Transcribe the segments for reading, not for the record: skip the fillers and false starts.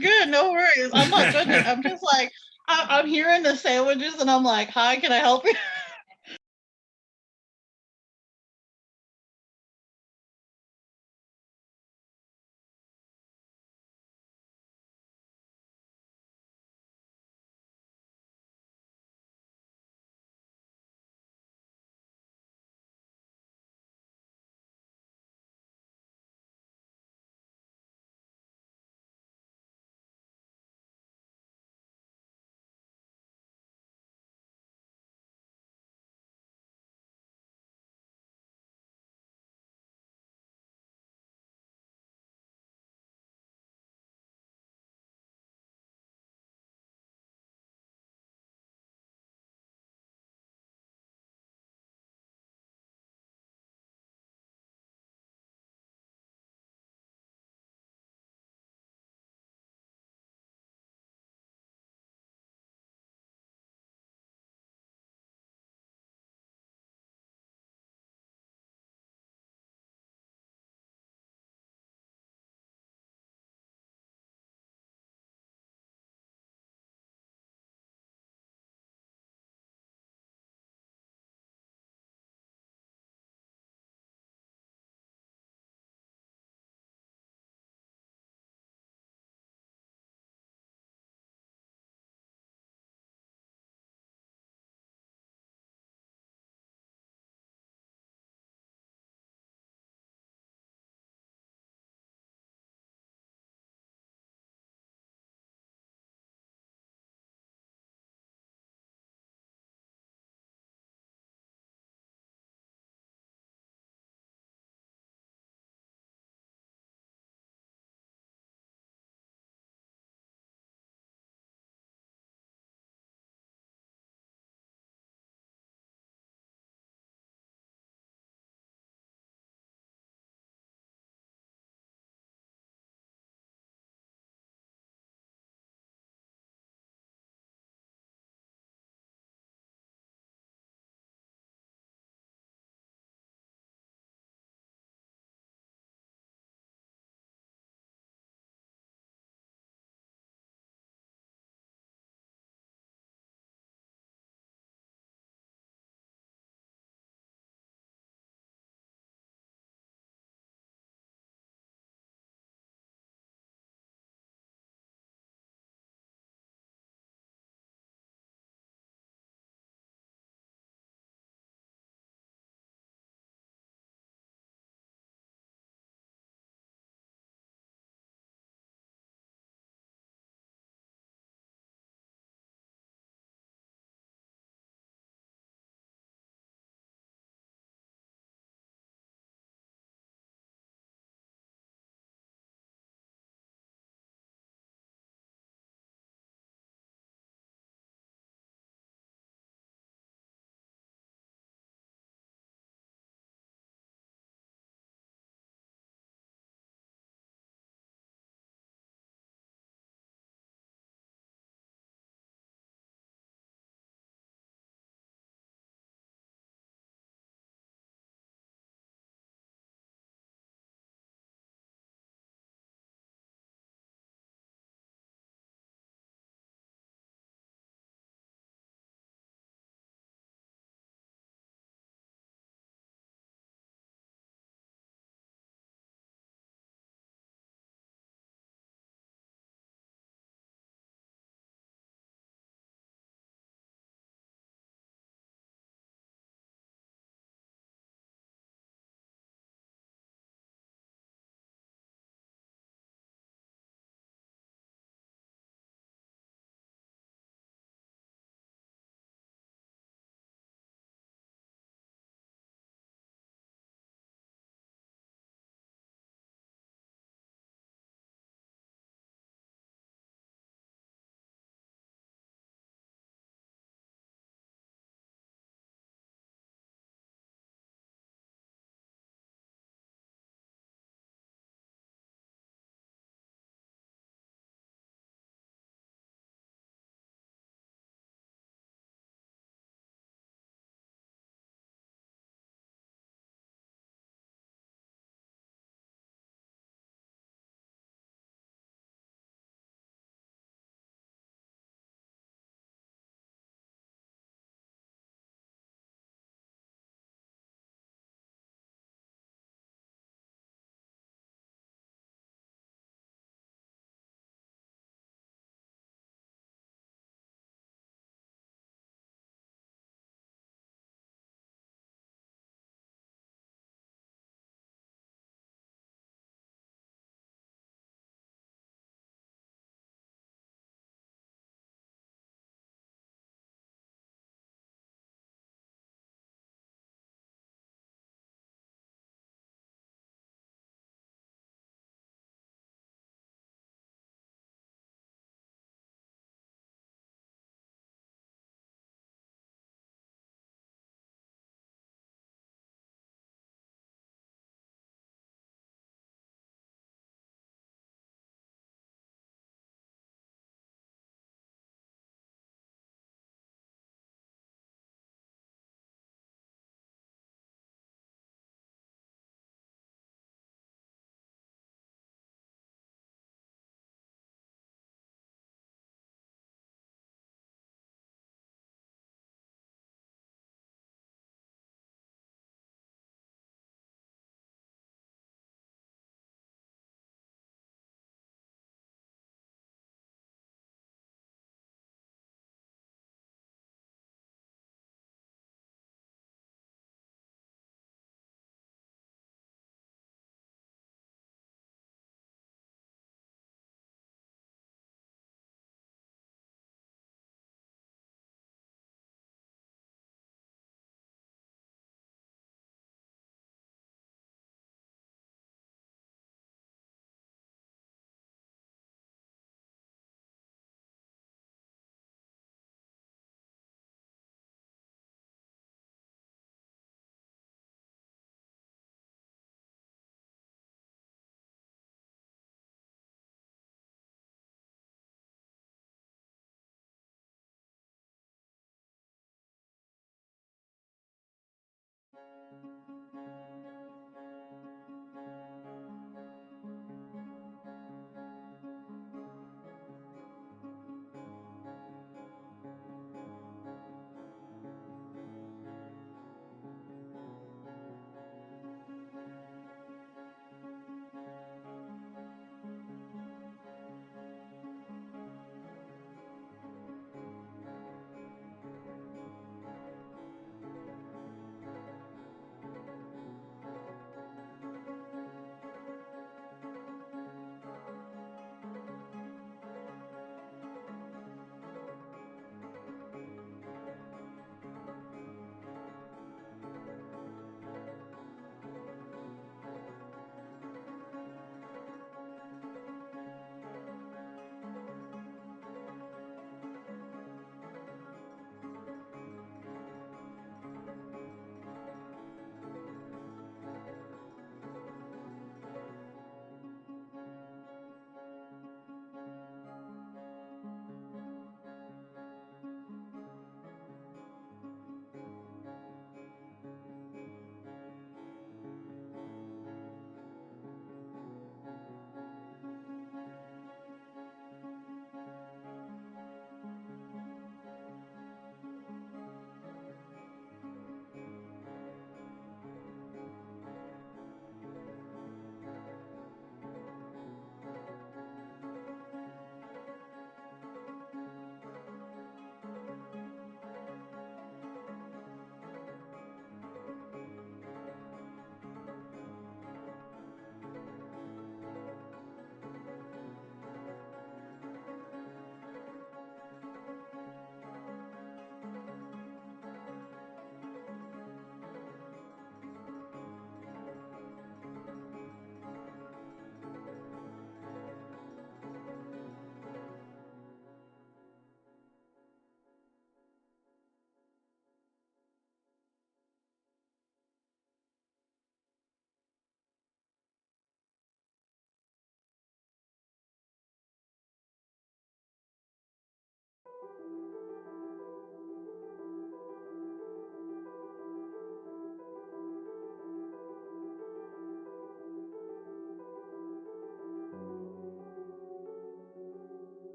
Good, no worries. I'm not judging. I'm just like, I'm hearing the sandwiches and I'm like, hi, can I help you?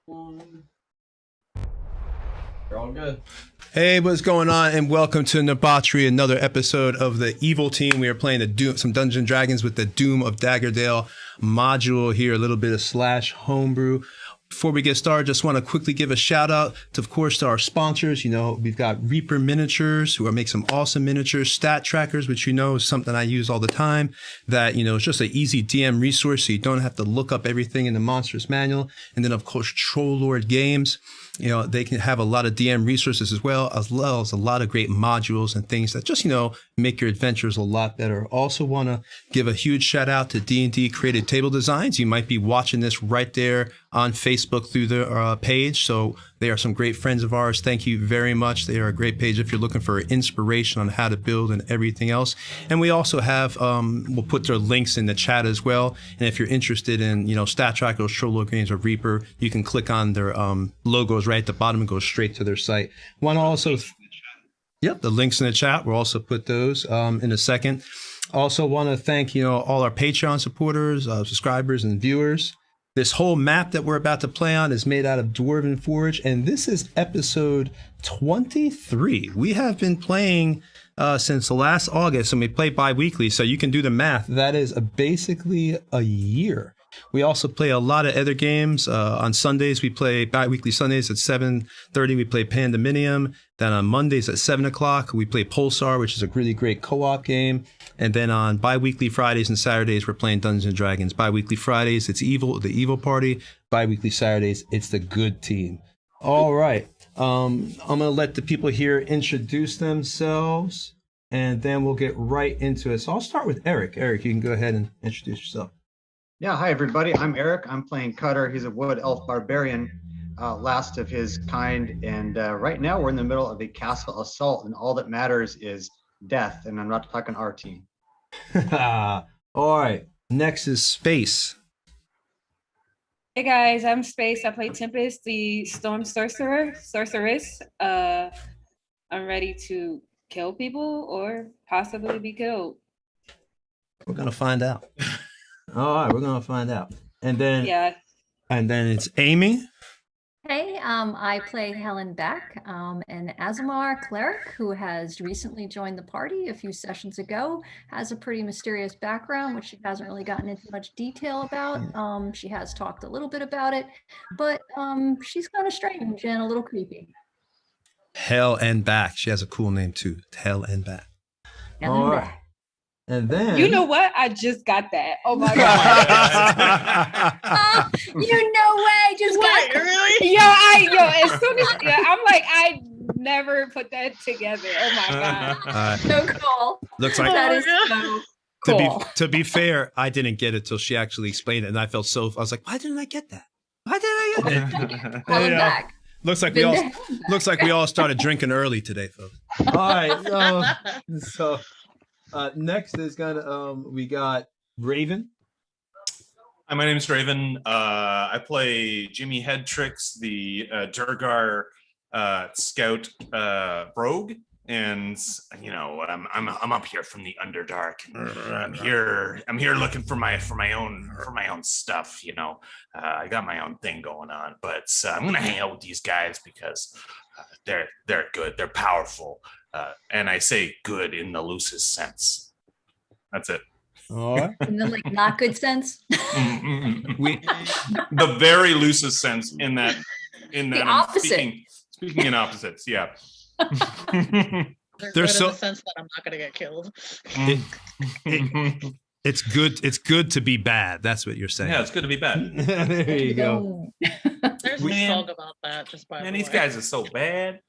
You're all good. Hey, what's going on? And welcome to Nerdbauchery, another episode of the Evil Team. We are playing some Dungeons and Dragons with the Doom of Daggerdale module here, a little bit of / homebrew. Before we get started, just want to quickly give a shout out to, of course, to our sponsors. You know, we've got Reaper Miniatures, who make some awesome miniatures, Stat Trackers, which you know is something I use all the time. That, you know, it's just an easy DM resource, so you don't have to look up everything in the Monsters Manual. And then, of course, Troll Lord Games. You know, they can have a lot of DM resources as well as a lot of great modules and things that just, you know, make your adventures a lot better. Also want to give a huge shout out to D&D Creative Table Designs. You might be watching this right there on Facebook through the page. So they are some great friends of ours. Thank you very much. They are a great page if you're looking for inspiration on how to build and everything else. And we also have, we'll put their links in the chat as well. And if you're interested in, you know, Stat Trackers, Troll Games, or Reaper, you can click on their logos right at the bottom and go straight to their site. Want to also, yep, the links in the chat. We'll also put those in a second. Also want to thank, you know, all our Patreon supporters, subscribers, and viewers. This whole map that we're about to play on is made out of Dwarven Forge, and this is episode 23. We have been playing since last August, and we play bi-weekly, so you can do the math. That is basically a year. We also play a lot of other games. On Sundays, we play bi-weekly Sundays at 7:30. We play Pandemonium. Then on Mondays at 7 o'clock, we play Pulsar, which is a really great co-op game. And then on bi-weekly Fridays and Saturdays, we're playing Dungeons and Dragons. Bi-weekly Fridays, it's the Evil Party. Bi-weekly Saturdays, it's the Good Team. All right. I'm going to let the people here introduce themselves, and then we'll get right into it. So I'll start with Eric. Eric, you can go ahead and introduce yourself. Yeah, hi everybody. I'm Eric. I'm playing Cutter. He's a wood elf barbarian, last of his kind. And right now we're in the middle of a castle assault, and all that matters is death. And I'm not talking our team. All right. Next is Space. Hey guys, I'm Space. I play Tempest, the Storm Sorceress. I'm ready to kill people or possibly be killed. We're gonna find out. All right, we're gonna find out. And then it's Amy. Hey, I play Helen Beck, an Azamar cleric who has recently joined the party a few sessions ago, has a pretty mysterious background, which she hasn't really gotten into much detail about. She has talked a little bit about it, but she's kind of strange and a little creepy. Hell and Back. She has a cool name too. Hell and Back. Helen Beck. And then You know what? I just got that. Oh my god. You know way, just got really? As soon as I'm like, I never put that together. Oh my god. so cool. Looks like That is so cool. to be fair, I didn't get it till she actually explained it, and I was like, why didn't I get that? Why didn't I get it? Helen Beck. Looks like we all started drinking early today, folks. All right, so next is we got Raven. Hi, my name is Raven. I play Jimmy Headtricks, the Durgar scout rogue, and you know I'm up here from the Underdark. I'm here looking for my own stuff. You know, I got my own thing going on, but I'm gonna hang out with these guys because they're good, they're powerful, and I say good in the loosest sense. That's it. All right. In the like not good sense. The very loosest sense in that The I'm opposite. speaking in opposites. Yeah. There's in the sense that I'm not gonna get killed. It's good to be bad. That's what you're saying. Yeah, it's good to be bad. There you go. There's a song about that. Just by Man, the these way. guys are so bad.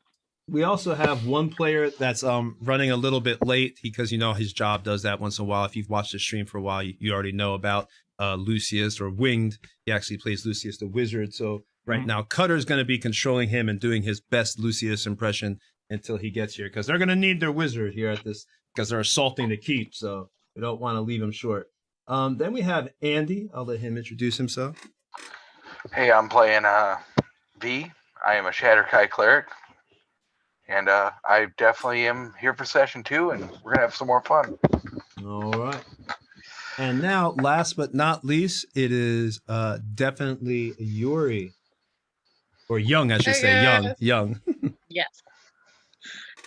We also have one player that's running a little bit late because, you know, his job does that once in a while. If you've watched the stream for a while, you already know about Lucius, or Winged. He actually plays Lucius the Wizard. So right now, Cutter's going to be controlling him and doing his best Lucius impression until he gets here, because they're going to need their wizard here at this, because they're assaulting the keep. So we don't want to leave him short. Then we have Andy. I'll let him introduce himself. Hey, I'm playing V. I am a Shatterkai cleric. And I definitely am here for session 2, and we're going to have some more fun. All right. And now, last but not least, it is definitely Yuri. Or young, I should Hey, say. guys. Young. Yes.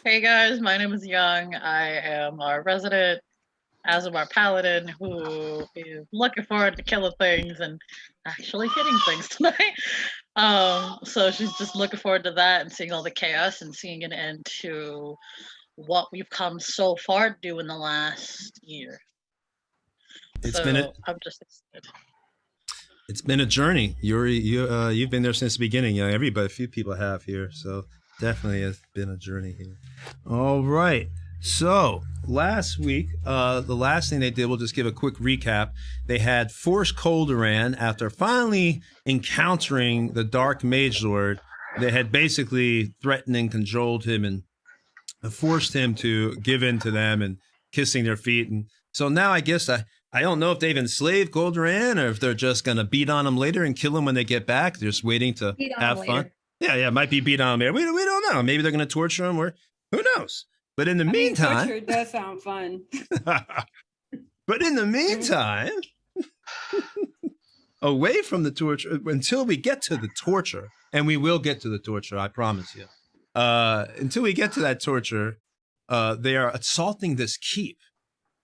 Hey guys, my name is Young. I am a resident Azumar Paladin who is looking forward to killing things and actually hitting things tonight. So she's just looking forward to that and seeing all the chaos and seeing an end to what we've come so far to do in the last year. It's been I'm just excited. It's been a journey. You've been there since the beginning. You know, everybody, a few people have here, so definitely has been a journey here. All right. So last week, the last thing they did, we'll just give a quick recap. They had forced Colderan after finally encountering the Dark Mage Lord. They had basically threatened and cajoled him and forced him to give in to them and kissing their feet. And so now I guess I don't know if they've enslaved Goldoran or if they're just going to beat on him later and kill him when they get back. They're just waiting to have fun. Yeah, it might be beat on him later. We don't know. Maybe they're going to torture him or who knows. But in the meantime. Torture does sound fun. But in the meantime, away from the torture, until we get to the torture, and we will get to the torture, I promise you. Until we get to that torture, they are assaulting this keep.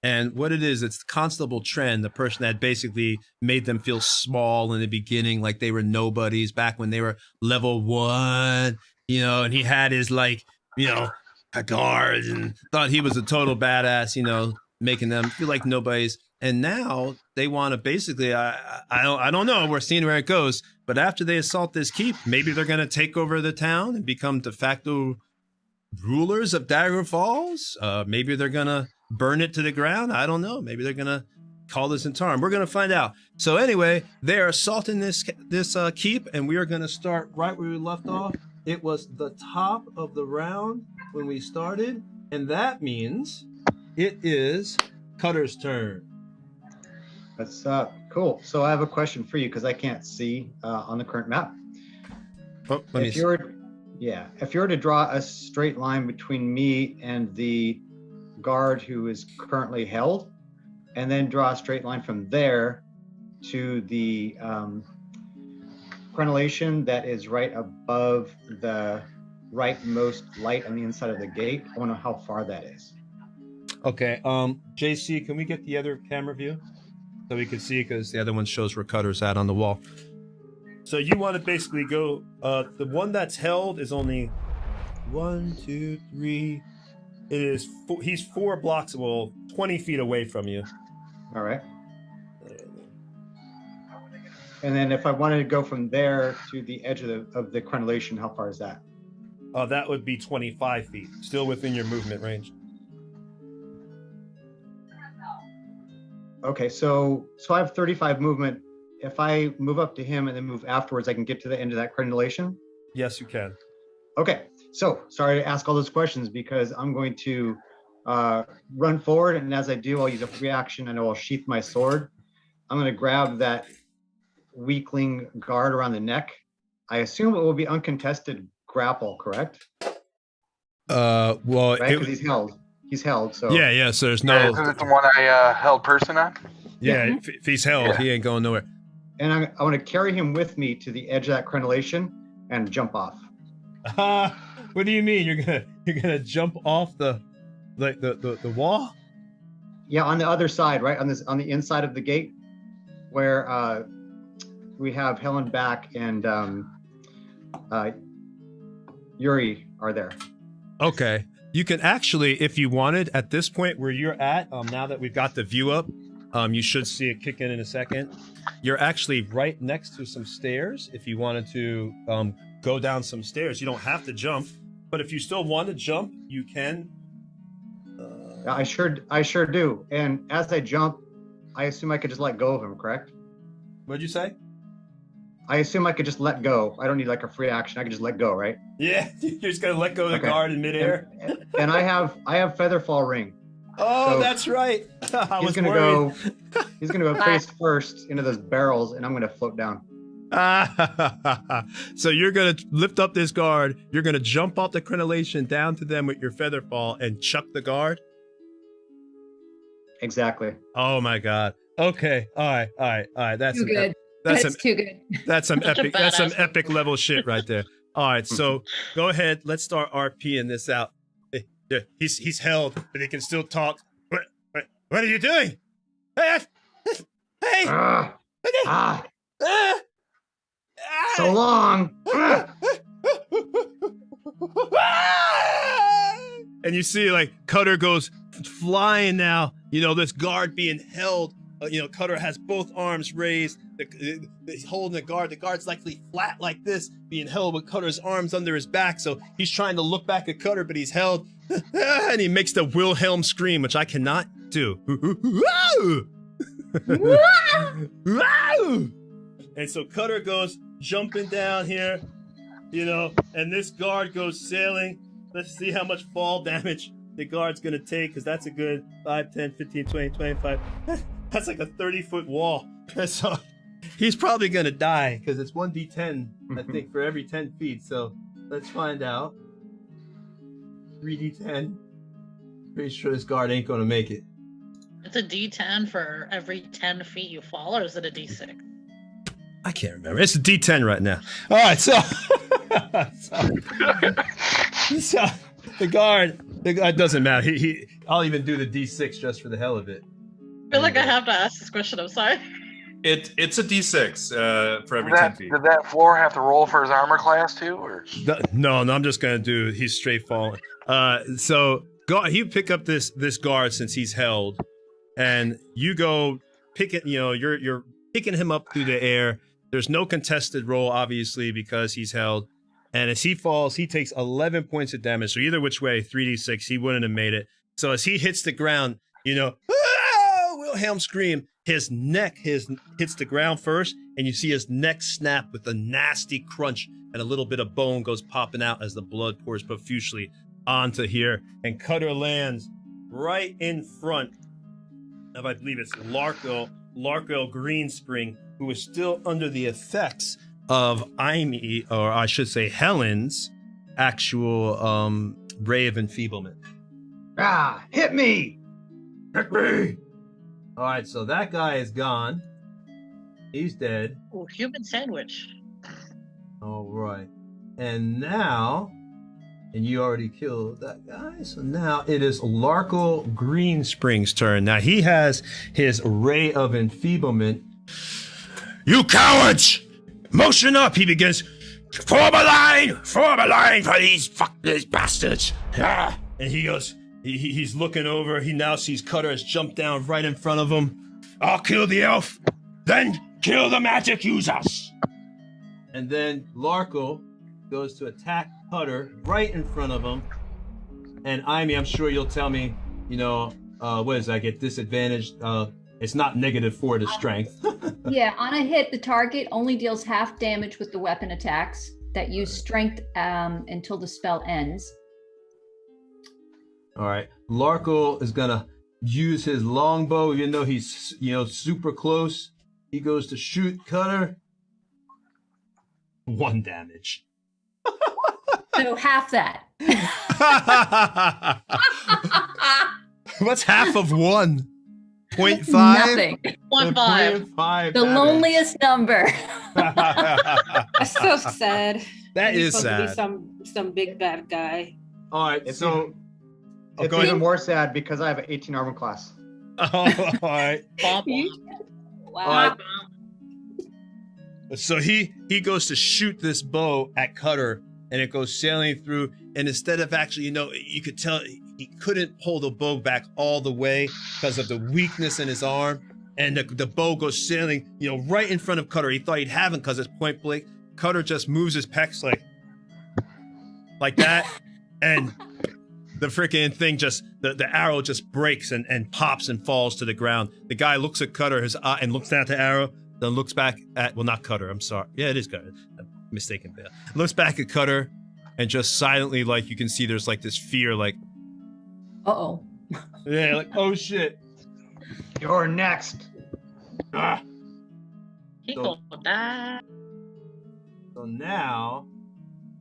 And what it is, it's Constable Tren, the person that basically made them feel small in the beginning, like they were nobodies back when they were level 1, you know, and he had his, like, you know, a guard and thought he was a total badass, you know, making them feel like nobodies. And now they want to basically, I don't know, we're seeing where it goes, but after they assault this keep, maybe they're going to take over the town and become de facto rulers of Daggerfalls. Maybe they're going to burn it to the ground. I don't know. Maybe they're going to call this in time. We're going to find out. So anyway, they're assaulting this keep, and we are going to start right where we left off. It was the top of the round when we started, and that means it is Cutter's turn. That's cool. So I have a question for you because I can't see on the current map. Oh, if you were to draw a straight line between me and the guard who is currently held, and then draw a straight line from there to the crenellation that is right above the rightmost light on the inside of the gate. I want to know how far that is. Okay. JC, can we get the other camera view so we can see, because the other one shows where Cutter's at on the wall. So you want to basically go, the one that's held is only 1, 2, 3. It is, he's 4 blocks, well, 20 feet away from you. All right. And then if I wanted to go from there to the edge of the crenellation, how far is that? That would be 25 feet, still within your movement range. Okay, so I have 35 movement. If I move up to him and then move afterwards, I can get to the end of that crenellation? Yes, you can. Okay, so sorry to ask all those questions because I'm going to run forward, and as I do, I'll use a free action and I will sheath my sword. I'm going to grab that weakling guard around the neck. I assume it will be uncontested grapple, correct? Well, right, because he's held. So yeah. So there's no. Isn't it the one I held person on? Yeah, if he's held, he ain't going nowhere. And I want to carry him with me to the edge of that crenellation and jump off. What do you mean? You're gonna jump off the wall? Yeah, on the other side, right on the inside of the gate, where we have Helen back and Yuri are there. Okay, you can actually, if you wanted, at this point where you're at, now that we've got the view up, you should see it kick in a second. You're actually right next to some stairs. If you wanted to go down some stairs, you don't have to jump, but if you still want to jump, you can. I sure do. And as I jump, I assume I could just let go of him, correct? What'd you say? I assume I could just let go. I don't need like a free action. I can just let go, right? Yeah, you're just gonna let go of the guard in midair. And I have Featherfall Ring. Oh, so that's right. He's gonna go face first into those barrels, and I'm gonna float down. So you're gonna lift up this guard. You're gonna jump off the crenellation down to them with your Featherfall and chuck the guard. Exactly. Oh my God. Okay. All right. That's too good. That's too good. That's some Such a epic badass level shit right there. All right, so go ahead. Let's start RPing this out. Yeah, he's held, but he can still talk. What are you doing? Hey! So long. And you see, like, Cutter goes flying now. You know, this guard being held. Cutter has both arms raised. He's holding the guard. The guard's likely flat like this, being held with Cutter's arms under his back. So he's trying to look back at Cutter, but he's held. And he makes the Wilhelm scream, which I cannot do. And so Cutter goes jumping down here, and this guard goes sailing. Let's see how much fall damage the guard's going to take, because that's a good 5, 10, 15, 20, 25. That's like a 30-foot wall. So he's probably going to die, because it's 1d10, I think, for every 10 feet. So let's find out. 3d10. Pretty sure this guard ain't going to make it. It's a D10 for every 10 feet you fall, or is it a D6? I can't remember. It's a D10 right now. All right, so the guard doesn't matter. I'll even do the D6 just for the hell of it. I feel like I have to ask this question. I'm sorry. It's a D6 for every 10 feet. Did that floor have to roll for his armor class too, or? No. I'm just gonna do. He's straight falling. So you pick up this guard since he's held, and you go pick it. You're picking him up through the air. There's no contested roll, obviously, because he's held. And as he falls, he takes 11 points of damage. So either which way, 3d6, he wouldn't have made it. So as he hits the ground, Wilhelm scream. His neck hits the ground first, and you see his neck snap with a nasty crunch, and a little bit of bone goes popping out as the blood pours profusely onto here. And Cutter lands right in front of, I believe it's Larkel Greenspring, who is still under the effects of Amy, or I should say Helen's actual ray of enfeeblement. Hit me! Hit me! All right, so that guy is gone. He's dead. Oh, human sandwich. All right. And now, and you already killed that guy, so now it is Larkel Greenspring's turn. Now he has his ray of enfeeblement. You cowards! Motion up, he begins. Form a line for these bastards. And he goes, he's looking over. He now sees Cutter has jumped down right in front of him. I'll kill the elf, then kill the magic users. And then Larkel goes to attack Cutter right in front of him. And Amy, I'm sure you'll tell me, what is that? I get disadvantaged. It's not -4 to strength. Yeah, on a hit, the target only deals half damage with the weapon attacks that use strength until the spell ends. All right, Larkel is gonna use his longbow, even though he's super close. He goes to shoot Cutter. 1 damage. So half that. What's half of 1? 0.5? Nothing. 1.5. The loneliest number. That's so sad. That He's is supposed sad. to be some big bad guy. All right, It's so It's go ahead. even more sad because I have an 18 armor class. All right. Wow. So he goes to shoot this bow at Cutter, and it goes sailing through. And instead of actually, you could tell he couldn't pull the bow back all the way because of the weakness in his arm. And the bow goes sailing, right in front of Cutter. He thought he'd have him because it's point blank. Cutter just moves his pecs like that, and the freaking thing the arrow just breaks and pops and falls to the ground. The guy looks at Cutter, his eye, and looks down at the arrow, then looks back at, not Cutter, I'm sorry. Yeah, it is Cutter. I'm mistaken. Looks back at Cutter, and just silently, you can see there's this fear, Uh-oh. yeah, oh shit. You're next. He gonna die. So now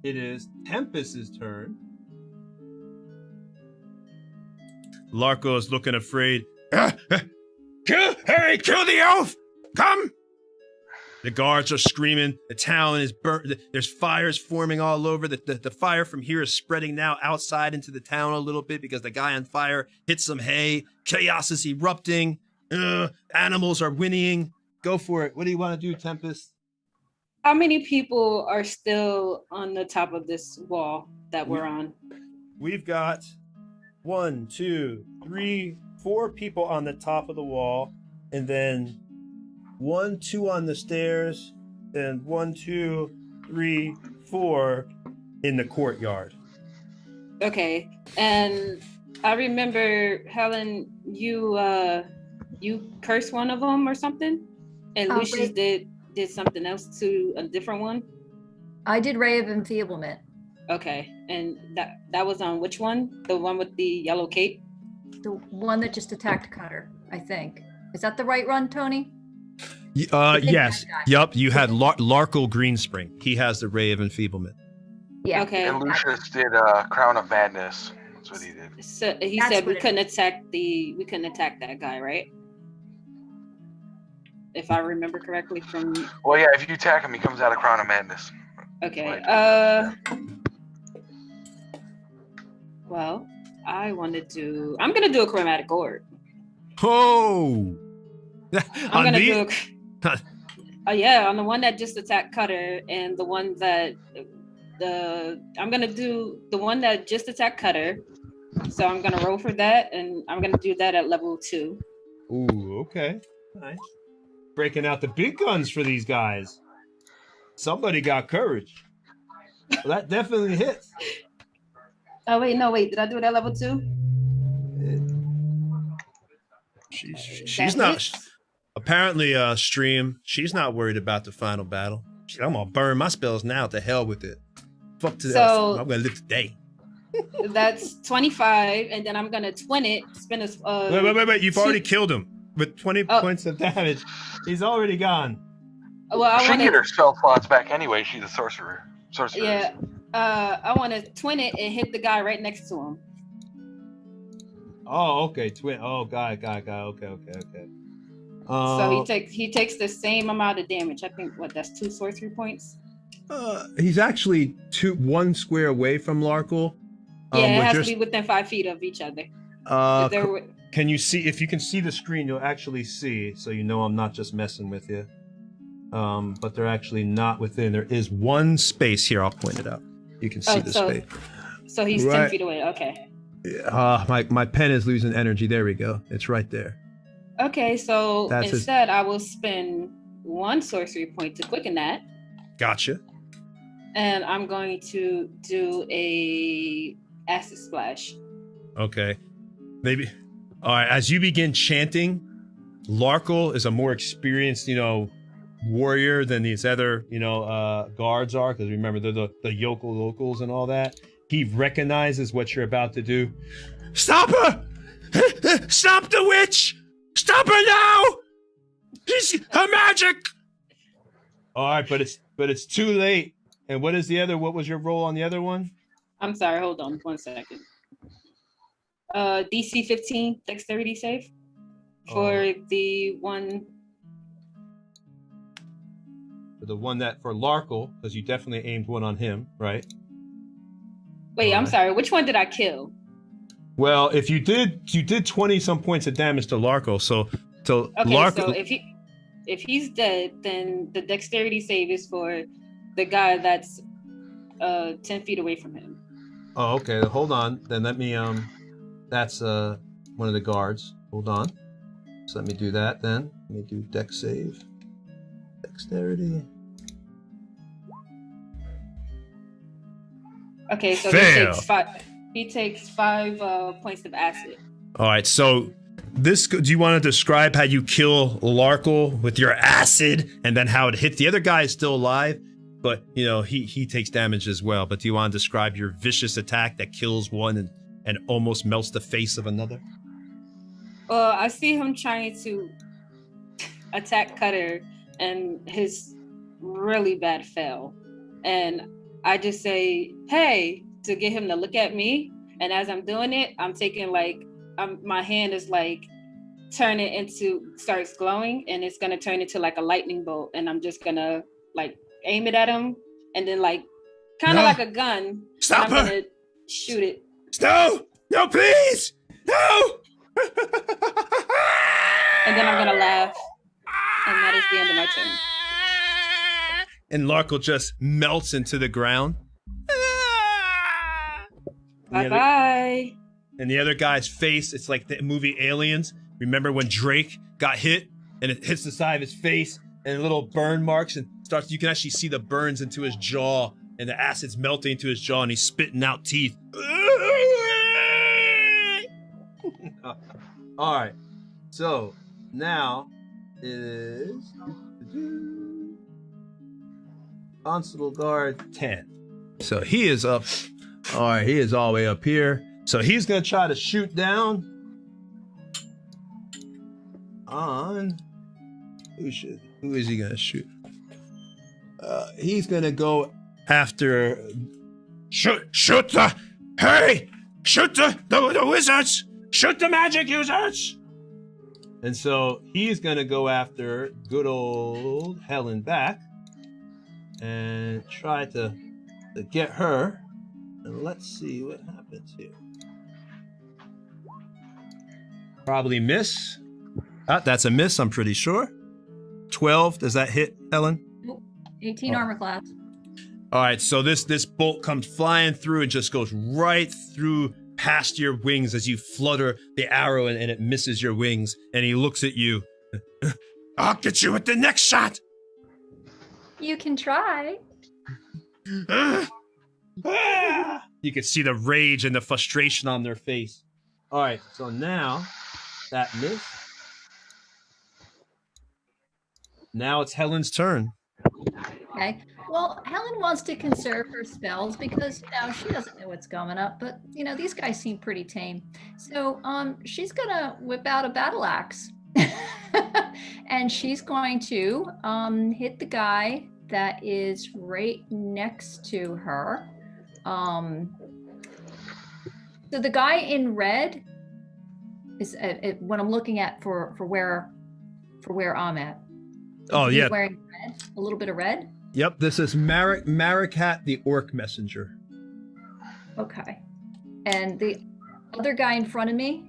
it is Tempest's turn. Larko is looking afraid. Kill the elf! Come! The guards are screaming. The town is burnt. There's fires forming all over. The fire from here is spreading now outside into the town a little bit because the guy on fire hit some hay. Chaos is erupting. Animals are whinnying. Go for it. What do you want to do, Tempest? How many people are still on the top of this wall that we're on? We've got 1, 2, 3, 4 people on the top of the wall, and then 1, 2 on the stairs, and 1, 2, 3, 4 in the courtyard. Okay, and I remember Helen, you cursed one of them or something, and Lucius did something else to a different one. I did Ray of Enfeeblement. Okay, and that was on which one? The one with the yellow cape? The one that just attacked Cutter, I think. Is that the right run, Tony? Yes. Yup. You had Larkle Greenspring. He has the Ray of Enfeeblement. Yeah. Okay. And Lucius did Crown of Madness. That's what he did. So he said we couldn't attack that guy, right? If I remember correctly from. Well, yeah. If you attack him, he comes out of Crown of Madness. Okay. Well, I'm gonna do a chromatic orb. Oh. I'm gonna do. On the one that just attacked Cutter, and the one that I'm gonna do the one that just attacked Cutter. So I'm gonna roll for that, and I'm gonna do that at level 2. Ooh, okay, nice. Breaking out the big guns for these guys. Somebody got courage. Well, that definitely hits. Oh wait, did I do it at level 2? She's not. Apparently, Stream, she's not worried about the final battle. I'm gonna burn my spells now. To hell with it. Fuck to that. I'm gonna live today. That's 25, and then I'm gonna twin it. Spin a. Wait! You've already killed him with 20 points of damage. He's already gone. Well, she can get her spell slots back anyway. She's a sorcerer. Yeah. I want to twin it and hit the guy right next to him. Oh, okay. Twin. Oh, guy. Okay. So he takes the same amount of damage. I think that's 2 sorcery points. He's actually 1 square away from Larkle. Yeah, it has to be within 5 feet of each other. Can you see? If you can see the screen, you'll actually see. So you know I'm not just messing with you. But they're actually not within. There is 1 space here. I'll point it out. You can see the space. So he's 10 feet away. Okay. My pen is losing energy. There we go. It's right there. Okay, so instead I will spend 1 sorcery point to quicken that. Gotcha. And I'm going to do a acid splash. Okay. Maybe. All right. As you begin chanting, Larkle is a more experienced, warrior than these other, guards are. Because remember, they're the yokel locals and all that. He recognizes what you're about to do. Stop her! Stop the witch! Stop her now! She's her magic. All right, but it's too late. And what was your roll on the other one? I'm sorry, hold on 1 second. DC 15 dexterity save for the one. For the one for Larkle, because you definitely aimed one on him, right? Wait, I'm sorry. Which one did I kill? Well, if you did 20 some points of damage to Larkle, so Larkle. So if he's dead, then the dexterity save is for the guy that's 10 feet away from him. Oh, okay. Hold on. Then let me that's one of the guards. Hold on. So let me do that then. Let me do dex save. Dexterity. Okay, so Fail. he takes 5 points of acid. All right, so do you want to describe how you kill Larkle with your acid and then how it hit? The other guy is still alive, but he takes damage as well. But do you want to describe your vicious attack that kills one and almost melts the face of another? Well, I see him trying to attack Cutter and his really bad fail. And I just say, hey, to get him to look at me. And as I'm doing it, I'm taking my hand is starts glowing, and it's gonna turn into like a lightning bolt, and I'm just gonna like aim it at him, and then like kind of like a gun. Stop and I'm her! gonna shoot it. No, please! No! And then I'm gonna laugh, and that is the end of my turn. And Larkle just melts into the ground. Bye-bye. And the other guy's face, it's like the movie Aliens. Remember when Drake got hit and it hits the side of his face and little burn marks and starts, you can actually see the burns into his jaw and the acid's melting into his jaw and he's spitting out teeth. All right. So now is Constable Guard 10. So he is up. All right, he is all the way up here. So he's gonna try to shoot down on who is he gonna shoot? He's gonna go after shoot the wizards, shoot the magic users. And so he's gonna go after good old Helen back and try to get her. And let's see what happens here. Probably miss. That's a miss, I'm pretty sure. 12, does that hit, Helen? Nope. 18 armor class. All right, so this bolt comes flying through and just goes right through past your wings as you flutter the arrow and it misses your wings. And he looks at you. I'll get you with the next shot. You can try. You can see the rage and the frustration on their face. All right, so now that missed. Now it's Helen's turn. Okay. Well, Helen wants to conserve her spells because she doesn't know what's coming up. But these guys seem pretty tame. So she's gonna whip out a battle axe, and she's going to hit the guy that is right next to her. So the guy in red is what I'm looking at for where I'm at. Oh, He's yeah. Wearing red, a little bit of red. Yep, this is Maricat, the orc messenger. Okay. And the other guy in front of me?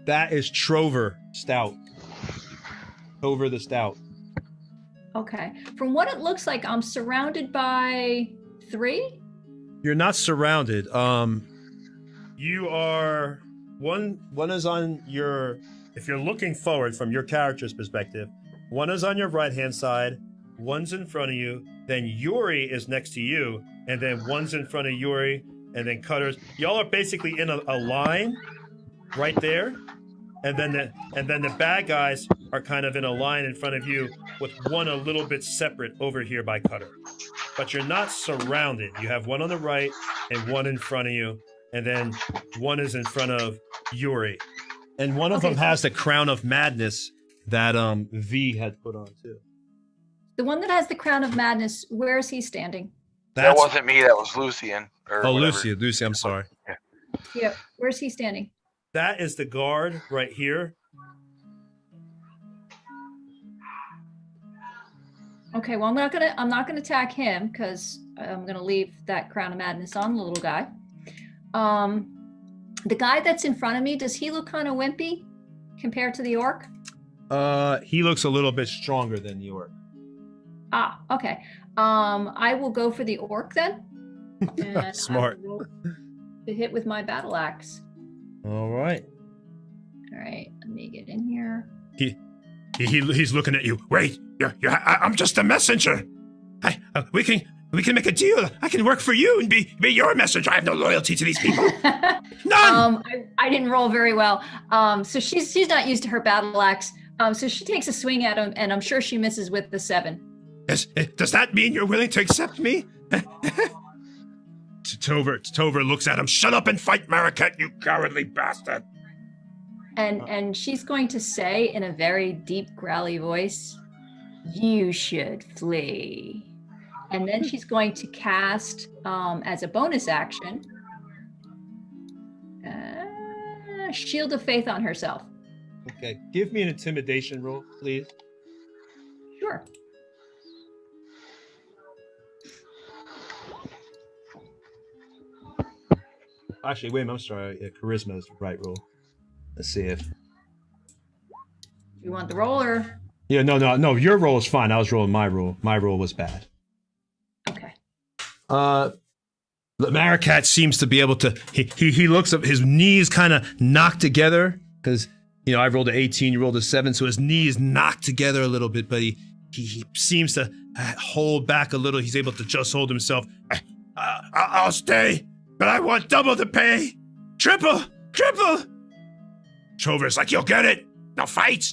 That is Trover Stout. Trover the Stout. Okay. From what it looks like, I'm surrounded by 3? You're not surrounded. You are one is on your, if you're looking forward from your character's perspective, one is on your right-hand side, one's in front of you, then Yuri is next to you, and then one's in front of Yuri, and then Cutter's. Y'all are basically in a line right there, and then the bad guys are kind of in a line in front of you, with one a little bit separate over here by Cutter. But you're not surrounded. You have one on the right and one in front of you, and then one is in front of Yuri. And one of them has the Crown of Madness that V had put on too. The one that has the Crown of Madness, where is he standing? That wasn't me, that was Lucian. Lucy, I'm sorry. Yeah. Yeah, where's he standing? That is the guard right here. Okay, well I'm not gonna attack him because I'm gonna leave that Crown of Madness on the little guy. The guy that's in front of me, does he look kind of wimpy compared to the orc? He looks a little bit stronger than the orc. Ah, okay. I will go for the orc then. And Smart. I will to hit with my battle axe. All right. All right, let me get in here. He's looking at you. Wait, I'm just a messenger. We can make a deal. I can work for you and be your messenger. I have no loyalty to these people. None. I didn't roll very well. So she's not used to her battle axe. So she takes a swing at him, and I'm sure she misses with the 7. Does that mean you're willing to accept me? Tover looks at him. Shut up and fight, Maricat, you cowardly bastard. And she's going to say in a very deep, growly voice, "You should flee." And then she's going to cast, as a bonus action, a shield of faith on herself. Okay, give me an intimidation roll, please. Sure. Actually, wait a minute, I'm sorry. Yeah, charisma is the right roll. Let's see if... You want the roll or? Yeah, no. Your roll is fine. I was rolling my roll. My roll was bad. Okay. The Maricat seems to be able to. He looks up. His knees kind of knocked together because I rolled an 18. You rolled a 7, so his knees knocked together a little bit. But he seems to hold back a little. He's able to just hold himself. I'll stay, but I want double the pay, triple. Trover's like, you'll get it. Now fight.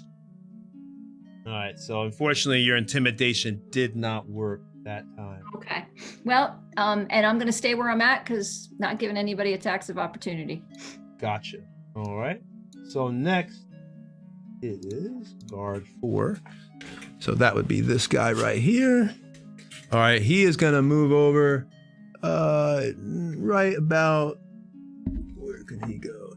All right. So unfortunately, your intimidation did not work that time. Okay. Well, and I'm going to stay where I'm at because not giving anybody attacks of opportunity. Gotcha. All right. So next it is guard 4. So that would be this guy right here. All right. He is going to move over right about, where can he go?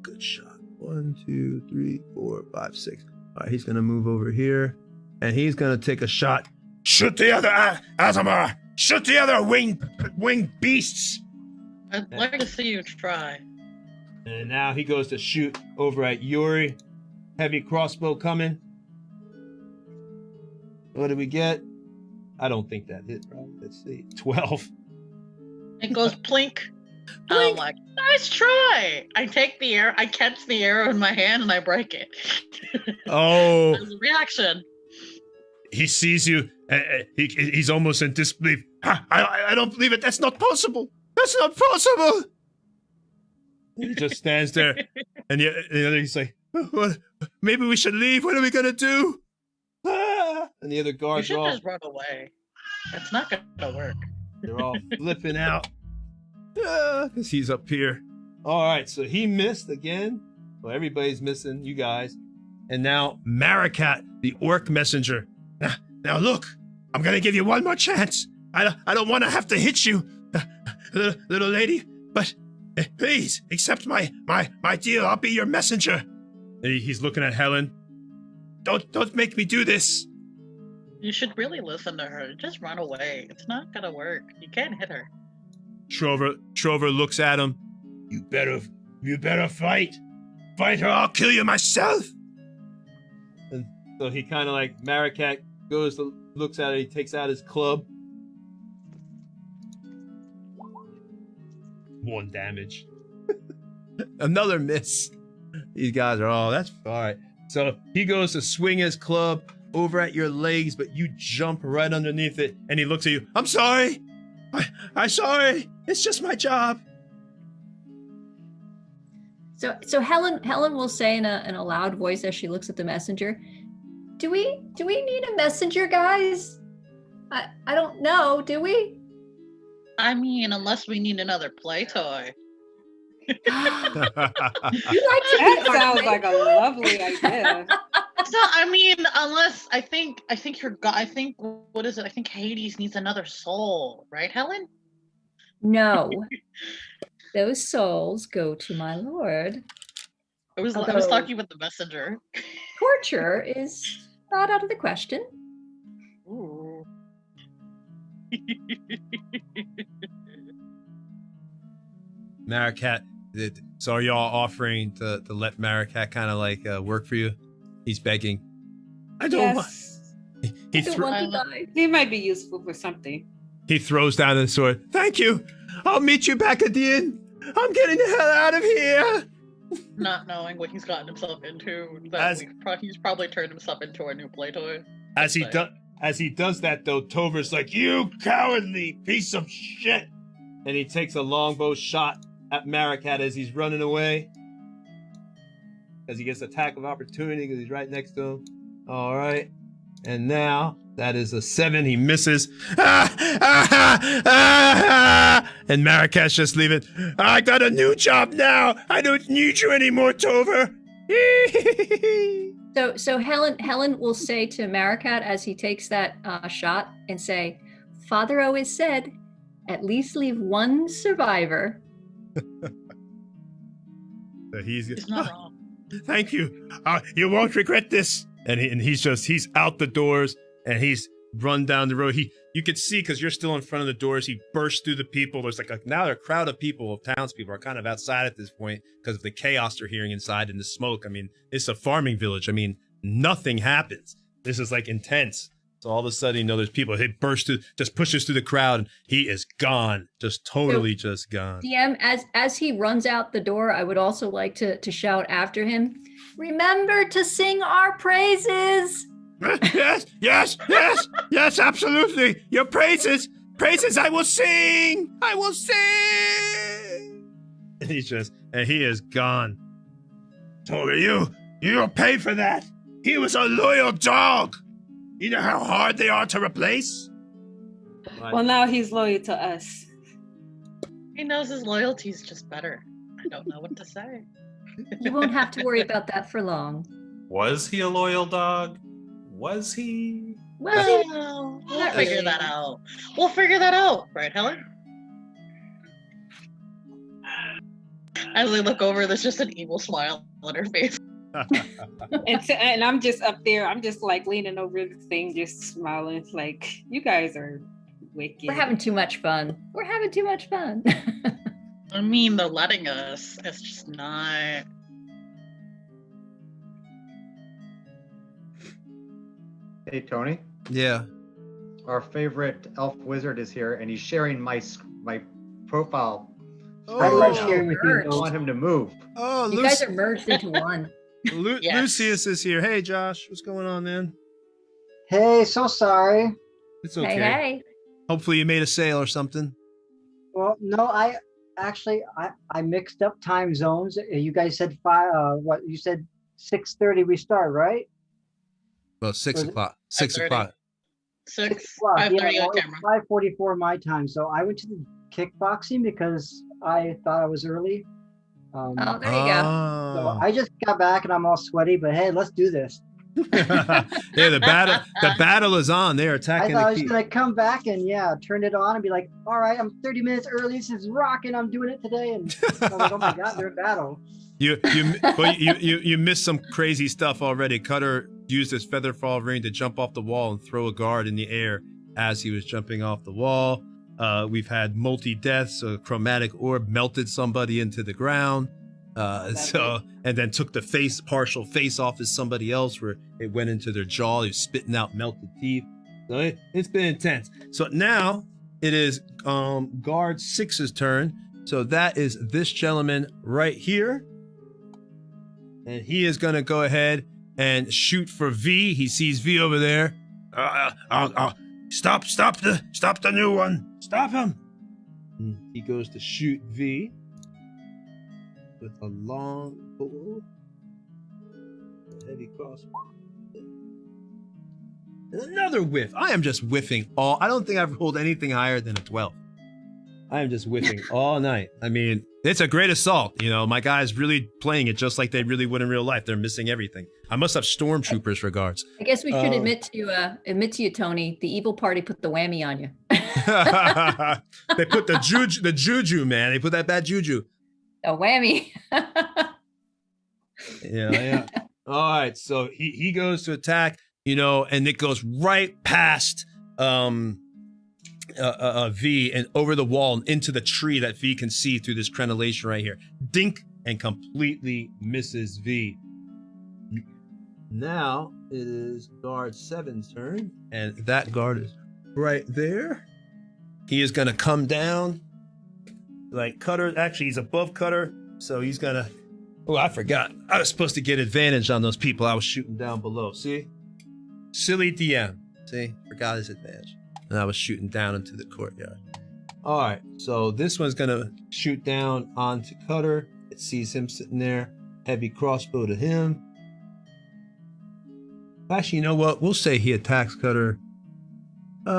Good shot. 1, 2, 3, 4, 5, 6. All right. He's going to move over here and he's going to take a shot. Shoot the other Azamar! Shoot the other winged beasts! I'd like to see you try. And now he goes to shoot over at Yuri. Heavy crossbow coming. What do we get? I don't think that hit, bro. Let's see. 12. It goes plink. I'm like, nice try. I take the arrow, I catch the arrow in my hand and I break it. Oh. As a reaction. He sees you. He's almost in disbelief. I don't believe it. That's not possible. That's not possible. He just stands there. And the other, he's like, what? Maybe we should leave. What are we going to do? And the other You guards should are all, just run away. It's not going to work. they're all flipping out. Because he's up here. All right, so he missed again. Well, everybody's missing, you guys. And now Maricat, the orc messenger. Now look, I'm going to give you one more chance. I don't want to have to hit you, little lady, but please accept my deal. I'll be your messenger. And he's looking at Helen. Don't make me do this. You should really listen to her. Just run away. It's not going to work. You can't hit her. Trover looks at him. You better fight. Fight her, I'll kill you myself. And so he kind of like, Maricat goes to, looks at it, he takes out his club. 1 damage. Another miss. These guys are all, that's all right. So he goes to swing his club over at your legs, but you jump right underneath it, and he looks at you. I'm sorry. I'm sorry. It's just my job. So Helen will say in a loud voice as she looks at the messenger, Do we need a messenger, guys? I don't know, do we? I mean, unless we need another play toy. That sounds like a lovely idea. So I mean, unless I think what is it? I think Hades needs another soul, right, Helen? No. Those souls go to my lord. I was Although- talking with the messenger. Torture is not out of the question. Ooh. Maricat, so are y'all offering to let Maricat kind of like work for you? He's begging. I don't want. Yes. I don't want to die. He might be useful for something. He throws down his sword. Thank you. I'll meet you back at the inn. I'm getting the hell out of here. Not knowing what he's gotten himself into, he's probably turned himself into a new play toy. As he does that though, Tover's like, you cowardly piece of shit. And he takes a longbow shot at Maricat as he's running away. Because he gets attack of opportunity because he's right next to him. All right. And now that is a 7. He misses. And Marraket's just leaving. I got a new job now. I don't need you anymore, Tover. So Helen will say to Maricat as he takes that shot and say, Father always said, 'At least leave one survivor.'" All right. So he goes to swing his club over at your legs, but you jump right underneath it, and he looks at you. I'm sorry. It's just my job. And he throws down his sword. Thank you. I'll meet you back at the inn. I'm getting the hell out of here. So Helen will say to Maricat as he takes that shot and say, Father always said, "At least leave one survivor." He's not wrong. Thank you. You won't regret this. And he's out the doors and he's run down the road. You could see, because you're still in front of the doors, he bursts through the people. There's now a crowd of people, of townspeople are kind of outside at this point because of the chaos they're hearing inside and the smoke. I mean, it's a farming village. I mean, nothing happens. This is like intense. So all of a sudden, there's people. He bursts through, just pushes through the crowd, and he is gone. Just totally just gone. DM, as he runs out the door, I would also like to shout after him, remember to sing our praises. Yes, absolutely. Your praises, I will sing. And he is gone. Told you'll pay for that. He was a loyal dog. You know how hard they are to replace? Well, now he's loyal to us. He knows his loyalty's just better. I don't know what to say. You won't have to worry about that for long. Was he a loyal dog? Was he? Well, we'll figure that out. We'll figure that out, right, Helen? As I look over, there's just an evil smile on her face. And I'm just up there. I'm just like leaning over the thing, just smiling. It's like, you guys are wicked. We're having too much fun. I mean, they're letting us. It's just not. Hey, Tony. Yeah. Our favorite elf wizard is here, and he's sharing my profile. I love sharing with you. I want him to move. Oh, You guys are merged into one. Yes. Lucius is here. Hey, Josh, what's going on, man? Hey, so sorry. It's okay. Hey. Hopefully you made a sale or something. Well, no, I mixed up time zones. You guys said 5. What you said 6:30 we start, right? Well, 6 o'clock. 6 5:30. o'clock. 5:30 on camera. 5:44 my time. So I went to the kickboxing because I thought I was early. Oh, there you go. So I just got back and I'm all sweaty, but hey, let's do this. Yeah, the battle is on. They're I attacking thought I the was keep. gonna come back and turn it on and be like, all right, I'm 30 minutes early. This is rocking. I'm doing it today. And I was like, oh my god, they're in battle. You missed some crazy stuff already. Cutter used his featherfall ring to jump off the wall and throw a guard in the air as he was jumping off the wall. We've had multi-deaths. A chromatic orb melted somebody into the ground. And then took the partial face off of somebody else where it went into their jaw. He was spitting out melted teeth. So it's been intense. So now it is guard 6's turn. So that is this gentleman right here. And he is going to go ahead and shoot for V. He sees V over there. Stop the new one. Stop him. And he goes to shoot V with a long bow, a heavy crossbow. And another whiff. I am just whiffing all. I don't think I've rolled anything higher than a 12. I am just whiffing all night. I mean, it's a great assault. My guys really playing it just like they really would in real life. They're missing everything. I must have stormtroopers regards. I guess we should admit to you, Tony, the evil party put the whammy on you. They put the juju, man. They put that bad juju. A whammy. Yeah. All right, so he goes to attack, and it goes right past V and over the wall and into the tree that V can see through this crenellation right here. Dink, and completely misses V. Now it is guard 7's turn, and that guard is right there. He is going to come down like Cutter. Actually, he's above Cutter, so he's going to... Oh, I forgot. I was supposed to get advantage on those people I was shooting down below. See? Silly DM. See? Forgot his advantage. And I was shooting down into the courtyard. All right, so this one's going to shoot down onto Cutter. It sees him sitting there. Heavy crossbow to him. Actually, you know what? We'll say he attacks Cutter. He's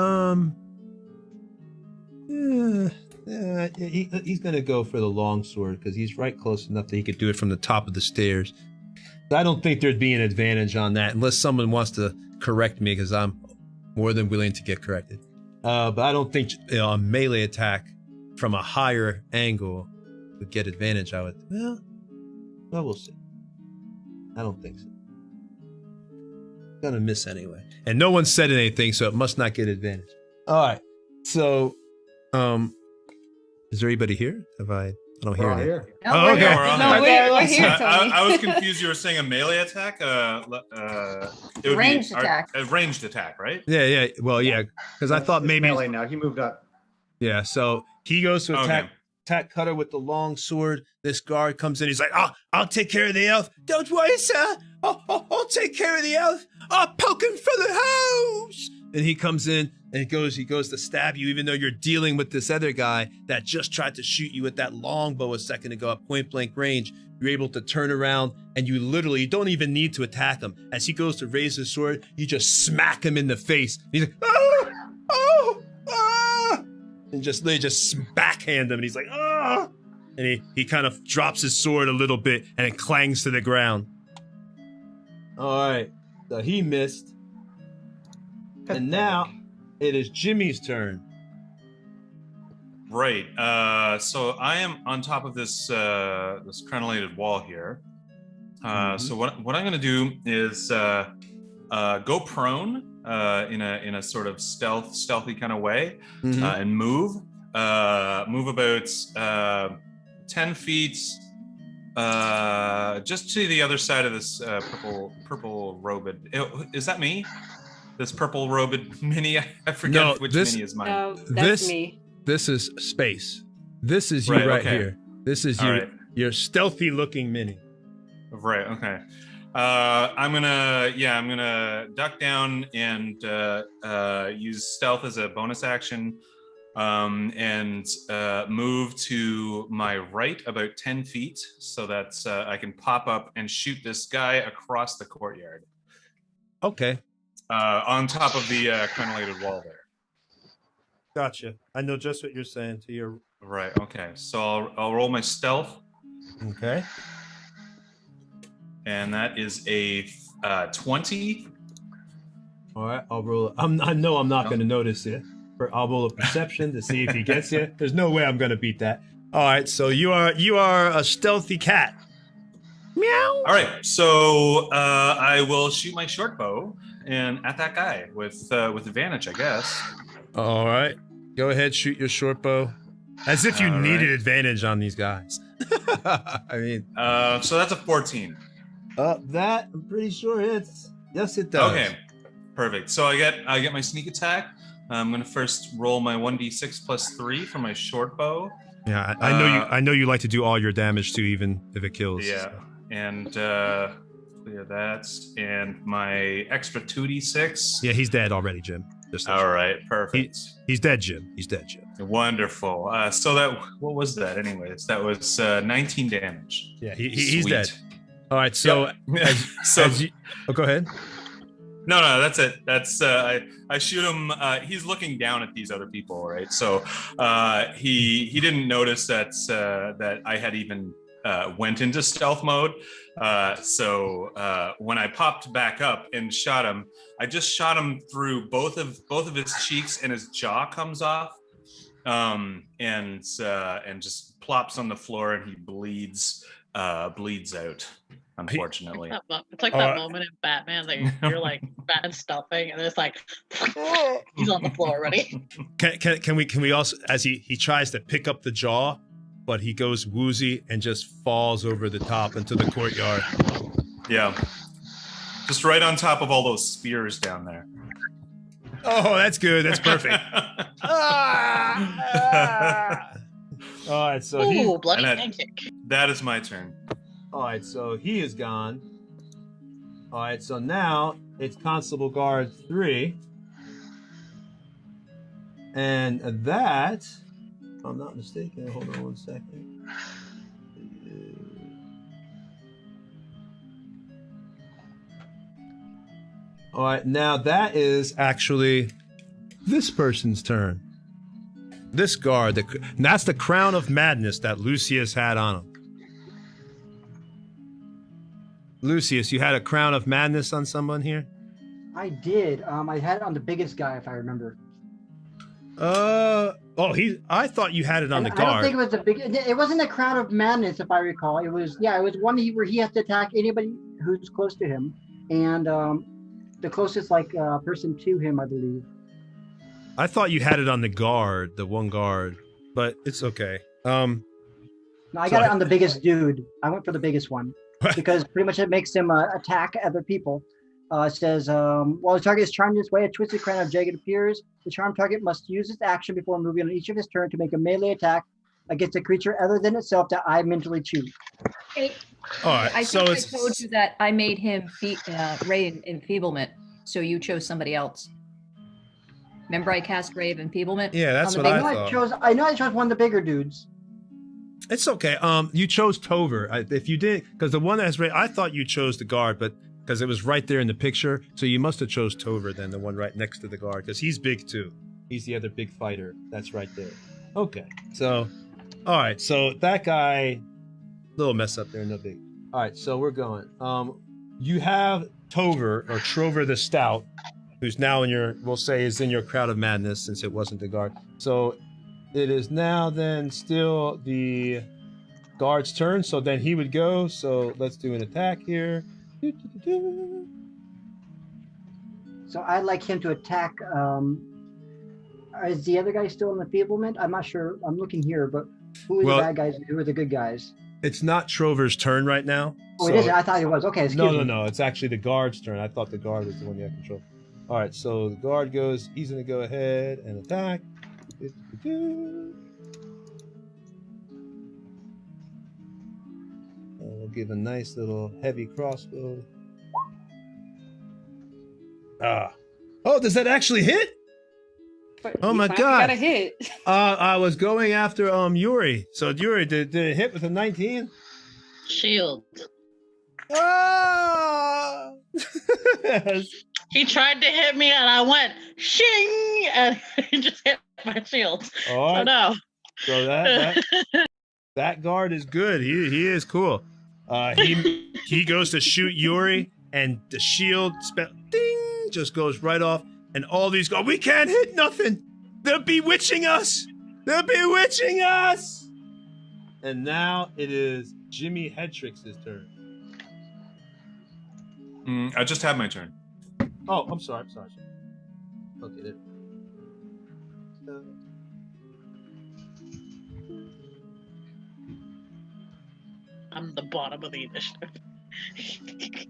going to go for the longsword because he's right close enough that he could do it from the top of the stairs. I don't think there'd be an advantage on that unless someone wants to correct me because I'm more than willing to get corrected. But I don't think a melee attack from a higher angle would get advantage. Well, Well, we'll see. I don't think so. Gonna miss anyway. And no one said anything, so it must not get advantage. All right. So, is there anybody here? I don't hear We're all anything. here. No, Oh, we're okay. here. We're on No, there. we're here, Tony. I was confused. You were saying a melee attack. It would Ranged be attack. A ranged attack, right? Yeah. Well, yeah, because I thought It's maybe. melee now. He moved up. Yeah. So he goes to Okay. attack Cutter with the long sword. This guard comes in. He's like, "Oh, I'll take care of the elf. Don't worry, sir. I'll take care of the elf. I'll poke him for the house." And he comes in and he goes to stab you, even though you're dealing with this other guy that just tried to shoot you with that longbow a second ago at point blank range. You're able to turn around and you don't even need to attack him. As he goes to raise his sword, you just smack him in the face. He's like, ah! And they just backhand him, and he's like, ah! And he kind of drops his sword a little bit, and it clangs to the ground. All right, so he missed. And now it is Jimmy's turn. Right. So I am on top of this this crenellated wall here. So what I'm going to do is go prone in a sort of stealthy kind of way, and move about 10 feet just to the other side of this purple robed. Is that me? This purple robed mini? I forget which mini is mine. No, that's me. This is Space. This is you Right, okay. here. This is All you. right. Your stealthy looking mini. Right. Okay. I'm gonna duck down and use stealth as a bonus action, and move to my right about 10 feet so that I can pop up and shoot this guy across the courtyard. Okay. On top of the crenellated wall there. Gotcha. I know just what you're saying to your. Right. Okay. So I'll roll my stealth, Okay. and that is a 20. All right. I'll roll. I know I'm not going to notice it. I'll roll a perception to see if he gets you. There's no way I'm going to beat that. All right. So you are a stealthy cat. Meow. All right. So I will shoot my short bow and at that guy with advantage, I guess. All right. Go ahead. Shoot your short bow. As if you All needed right. advantage on these guys. I mean. So that's a 14. That I'm pretty sure hits. Yes, it does. Okay. Perfect. So I get my sneak attack. I'm gonna first roll my 1d6 plus 3 for my short bow. Yeah, I know you like to do all your damage too, even if it kills. Yeah. So. And clear that. And my extra 2d6. Yeah, he's dead already, Jim. Just All right. Perfect. he's dead, Jim. He's dead, Jim. Wonderful. So what was that anyways? That was 19 damage. Yeah, he's Sweet. dead. All right, so Yep. go ahead. No, that's it. That's I shoot him. He's looking down at these other people, right? So he didn't notice that I had even went into stealth mode. So when I popped back up and shot him, I just shot him through both of his cheeks, and his jaw comes off, and just plops on the floor, and he bleeds out. Unfortunately, It's like that moment in Batman that you're like bad stuffing, and it's like he's on the floor already. Can we also, as he tries to pick up the jaw, but he goes woozy and just falls over the top into the courtyard. yeah, just right on top of all those spears down there. Oh, that's good. That's perfect. All right, so Ooh, bloody and pancake. That is my turn. all right, so he is gone. All right, so now it's Constable Guard 3. And that, if I'm not mistaken, hold on one second. All right, now that is actually this person's turn. This guard, and that's the crown of madness that Lucius had on him. Lucius, you had a crown of madness on someone here? I did. I had it on the biggest guy, if I remember. I thought you had it on And the I don't think guard. it was a big. It wasn't a Crown of Madness, if I recall. It was one where he has to attack anybody who's close to him, and the closest person to him, I believe. I thought you had it on the guard, the one guard, but it's okay. No, I So got it on the biggest dude. I went for the biggest one because pretty much it makes him attack other people. It says, while the target is charmed this way, a twisted crown of jagged appears. The charmed target must use its action before moving on each of his turn to make a melee attack against a creature other than itself that I mentally choose. Hey, All right, I so think I it's told you that I made him Ray in Enfeeblement, so you chose somebody else. Remember I cast Ray of Enfeeblement? Yeah, that's on the what big I one? thought. I know I chose one of the bigger dudes. It's okay. You chose Tover. If you didn't, because the one that's right, I thought you chose the guard, but because it was right there in the picture, so you must have chose Tover then, the one right next to the guard, because he's big too. He's the other big fighter. That's right there. Okay. So, all right. So that guy, little mess up there, no big. All right. So we're going. You have Tover or Trover the Stout, who's now in your, we'll say, is in your Crowd of Madness since it wasn't the guard. So it is now then still the guard's turn. So then he would go. So let's do an attack here. So I'd like him to attack. Is the other guy still in the enfeeblement? I'm not sure. I'm looking here, but who are the bad guys and who are the good guys? It's not Trover's turn right now. Oh, it isn't? I thought it was. Okay, excuse me. No. It's actually the guard's turn. I thought the guard was the one you had control. All right, so the guard goes. He's going to go ahead and attack. We'll give a nice little heavy crossbow. Oh, does that actually hit? But Oh you my finally God. got a hit. I was going after Yuri. So Yuri, did it hit with a 19? Shield. Ah! He tried to hit me and I went shing and he just hit my shield. All right. So no. So that guard is good. He is cool. He goes to shoot Yuri and the shield ding just goes right off and all these go, we can't hit nothing. They're bewitching us. They're bewitching us. And now it is Jimmy Hedrick's turn. I just had my turn. Oh, I'm sorry. Okay, there. I'm the bottom of the initiative.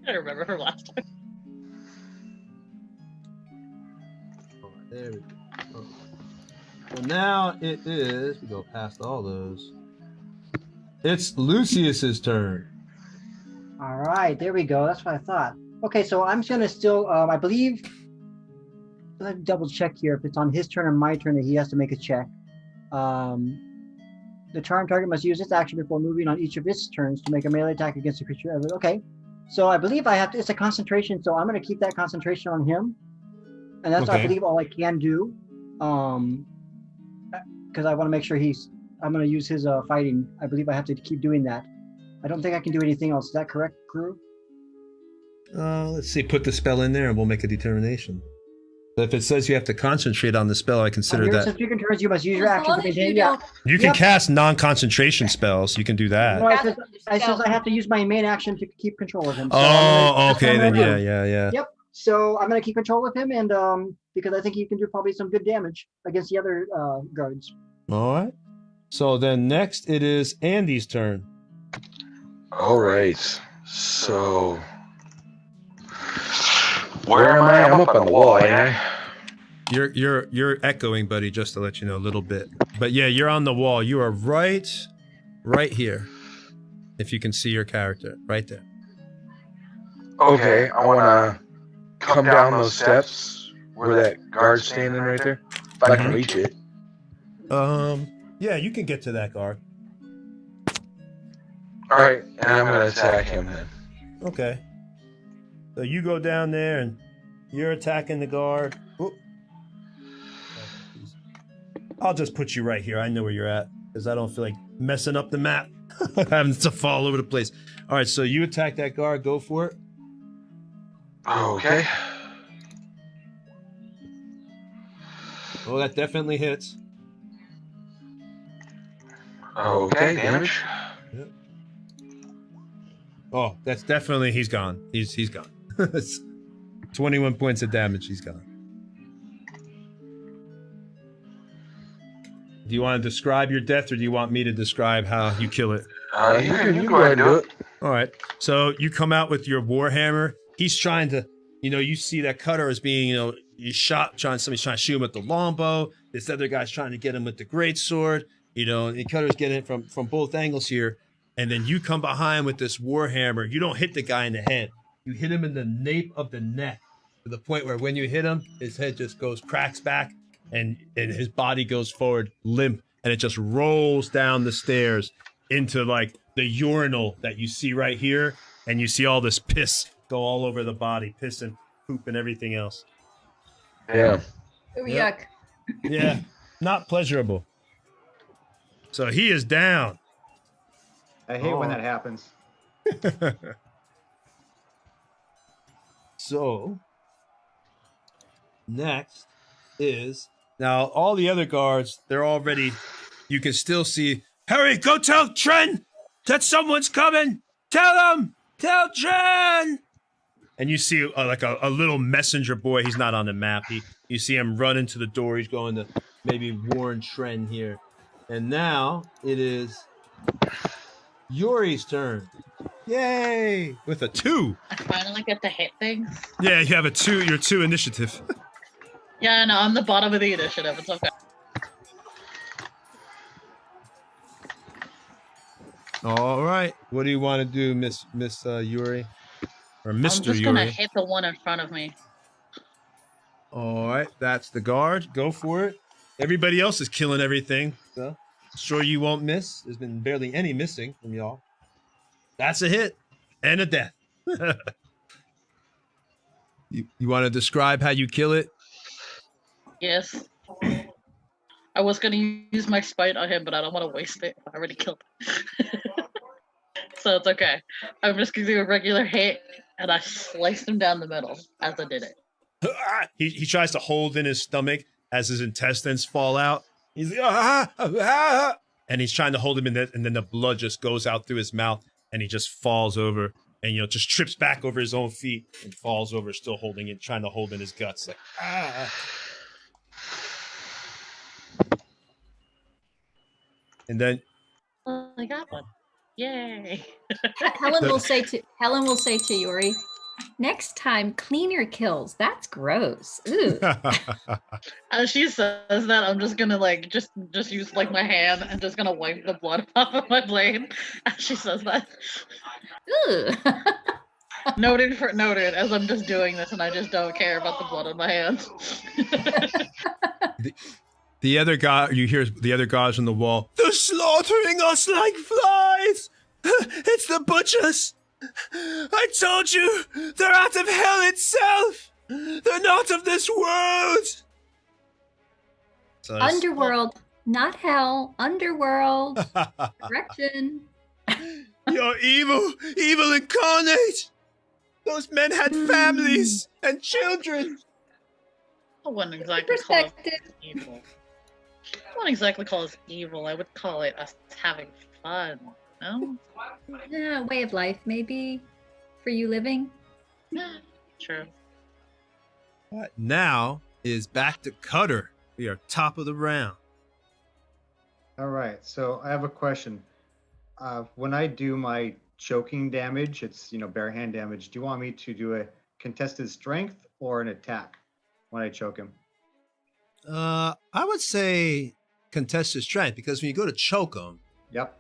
I remember her last time. There we go. Oh. So now it is, we go past all those. It's Lucius's turn. All right, there we go. That's what I thought. Okay, so I'm just gonna still, I believe, let me double check here if it's on his turn or my turn that he has to make a check. The charmed target must use its action before moving on each of its turns to make a melee attack against a creature. Okay, so I believe I have to, it's a concentration, so I'm gonna keep that concentration on him. And that's, I believe, all I can do. Because I want to make sure I'm going to use his fighting. I believe I have to keep doing that. I don't think I can do anything else. Is that correct, crew? Let's see, put the spell in there and we'll make a determination. But if it says you have to concentrate on the spell, I consider that. Since you can turns, you must use your As action long to as maintain. you Yeah. don't- You can cast non-concentration spells. You can do that. No, it says I have to use my main action to keep control of him. So Oh, that's what okay, I'm then gonna do. yeah. Yep. So I'm going to keep control of him, and because I think he can do probably some good damage against the other guards. All right. So then next it is Andy's turn. All right. So where am I? I'm up on the wall, ain't I? You're echoing, buddy, just to let you know a little bit. But yeah, you're on the wall. You are right here. If you can see your character, right there. Okay, I want to come down those steps where that guard's standing right there. If I can reach it. Yeah, you can get to that guard. All right, and I'm going to attack him then. Okay. So you go down there and you're attacking the guard. Oop. I'll just put you right here. I know where you're at because I don't feel like messing up the map. Having to fall over the place. All right, so you attack that guard. Go for it. Okay. Well, that definitely hits. Okay, damage. Yep. Oh, that's definitely, he's gone. He's gone. It's 21 points of damage. He's gone. Do you want to describe your death, or do you want me to describe how you kill it? You can go ahead and do it. All right. So you come out with your warhammer. He's trying to, you see that Cutter is being, you shot, somebody's trying to shoot him with the longbow. This other guy's trying to get him with the greatsword. And Cutter's getting it from both angles here. And then you come behind with this warhammer. You don't hit the guy in the head. You hit him in the nape of the neck, to the point where when you hit him, his head just cracks back, and his body goes forward limp, and it just rolls down the stairs into like the urinal that you see right here, and you see all this piss go all over the body, piss and poop and everything else. Yeah. Ooh, Yep. yuck. Yeah, not pleasurable. So he is down. I hate when that happens. So next is, now all the other guards, they're already, you can still see, Harry, go tell Tren that someone's coming. Tell Tren. And you see like a little messenger boy. He's not on the map. You see him run into the door. He's going to maybe warn Tren here. And now it is Yuri's turn. Yay! With a 2. I finally get to hit things. Yeah, you have your 2 initiative. Yeah, no, I'm the bottom of the initiative. It's okay. All right. What do you want to do, Miss Yuri? Or Mr. I'm just Yuri? gonna hit the one in front of me. All right, that's the guard. Go for it. Everybody else is killing everything. So sure you won't miss. There's been barely any missing from y'all. That's a hit and a death. You want to describe how you kill it? Yes. I was gonna use my spite on him, but I don't want to waste it. I already killed him. So it's okay. I'm just gonna do a regular hit, and I sliced him down the middle as I did it. He tries to hold in his stomach as his intestines fall out. He's like, and he's trying to hold him in there, and then the blood just goes out through his mouth, and he just falls over, and just trips back over his own feet and falls over, still holding it, trying to hold in his guts, like And then I got one. Yay! Helen will say to Yuri, next time, clean your kills. That's gross. Ooh. As she says that, I'm just gonna just use my hand and just gonna wipe the blood off of my blade as she says that. Ooh. Noted as I'm just doing this, and I just don't care about the blood on my hands. The other guy, you hear the other guys on the wall. They're slaughtering us like flies. It's the butchers. I told you, they're out of hell itself. They're not of this world. So Underworld, not hell. Underworld. Correction. You're evil incarnate. Those men had families and children. I wouldn't exactly call us evil. I wouldn't exactly call us evil. I would call it us having fun. No? Yeah, way of life, maybe, for you living. Yeah, true. But now is back to Cutter. We are top of the round. All right, so I have a question. When I do my choking damage, it's bare hand damage. Do you want me to do a contested strength or an attack when I choke him? I would say contested strength, because when you go to choke him, Yep.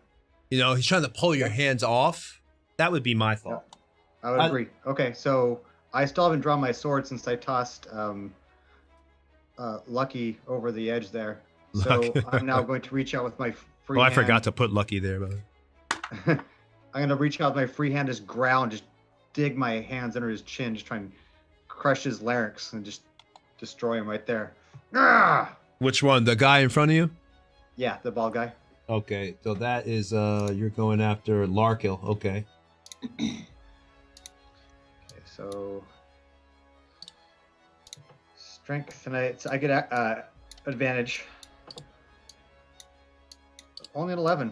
He's trying to pull your hands off. That would be my thought. Yep. I would agree. Okay, so I still haven't drawn my sword since I tossed Lucky over the edge there. So Lucky. I'm now going to reach out with my free Oh, I hand. forgot to put Lucky there, but I'm going to reach out with my free hand, just ground, just dig my hands under his chin, just try and crush his larynx and just destroy him right there. Ah! Which one? The guy in front of you? Yeah, the bald guy. Okay, so that is you're going after Larkill. Okay. Okay, so strength, and I get advantage. Only an 11.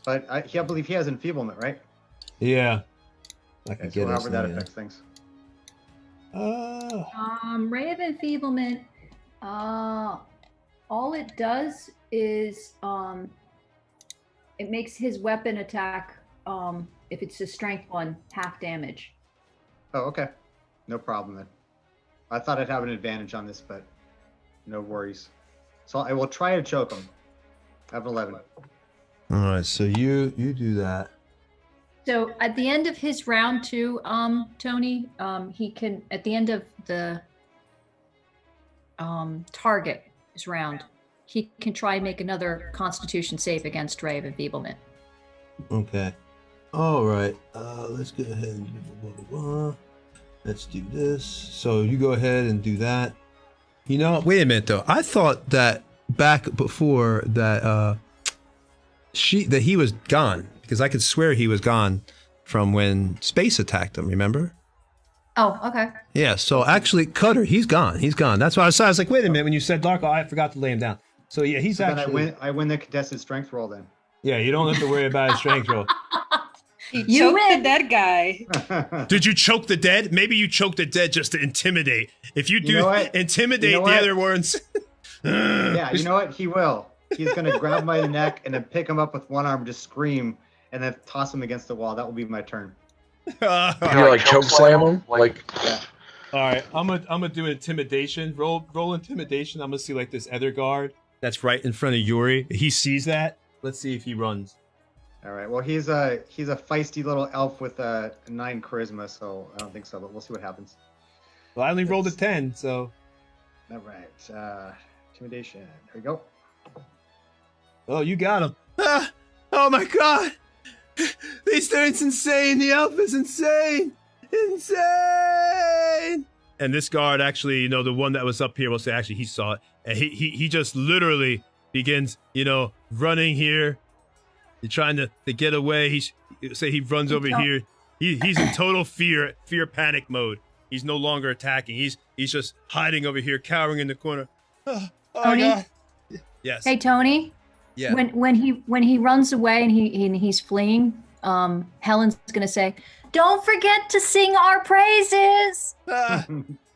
But I believe he has enfeeblement, right? Yeah. I can Okay, so get however us that there. affects things. Ray of Enfeeblement, all it does is it makes his weapon attack, if it's a strength one, half damage. Oh, okay. No problem then. I thought I'd have an advantage on this, but no worries. So I will try to choke him. I have an 11. All right, so you do that. So at the end of his round too, Tony, he can, at the end of the target his round, he can try and make another Constitution save against Ray of Enfeeblement. Okay. All right. Let's go ahead and blah, blah, blah. Let's do this. So you go ahead and do that. You know, wait a minute though. I thought that back before that that he was gone, because I could swear he was gone from when Space attacked him, remember? Oh, okay. Yeah, so actually Cutter, he's gone. He's gone. That's why I was like, wait a minute, when you said Darko, I forgot to lay him down. So yeah, he's So then actually I win the contested strength roll then. Yeah, you don't have to worry about his strength roll. You You choked win. the dead guy. Did you choke the dead? Maybe you choked the dead just to intimidate. If you do You know what? intimidate You know the what? other ones. Yeah, you know what? He will. He's going to grab my neck and then pick him up with one arm, just scream, and then toss him against the wall. That will be my turn. You like choke slam him? Like Yeah. All right, I'm gonna do intimidation. Roll intimidation. I'm gonna see like this other guard that's right in front of Yuri. He sees that. Let's see if he runs. All right. Well, he's a feisty little elf with a 9 charisma, so I don't think so, but we'll see what happens. Well, I only rolled a 10, so. All right. Intimidation. Here we go. Oh, you got him. Ah! Oh my God! This thing's insane. The elf is insane. Insane. And this guard, actually, you know, the one that was up here, will say, actually, he saw it, and he just literally begins, you know, running here. He's trying to get away. He runs over here. He's in total fear panic mode. He's no longer attacking. He's just hiding over here, cowering in the corner. Oh my Tony? God. Yes. Hey, Tony. Yeah. When he runs away and he's fleeing, Helen's gonna say, "Don't forget to sing our praises."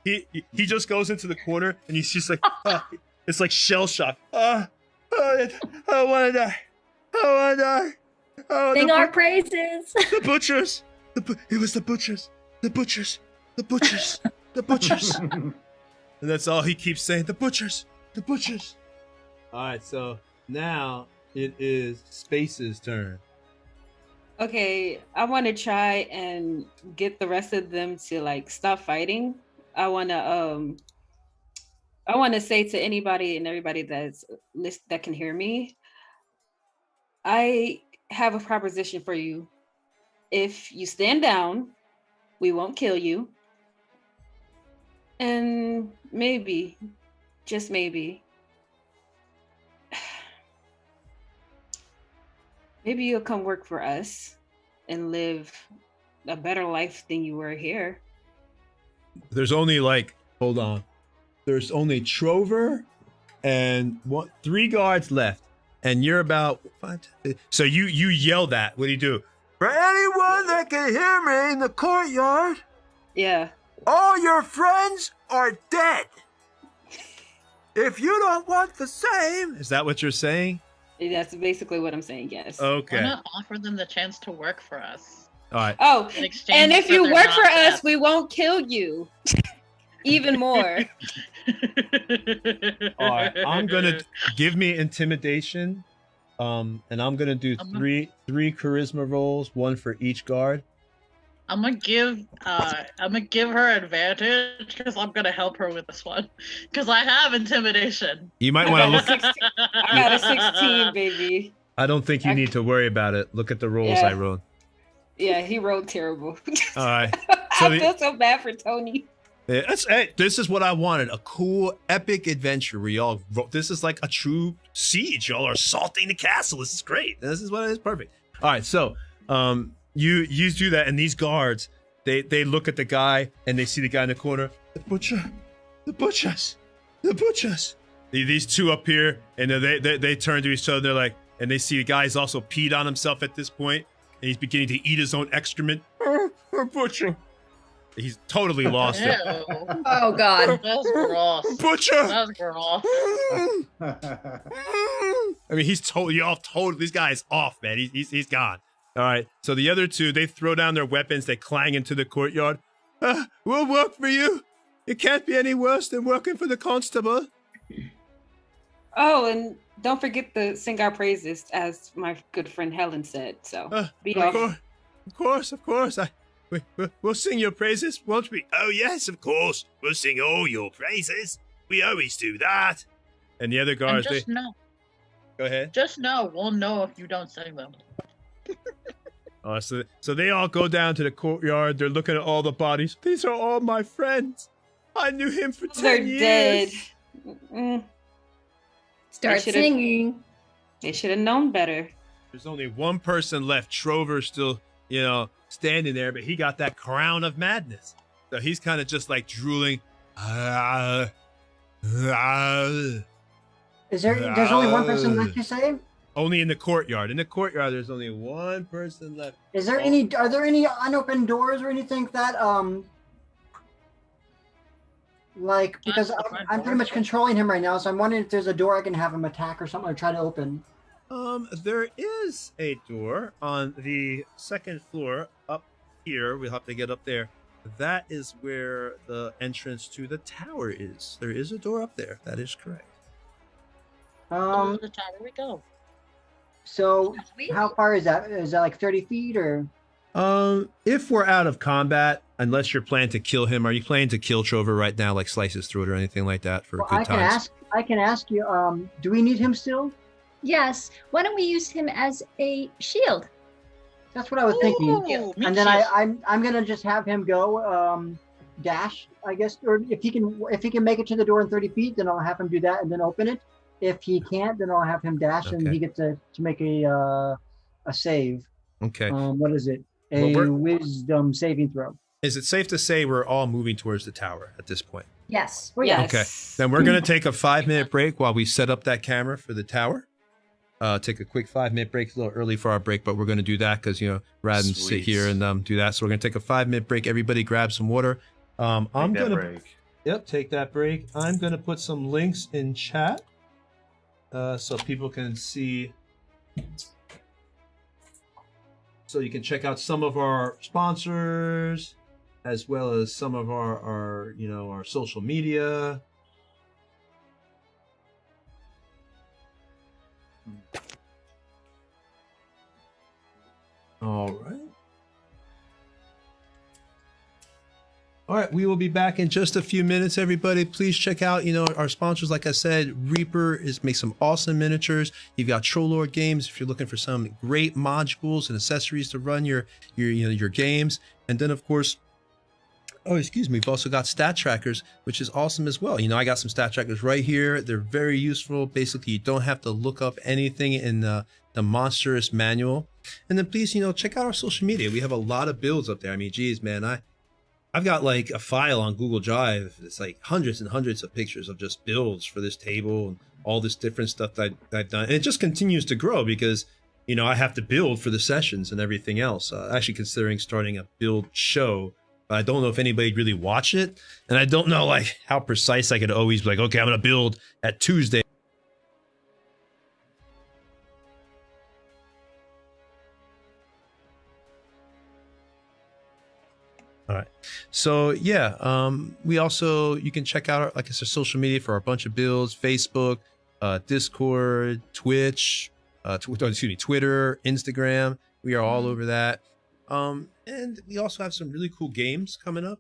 He just goes into the corner and he's just like, it's like shell shock. I want to die. I want to die. Oh, Sing our praises. The butchers. It was the butchers. The butchers. The butchers. The butchers. And that's all he keeps saying. The butchers. The butchers. All right, so now it is Space's turn. Okay, I want to try and get the rest of them to like stop fighting. I want to say to anybody and everybody that can hear me, I have a proposition for you. If you stand down, we won't kill you. And maybe, just maybe, maybe you'll come work for us and live a better life than you were here. There's only hold on. There's only Trover and 3 guards left. And you're about 5, 10, so you yell that. What do you do? For anyone that can hear me in the courtyard, Yeah. all your friends are dead. If you don't want the same, is that what you're saying? That's basically what I'm saying, yes. Why Okay. not offer them the chance to work for us? All right. Oh, In exchange and if for you their work not for us, death. we won't kill you. Even more. All right. I'm gonna give me intimidation, and I'm gonna do three charisma rolls, 1 for each guard. I'm gonna give her advantage because I'm gonna help her with this one because I have intimidation. You might want to look. I got a 16, baby. I don't think you need to worry about it. Look at the rolls Yeah. I rolled. Yeah, he rolled terrible. All right. I feel so bad for Tony. Yeah, hey, this is what I wanted. A cool, epic adventure where y'all this is like a true siege. Y'all are assaulting the castle. This is great. This is what it is. Perfect. All right, so you do that, and these guards, they look at the guy and they see the guy in the corner. The butcher. The butchers. The butchers. these two up here, and then they turn to each other. They're like, and they see the guy's also peed on himself at this point, and he's beginning to eat his own excrement. Butcher. He's totally lost it. Oh God. That's gross. Butcher. That's gross. I mean, he's totally off. Totally, this guy's off, man. He's gone. All right. So the other two, they throw down their weapons. They clang into the courtyard. We'll work for you. It can't be any worse than working for the constable. Oh, and don't forget to sing our praises, as my good friend Helen said. So be off. Of course. We'll sing your praises, won't we? Oh, yes, of course. We'll sing all your praises. We always do that. And the other guards, And just know. Go ahead. Just know, we'll know if you don't sing them. So they all go down to the courtyard. They're looking at all the bodies. These are all my friends. I knew him for 10 years. They're dead. Start singing. They should have known better. There's only one person left. Trover's still, standing there, but he got that crown of madness. So he's kind of just like drooling. Is there's only one person left, you say? Only in the courtyard. In the courtyard, there's only one person left. Are there any unopened doors or anything that because I'm pretty much controlling him right now, so I'm wondering if there's a door I can have him attack or something or try to open. There is a door on the second floor up here. We'll have to get up there. That is where the entrance to the tower is. There is a door up there. That is correct. The tower we go. So how far is that? Is that like 30 feet or? If we're out of combat, unless you're planning to kill him, are you planning to kill Trover right now, like slice his throat or anything like that for good times? I can ask you, do we need him still? Yes. Why don't we use him as a shield? That's what I was thinking. And then I'm gonna just have him go dash, I guess, or if he can make it to the door in 30 feet, then I'll have him do that and then open it. If he can't, then I'll have him dash and he gets to make a save. Okay. What is it? A wisdom saving throw. Is it safe to say we're all moving towards the tower at this point? Yes. Yes. Okay. Then we're going to take a 5-minute break while we set up that camera for the tower. Take a quick 5-minute break. It's a little early for our break, but we're going to do that because, rather than sit here and do that. So we're going to take a 5-minute break. Everybody grab some water. I'm going to... Yep, take that break. I'm going to put some links in chat so people can see... So you can check out some of our sponsors, as well as some of our social media. All right, we will be back in just a few minutes, everybody. Please check out, our sponsors. Like I said, Reaper makes some awesome miniatures. You've got Trollord Games if you're looking for some great modules and accessories to run your games. And then, of course, we've also got stat trackers, which is awesome as well. I got some stat trackers right here. They're very useful. Basically, you don't have to look up anything in the monstrous manual. And then please, check out our social media. We have a lot of builds up there. I mean, geez, man, I've got like a file on Google Drive. It's like hundreds and hundreds of pictures of just builds for this table and all this different stuff that I've done. And it just continues to grow because, I have to build for the sessions and everything else. Actually considering starting a build show. But I don't know if anybody really watched it. And I don't know like how precise I could always be like, okay, I'm going to build at Tuesday. All right. So yeah, you can check out our social media for our bunch of builds: Facebook, Discord, Twitch, Twitter, Instagram. We are all over that. And we also have some really cool games coming up.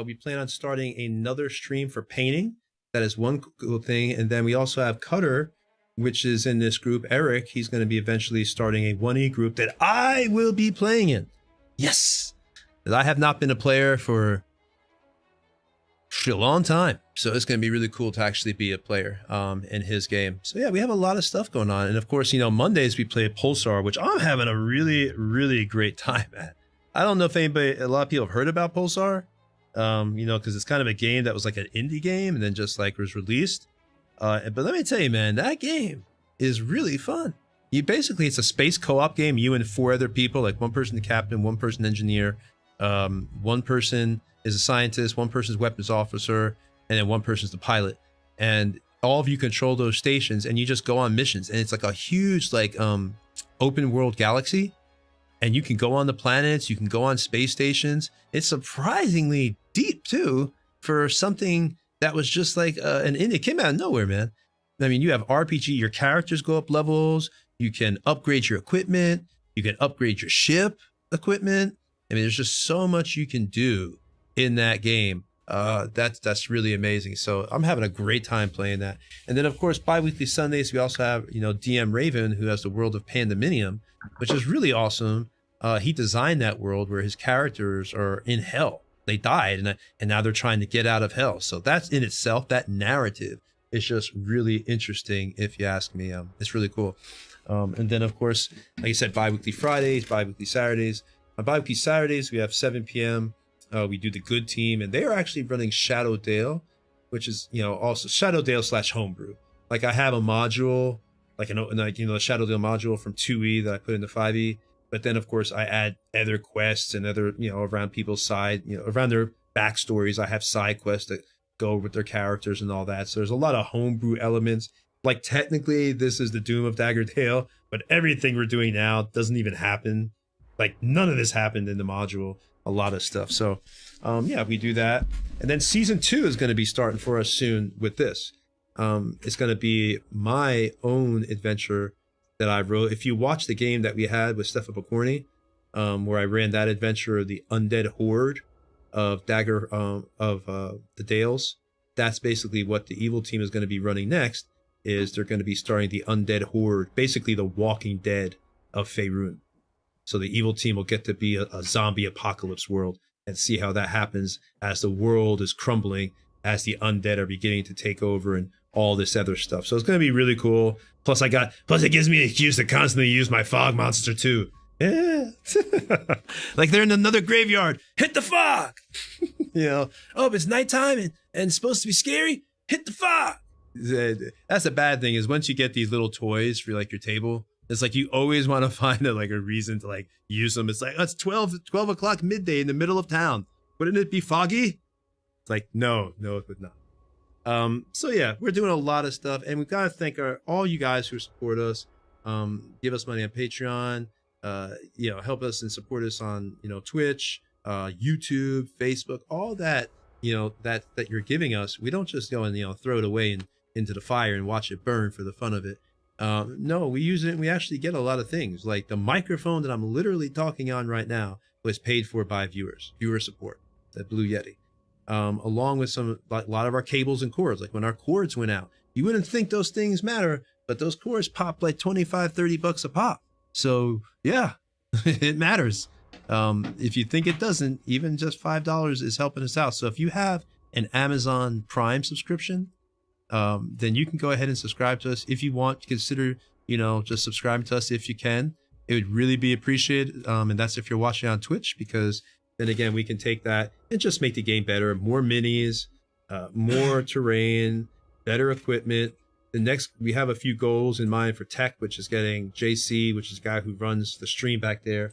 We plan on starting another stream for painting. That is one cool thing. And then we also have Cutter, which is in this group. Eric, he's going to be eventually starting a 1E group that I will be playing in. Yes. I have not been a player for a long time. So it's going to be really cool to actually be a player in his game. So yeah, we have a lot of stuff going on. And of course, Mondays we play Pulsar, which I'm having a really, really great time at. I don't know if a lot of people have heard about Pulsar, because it's kind of a game that was like an indie game and then just like was released. But let me tell you, man, that game is really fun. It's a space co-op game. You and 4 other people, like one person the captain, one person engineer, one person is a scientist, one person's weapons officer, and then one person's the pilot. And all of you control those stations, and you just go on missions. And it's like a huge, like, open world galaxy. And you can go on the planets, you can go on space stations. It's surprisingly deep too for something that was just like it came out of nowhere, man. I mean, you have RPG, your characters go up levels, you can upgrade your equipment, you can upgrade your ship equipment. I mean, there's just so much you can do in that game. That's really amazing. So I'm having a great time playing that. And then of course, bi-weekly Sundays, we also have, DM Raven, who has the world of Pandemonium, which is really awesome. He designed that world where his characters are in hell. They died and now they're trying to get out of hell. So that's in itself, that narrative is just really interesting, if you ask me. It's really cool. And then of course, like I said, bi-weekly Fridays, bi-weekly Saturdays. On bi-weekly Saturdays, we have 7 p.m. We do the good team, and they are actually running Shadowdale, which is, also Shadowdale / homebrew. Like I have a module, the Shadowdale module from 2E that I put into 5E. But then, of course, I add other quests and other, around people's side, around their backstories. I have side quests that go with their characters and all that. So there's a lot of homebrew elements. Like technically, this is the Doom of Daggerdale, but everything we're doing now doesn't even happen. Like none of this happened in the module. A lot of stuff. So, we do that. And then season 2 is going to be starting for us soon with this. It's going to be my own adventure that I wrote. If you watch the game that we had with Stefan Pokorny, where I ran that adventure of the undead horde of the Dales, that's basically what the evil team is going to be running next. Is they're going to be starting the undead horde, basically the Walking Dead of Faerun. So the evil team will get to be a zombie apocalypse world and see how that happens as the world is crumbling, as the undead are beginning to take over and all this other stuff. So it's going to be really cool. Plus it gives me an excuse to constantly use my fog monster too. Yeah. Like they're in another graveyard. Hit the fog. It's nighttime and it's supposed to be scary. Hit the fog. That's a bad thing, is once you get these little toys for like your table, it's like you always want to find a reason to use them. It's like, it's 12 o'clock midday in the middle of town. Wouldn't it be foggy? It's like, no, it would not. So yeah, we're doing a lot of stuff, and we've got to thank all you guys who support us, give us money on Patreon, help us and support us on, Twitch, YouTube, Facebook, all that, that you're giving us. We don't just go and, throw it away and into the fire and watch it burn for the fun of it. No, we use it and we actually get a lot of things. Like the microphone that I'm literally talking on right now was paid for by viewer support, the Blue Yeti. Along with a lot of our cables and cords. Like when our cords went out, you wouldn't think those things matter, but those cords pop like $25-30 a pop. So yeah, it matters. If you think it doesn't, even just $5 is helping us out. So if you have an Amazon Prime subscription, then you can go ahead and subscribe to us. If you want, consider, just subscribing to us if you can. It would really be appreciated. And that's if you're watching on Twitch, because then again, we can take that and just make the game better. More minis, more terrain, better equipment. We have a few goals in mind for tech, which is getting JC, which is the guy who runs the stream back there.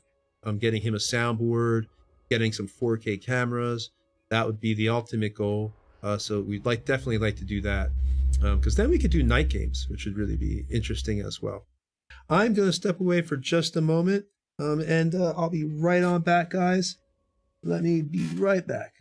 Getting him a soundboard, getting some 4K cameras. That would be the ultimate goal. So we'd definitely like to do that, because then we could do night games, which would really be interesting as well. I'm going to step away for just a moment, and I'll be right on back, guys. Let me be right back.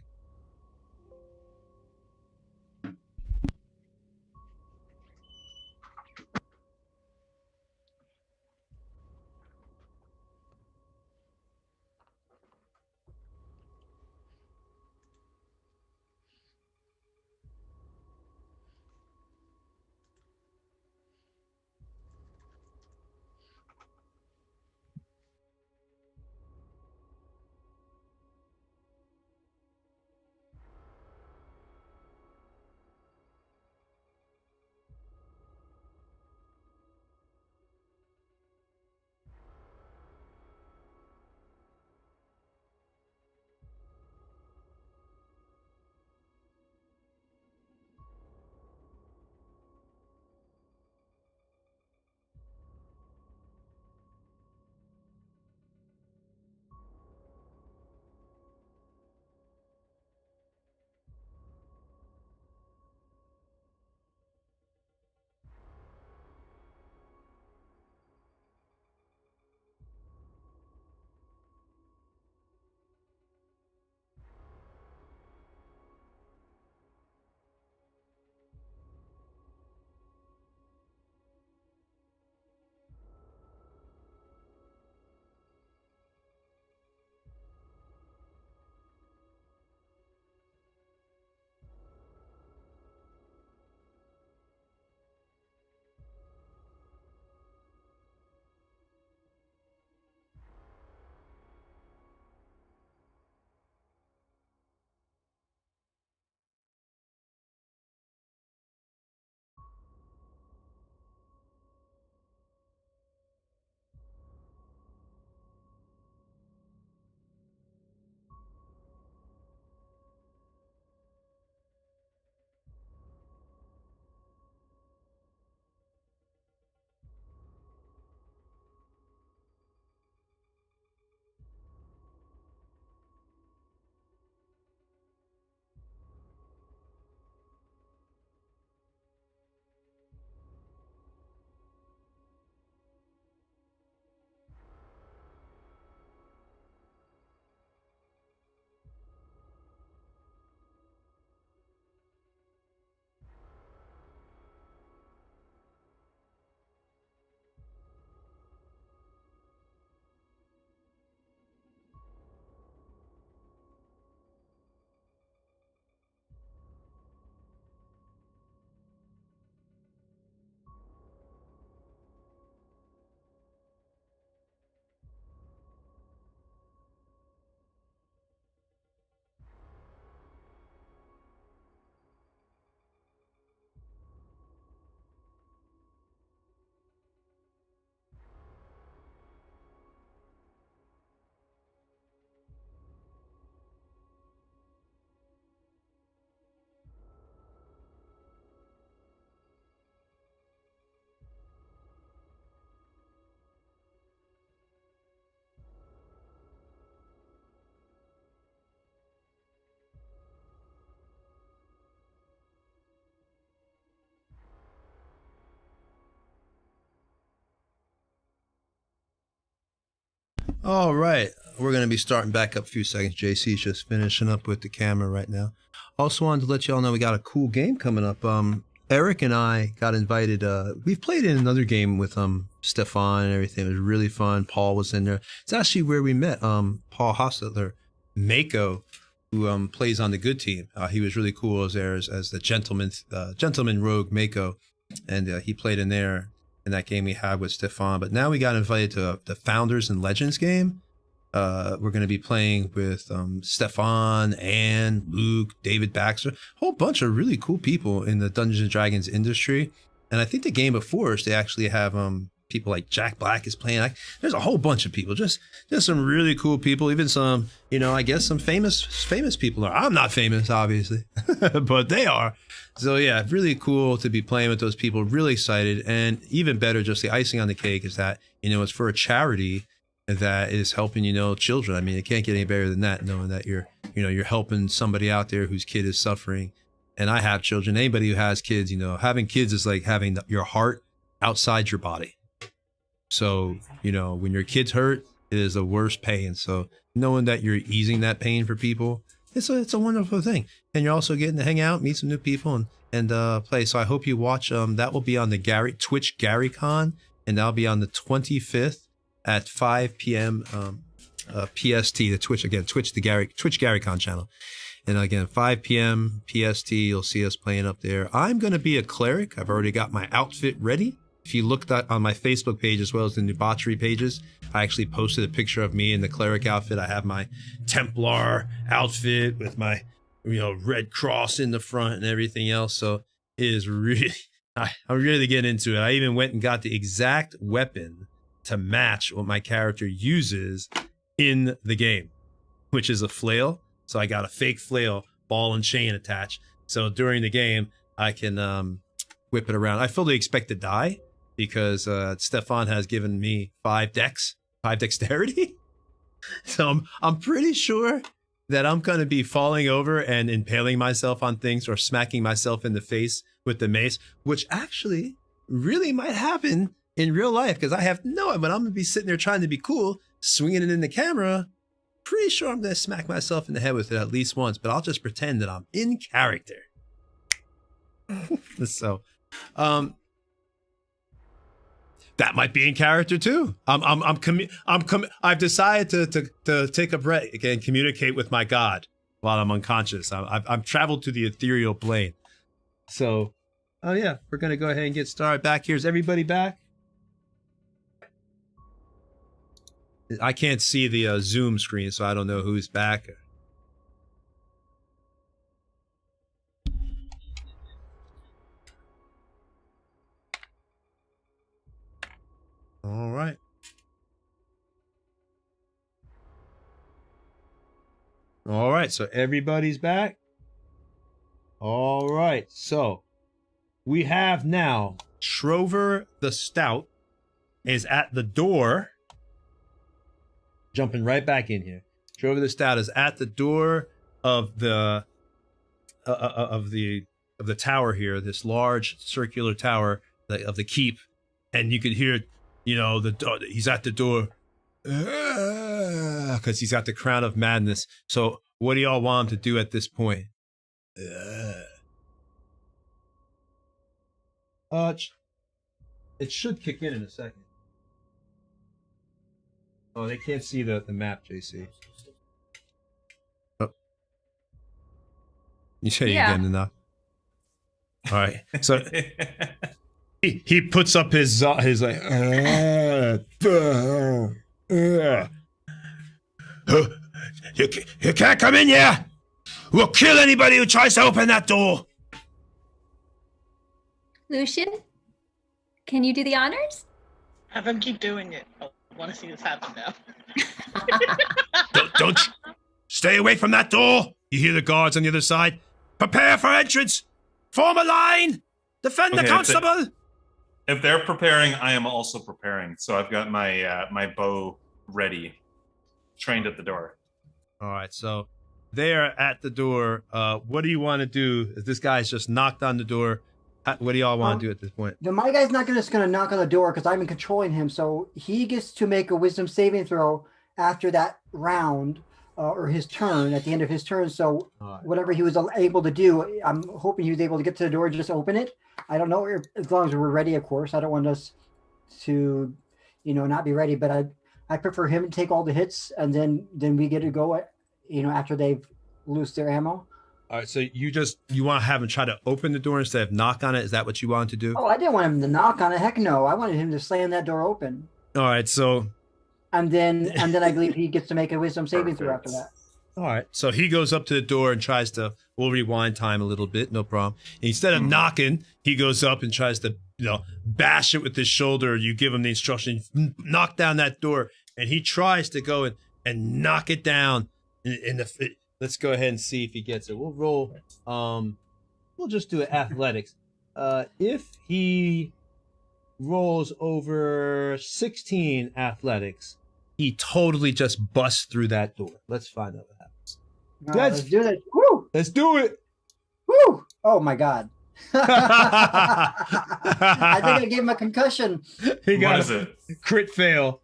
All right. We're going to be starting back up a few seconds. JC's just finishing up with the camera right now. Also wanted to let y'all know we got a cool game coming up. Eric and I got invited. We've played in another game with Stefan and everything. It was really fun. Paul was in there. It's actually where we met Paul Hostetler, Mako, who plays on the good team. He was really cool as there as the gentleman rogue Mako, and he played in there in that game we had with Stefan. But now we got invited to the Founders and Legends game. We're going to be playing with Stefan, Anne, Luke, David Baxter, a whole bunch of really cool people in the Dungeons and Dragons industry. And I think the game before us, they actually have people like Jack Black is playing. There's a whole bunch of people, just some really cool people. Even some, I guess some famous people are. I'm not famous, obviously, but they are. So yeah, really cool to be playing with those people. Really excited, and even better, just the icing on the cake is that it's for a charity that is helping children. I mean, it can't get any better than that, knowing that you're helping somebody out there whose kid is suffering. And I have children. Anybody who has kids, having kids is like having your heart outside your body. So when your kid's hurt, it is the worst pain. So knowing that you're easing that pain for people, it's a wonderful thing. And you're also getting to hang out, meet some new people, and play. So I hope you watch. That will be on the Twitch GaryCon, and that'll be on the 25th. At 5 p.m. PST, the Twitch GaryCon channel. And again, 5 p.m. PST, you'll see us playing up there. I'm going to be a cleric. I've already got my outfit ready. If you looked at on my Facebook page as well as the Nerdbauchery pages, I actually posted a picture of me in the cleric outfit. I have my Templar outfit with my red cross in the front and everything else. So it is really, I'm really getting into it. I even went and got the exact weapon to match what my character uses in the game, which is a flail. So I got a fake flail, ball and chain attached. So during the game, I can whip it around. I fully expect to die because Stefan has given me 5 dexterity. So I'm pretty sure that I'm going to be falling over and impaling myself on things or smacking myself in the face with the mace, which actually really might happen in real life, because I have no idea, but I'm going to be sitting there trying to be cool, swinging it in the camera. Pretty sure I'm going to smack myself in the head with it at least once, but I'll just pretend that I'm in character. So, that might be in character too. I've decided to take a break and communicate with my God while I'm unconscious. I've traveled to the ethereal plane. So, oh yeah, we're going to go ahead and get started. Back here. Is everybody back? I can't see the Zoom screen, so I don't know who's back. All right. All right, so everybody's back. All right, so we have now Trover the Stout is at the door. Jumping right back in here. Trover the Stout is at the door of the tower here, this large circular tower of the keep, and you could hear, he's at the door because he's got the crown of madness. So, what do y'all want him to do at this point? It should kick in a second. Oh, they can't see the map, JC. Oh. You said you didn't enough. All right. So he puts up his like you can't come in here. We'll kill anybody who tries to open that door. Lucian, can you do the honors? Have him keep doing it. I want to see this happen now. Don't stay away from that door. You hear the guards on the other side. Prepare for entrance. Form a line. Defend the constable. If they're preparing, I am also preparing. So I've got my my bow ready, trained at the door. All right, so they are at the door. What do you want to do? This guy's just knocked on the door. What do y'all want to do at this point? My guy's not just going to knock on the door because I'm controlling him. So he gets to make a wisdom saving throw after that round or his turn, at the end of his turn. So whatever he was able to do, I'm hoping he was able to get to the door and just open it. I don't know, as long as we're ready, of course. I don't want us to, not be ready, but I prefer him to take all the hits, and then we get to go, after they've loosed their ammo. All right, so you want to have him try to open the door instead of knock on it? Is that what you wanted to do? Oh, I didn't want him to knock on it. Heck no. I wanted him to slam that door open. All right, so... And then I believe he gets to make a wisdom saving throw after that. All right, so he goes up to the door and tries to... We'll rewind time a little bit, no problem. Instead of knocking, he goes up and tries to, bash it with his shoulder. You give him the instruction, knock down that door, and he tries to go and knock it down. Let's go ahead and see if he gets it. We'll roll. We'll just do it athletics. If he rolls over 16 athletics, he totally just busts through that door. Let's find out what happens. Let's do this. Woo! Let's do it. Woo! Oh my God. I think I gave him a concussion. He got What is it? Crit fail.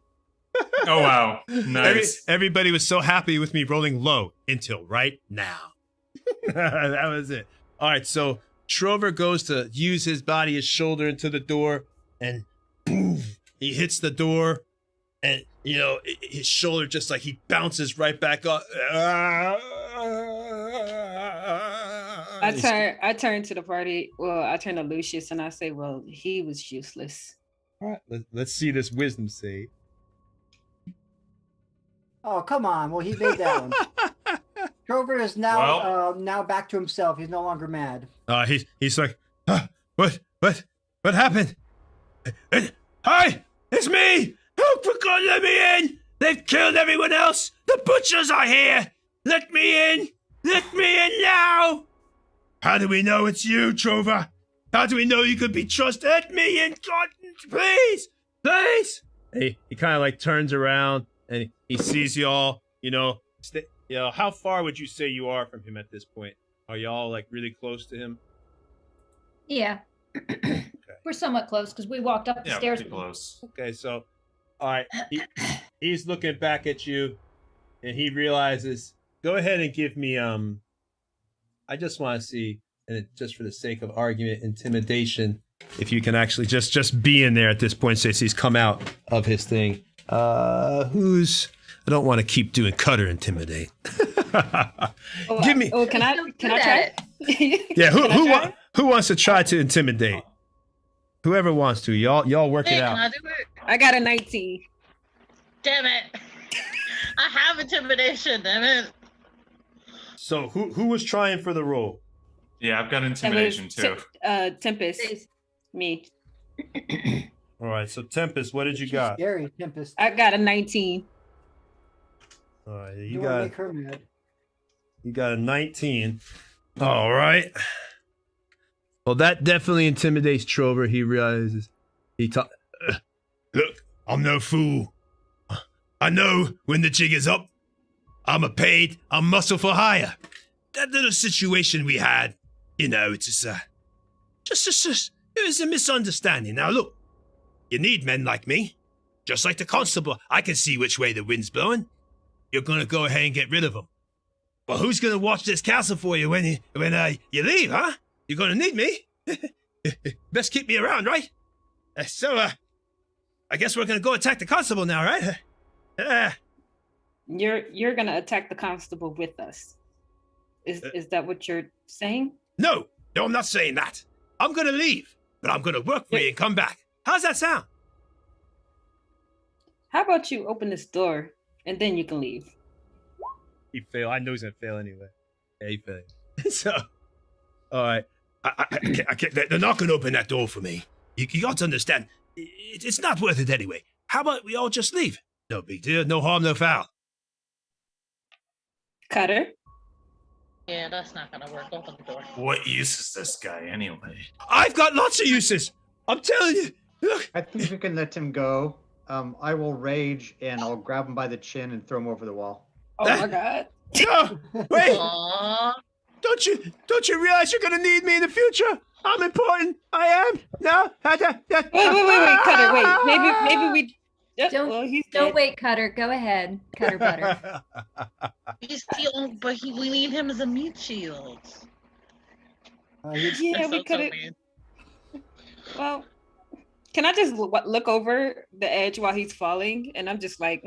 Oh, wow. Nice. Everybody was so happy with me rolling low until right now. That was it. All right, so Trover goes to use his body, his shoulder into the door, and boom, he hits the door, and, his shoulder just like he bounces right back up. I turn to the party. Well, I turn to Lucius and I say, well, he was useless. All right, let's see this wisdom save. Oh, come on. Well, he made that one. Trover is now now back to himself. He's no longer mad. He's like, what happened? Hi, it's me. Oh, for God, let me in. They've killed everyone else. The butchers are here. Let me in. Let me in now. How do we know it's you, Trover? How do we know you could be trusted? Let me in, God, please. He kind of like turns around and he sees y'all, how far would you say you are from him at this point? Are y'all like really close to him? Yeah. Okay. We're somewhat close because we walked up the stairs. Pretty close. Okay, so, all right, he's looking back at you, and he realizes. Go ahead and give me I just want to see, and just for the sake of argument, intimidation. If you can actually just be in there at this point, since he's come out of his thing. I don't want to keep doing Cutter intimidate. Give me. Oh, can I try it? Yeah, who wants to try to intimidate? Whoever wants to. Y'all work it out. Can I do it? I got a 19. Damn it. I have intimidation, damn it. So who was trying for the role? Yeah, I've got intimidation too. Tempest. Me. All right, so Tempest, what did you got? Scary, Tempest. I got a 19. All right, You want to make her mad. You got a 19. All right. Well, that definitely intimidates Trover. He realizes look, I'm no fool. I know when the jig is up. I'm muscle for hire. That little situation we had, it's just it was a misunderstanding. Now look, you need men like me, just like the constable. I can see which way the wind's blowing. You're gonna go ahead and get rid of them. Well, who's gonna watch this castle for you when you leave, huh? You're gonna need me. Best keep me around, right? So I guess we're gonna go attack the constable now, right? You're gonna attack the constable with us. Is that what you're saying? No, I'm not saying that. I'm gonna leave, but I'm gonna work for you and come back. How's that sound? How about you open this door and then you can leave? He failed. I know he's gonna fail anyway. Yeah, he failed. So, all right. I can't, they're not gonna open that door for me. You got to understand. It's not worth it anyway. How about we all just leave? No big deal. No harm, no foul. Cutter? Yeah, that's not gonna work. Open the door. What use is this guy anyway? I've got lots of uses. I'm telling you. Look. I think we can let him go. I will rage and I'll grab him by the chin and throw him over the wall. Oh my God. No, wait. Aww. Don't you realize you're gonna need me in the future? I'm important. I am. No. Wait, Cutter. Wait. Yep, Don't- well, he's Don't dead. wait, Cutter. Go ahead, Cutter Butter. We need him as a meat shield. Yeah, That we sounds could so have. mean. Well, can I just look over the edge while he's falling? And I'm just like,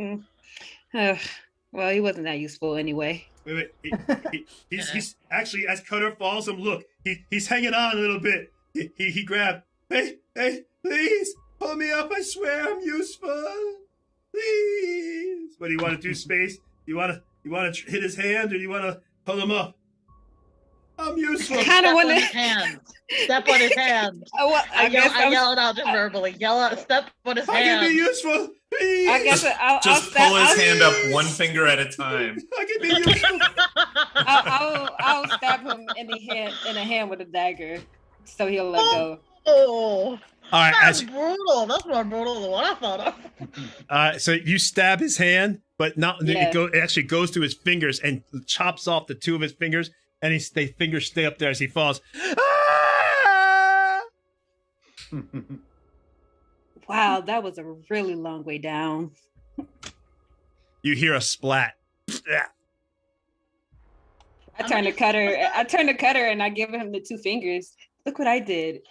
well, he wasn't that useful anyway. Wait. He's actually, as Cutter falls him, look, he's hanging on a little bit. He grabbed, hey, please, pull me up. I swear I'm useful. Please. What do you want to do, Space? You want to hit his hand, or do you want to pull him up? I'm useful. I kind of want his hand. Step on his hand. I yell it out just verbally. Step on his hand. I can be useful. Please. I guess I'll pull his hand up one finger at a time. I can be useful. I'll stab him in the hand with a dagger, so he'll let go. Oh, All right, that's brutal. That's more brutal than what I thought of. So you stab his hand, but not Yeah. it actually goes through his fingers and chops off the two of his fingers, and his fingers stay up there as he falls. Ah! Wow, that was a really long way down. You hear a splat. I turn to Cutter and I give him the two fingers. Look what I did.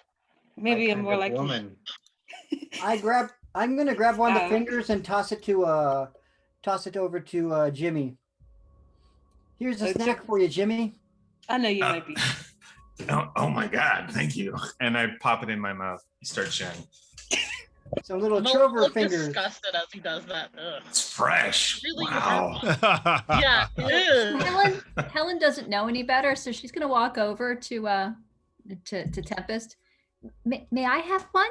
Maybe I'm more like woman. I'm gonna grab one of the Oh. fingers and toss it over to Jimmy. Here's a snack for you, Jimmy. I know you might be. Oh my God, thank you. And I pop it in my mouth. He starts sharing. Some little Mo Trover looks fingers. disgusted as he does that. Ugh. It's fresh. Really? Wow. Yeah, it is. Helen doesn't know any better, so she's gonna walk over to Tempest. May I have one?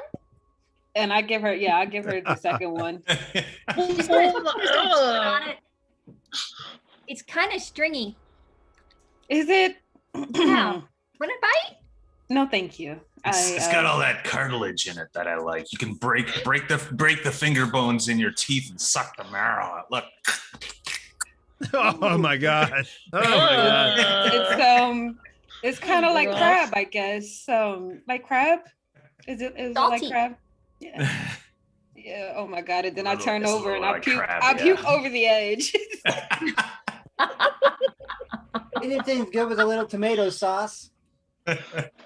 And I give her the second one. She's gonna put on it. It's kind of stringy. Is it? Yeah. Want a bite? No, thank you. It's got all that cartilage in it that I like. You can break the finger bones in your teeth and suck the marrow out. Look. Oh my God. Oh my God. It's kind of like crab, I guess. Like crab? Is it like crab? Yeah. Yeah. Oh my God. And then I turn It's a over and little I like puke. crab, I yeah. puke over the edge. Anything's good with a little tomato sauce.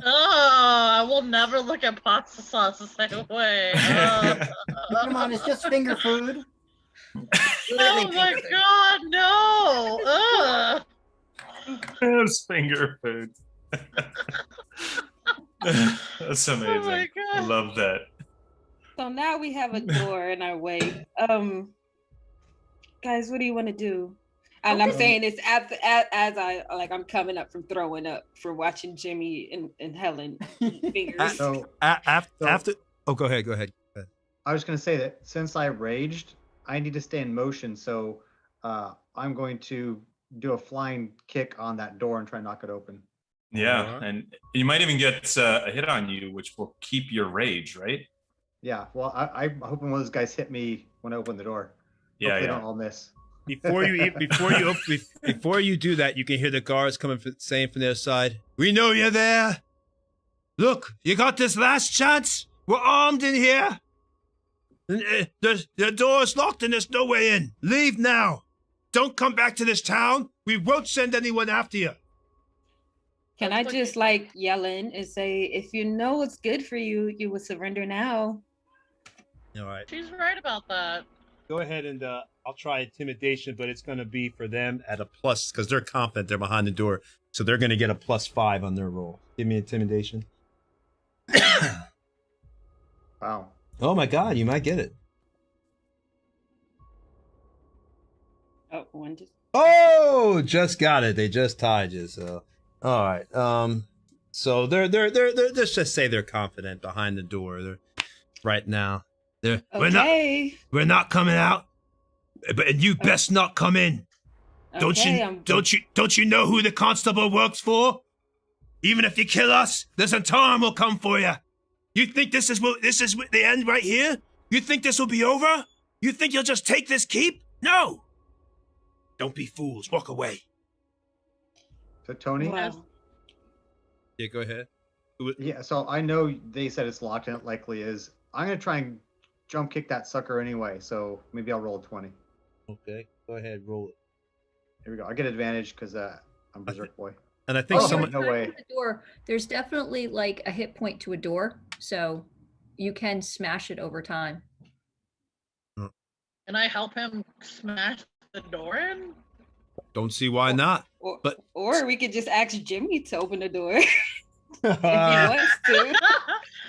I will never look at pasta sauce the same way. Come on, it's just finger food. Oh my God, no! It's finger food. That's amazing. Oh my I God. love that. So now we have a door in our way. Guys, what do you want to do? And I'm saying this as I'm coming up from throwing up for watching Jimmy and Helen fingers. After. Oh, go ahead. I was going to say that since I raged, I need to stay in motion. So I'm going to do a flying kick on that door and try and knock it open. Yeah, and you might even get a hit on you, which will keep your rage, right? Yeah. Well, I'm hoping one of those guys hit me when I open the door. Yeah, Hopefully yeah. They don't all miss. Before you do that, you can hear the guards coming saying from their side, "We know you're there. Look, you got this last chance. We're armed in here. The door's locked and there's no way in. Leave now. Don't come back to this town. We won't send anyone after you." Can I just like yell in and say, if you know what's good for you, you would surrender now? All right. She's right about that. Go ahead and I'll try intimidation, but it's going to be for them at a plus because they're confident they're behind the door. So they're going to get a +5 on their roll. Give me intimidation. Wow. Oh my God, you might get it. Oh, one just. Oh, just got it. They just tied you. So, all right. So they're let's just say they're confident behind the door. They're right now. Okay. We're not coming out. But you best not come in. Don't you know who the constable works for? Even if you kill us, the Zentarum will come for you. You think this is the end right here? You think this will be over? You think you'll just take this keep? No. Don't be fools. Walk away. So Tony? Wow. Yeah, go ahead. Yeah, so I know they said it's locked and it likely is. I'm going to try and jump kick that sucker anyway, so maybe I'll roll a 20. Okay, go ahead, roll it. Here we go. I get advantage because I'm Berserk Boy. And I think Oh, someone. no way. The door. There's definitely like a hit point to a door, so you can smash it over time. Can I help him smash the door in? Don't see why not. Or we could just ask Jimmy to open the door if he wants to.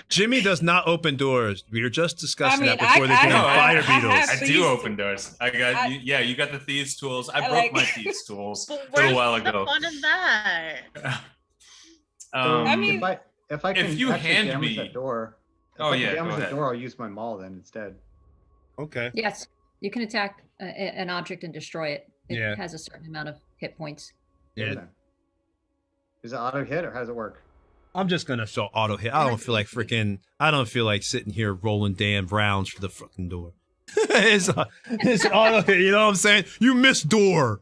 Jimmy does not open doors. We were just discussing that before they I- became I- fire I beetles. I do open doors. I got you got the thieves' tools. I broke my thieves' tools a little while ago. Fun in that. I mean, if I can if you actually hand damage me- that door, if Oh, I can yeah, go damage the ahead. door, I'll use my maul then instead. Okay. Yes, you can attack an object and destroy it. It Yeah. has a certain amount of hit points. Yeah. Okay. Is it auto hit or how does it work? I'm just gonna show auto hit. I don't feel like sitting here rolling damn rounds for the fucking door. it's auto hit. You know what I'm saying? You missed door.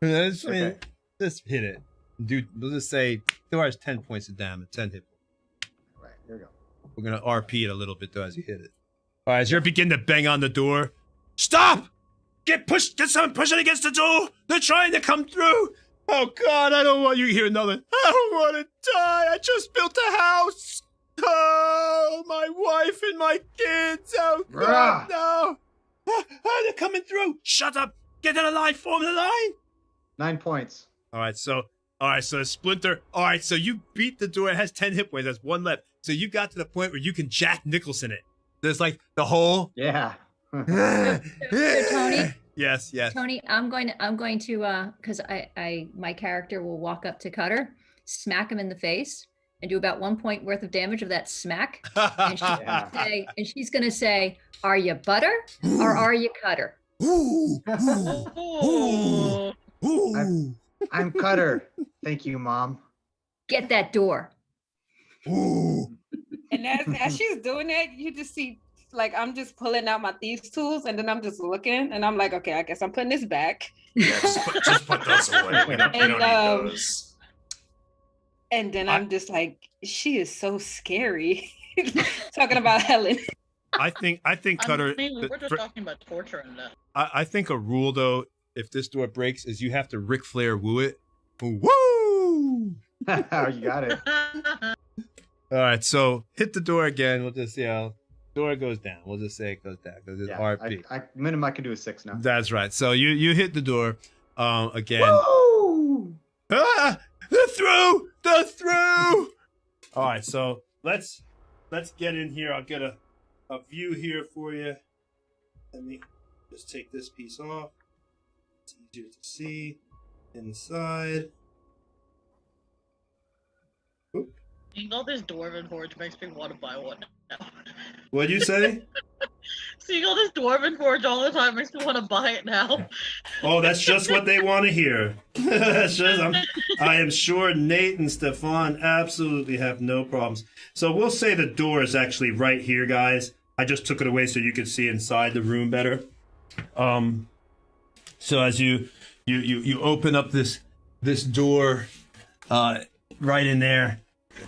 Just hit it, dude. We'll just say door has 10 points of damage, 10 hit points. Right, here we go. We're gonna RP it a little bit though as you hit it. All right, as you begin to bang on the door, stop! Get someone pushing against the door. They're trying to come through. Oh God, I don't want you to hear another. I don't want to die. I just built a house. Oh, my wife and my kids. Oh God, no. They're coming through. Shut up. Get in the line. Form the line. 9 points. All right, so Splinter. All right, so you beat the door. It has 10 hit points. That's one left. So you got to the point where you can Jack Nicholson it. There's like the whole. Yeah. So Tony. Yes. Tony, I'm going to because my character will walk up to Cutter, smack him in the face, and do about 1 point worth of damage of that smack. And she's gonna say, "Are you butter or are you Cutter?" I'm Cutter. Thank you, Mom. Get that door. And as she's doing that, you just see, like, I'm just pulling out my thieves' tools, and then I'm just looking, and I'm like, okay, I guess I'm putting this back. Yeah, just put those away. We don't need those. And then I'm just like, she is so scary. Talking about Helen. I think Cutter. I mean, we're just talking about torture and that. I think a rule though, if this door breaks, is you have to Ric Flair woo it. Woo! You got it. All right, so hit the door again. We'll just door goes down. We'll just say it goes down because it's RP. Minimum I can do is 6 now. That's right. So you hit the door again. Woo! Ah, they're through. They're through. All right, so let's get in here. I'll get a view here for you. Let me just take this piece off. It's easier to see inside. Oop. Seeing all this Dwarven Forge makes me want to buy one now. What'd you say? Seeing all this Dwarven Forge all the time makes me want to buy it now. Oh, that's just what they want to hear. I am sure Nate and Stefan absolutely have no problems. So we'll say the door is actually right here, guys. I just took it away so you could see inside the room better. So as you open up this door right in there,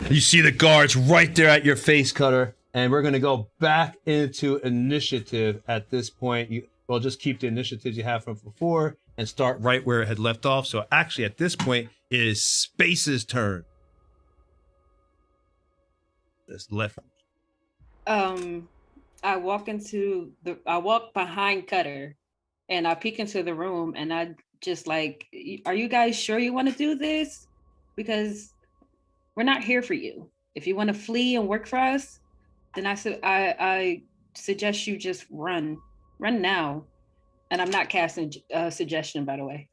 you see the guards right there at your face, Cutter. And we're going to go back into initiative at this point. We'll just keep the initiatives you have from before and start right where it had left off. So actually, at this point, it is Space's turn. That's left. I walk behind Cutter, and I peek into the room, and I just like, are you guys sure you want to do this? Because we're not here for you. If you want to flee and work for us, then I suggest you just run now. And I'm not casting a suggestion, by the way.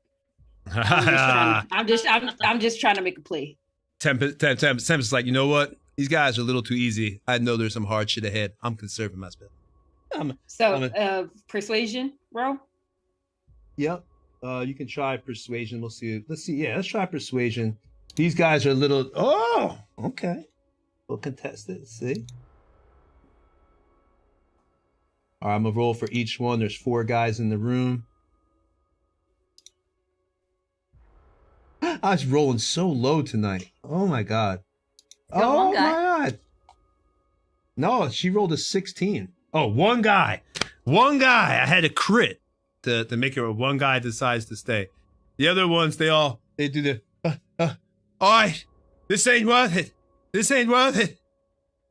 I'm just trying to make a plea. Tempest is like, you know what? These guys are a little too easy. I know there's some hard shit ahead. I'm conserving my spell. Persuasion, bro. Yep. You can try persuasion. We'll see. Let's see. Yeah, let's try persuasion. These guys are a little. Oh, okay. We'll contest it. See. All right, I'm gonna roll for each one. There's 4 guys in the room. I was rolling so low tonight. Oh my god. Oh my god. No, she rolled a 16. Oh, one guy. I had a crit to make it where one guy decides to stay. The other ones, they do the, all right, this ain't worth it.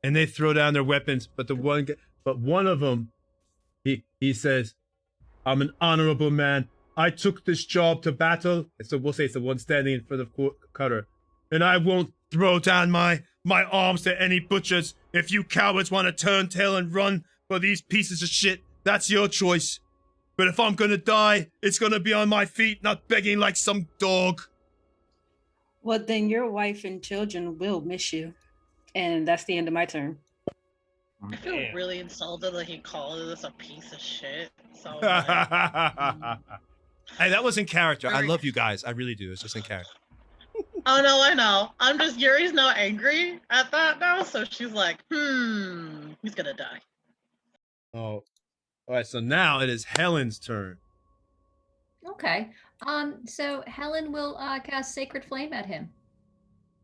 And they throw down their weapons, but one of them, he says, I'm an honorable man. I took this job to battle. So we'll say it's the one standing in front of Cutter. And I won't throw down my arms to any butchers. If you cowards want to turn tail and run for these pieces of shit, that's your choice. But if I'm gonna die, it's gonna be on my feet, not begging like some dog. Well, then your wife and children will miss you. And that's the end of my turn. I feel really insulted that he called this a piece of shit. So Hey, that was in character. I love you guys. I really do. It's just in character. Oh no, I know. I'm just Yuri's now angry at that now, so she's like, he's gonna die. Oh. All right, so now it is Helen's turn. Okay. So Helen will cast Sacred Flame at him.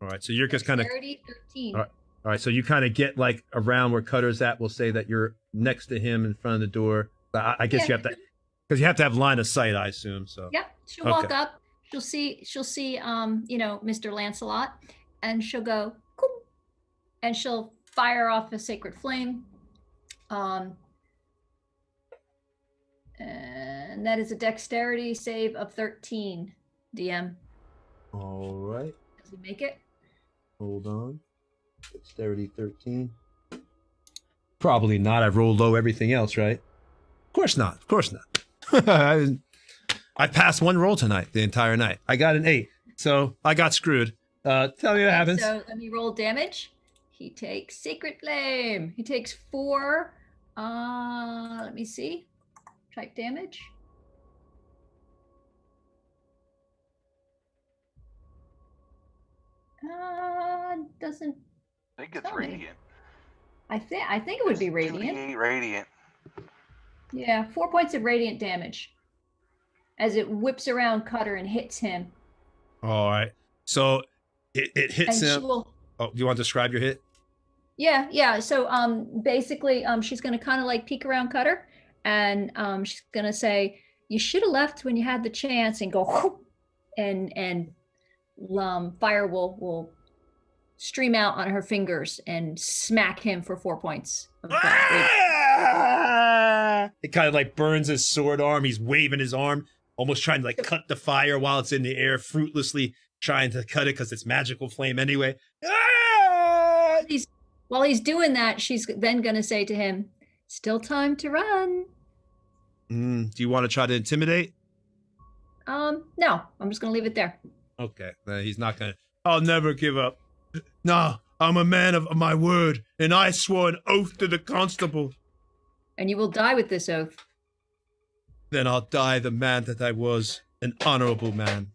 All right, so you're just kind of 13. All right, so you kind of get like around where Cutter's at. We'll say that you're next to him in front of the door. I guess you have to, because you have to have line of sight, I assume. So Yep. She'll walk up. She'll see, Mr. Lancelot, and she'll go, cool, and she'll fire off a Sacred Flame. And that is a dexterity save of 13, DM. All right. Does he make it? Hold on. Dexterity 13. Probably not. I've rolled low everything else, right? Of course not. I passed one roll tonight, the entire night. I got an 8, so I got screwed. Tell me what happens. So let me roll damage. He takes Sacred Flame. He takes 4. Let me see. Type damage. Doesn't. I think it's radiant. I think it would be radiant. 2d8 radiant. Yeah, 4 points of radiant damage as it whips around Cutter and hits him. All right. So it hits And him. she will- Oh, do you want to describe your hit? Yeah. So basically she's gonna kind of like peek around Cutter, and she's gonna say, "You should have left when you had the chance," and go, whoop, and fire will stream out on her fingers and smack him for 4 points. Of It kind of like burns his sword arm. He's waving his arm, almost trying to like cut the fire while it's in the air, fruitlessly trying to cut it because it's magical flame anyway. While he's doing that, she's then going to say to him, "Still time to run." Do you want to try to intimidate? No, I'm just going to leave it there. Okay, he's not going to. I'll never give up. No, I'm a man of my word, and I swore an oath to the constable. And you will die with this oath. Then I'll die the man that I was, an honorable man,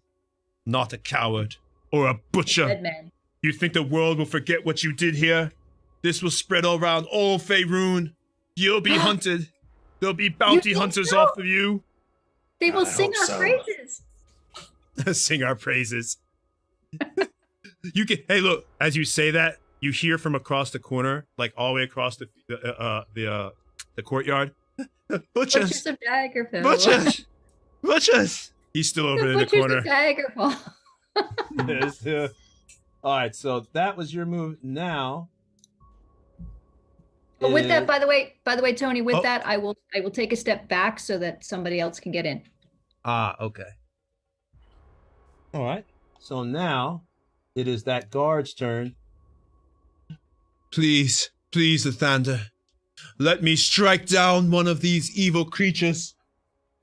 not a coward or a butcher. Dead man. You think the world will forget what you did here? This will spread all around all Faerun. You'll be hunted. There'll be bounty hunters so? off of you. They will I sing hope our so. praises. Sing our praises. You can. Hey, look. As you say that, you hear from across the corner, like all the way across the courtyard. Butchers of Daggerfalls. Butchers. He's still over in the Butchers corner. of Daggerfalls. Yes, all right, so that was your move. Now. But with that, is- by the way, Tony, with Oh. that, I will take a step back so that somebody else can get in. Okay. All right. So now it is that guard's turn. Please, Athander, let me strike down one of these evil creatures.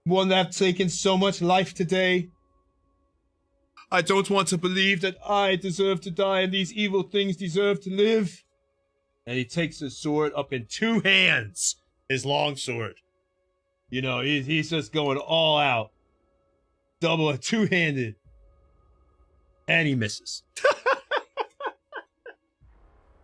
One that's taken so much life today. I don't want to believe that I deserve to die and these evil things deserve to live. And he takes his sword up in 2 hands, his long sword. You know, he's just going all out. Double, 2-handed. And he misses.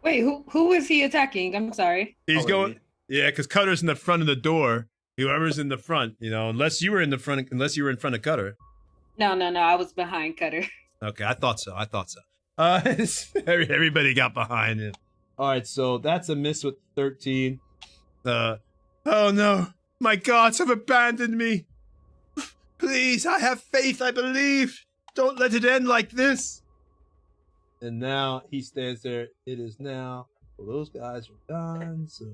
Wait, who is he attacking? I'm sorry. He's going, yeah, because Cutter's in the front of the door. Whoever's in the front, unless you were in front of Cutter. No, I was behind Cutter. Okay, I thought so. Everybody got behind him. All right, so that's a miss with 13. Oh no, my gods have abandoned me. Please, I have faith, I believe. Don't let it end like this. And now he stands there. It is now. Well, those guys are done, so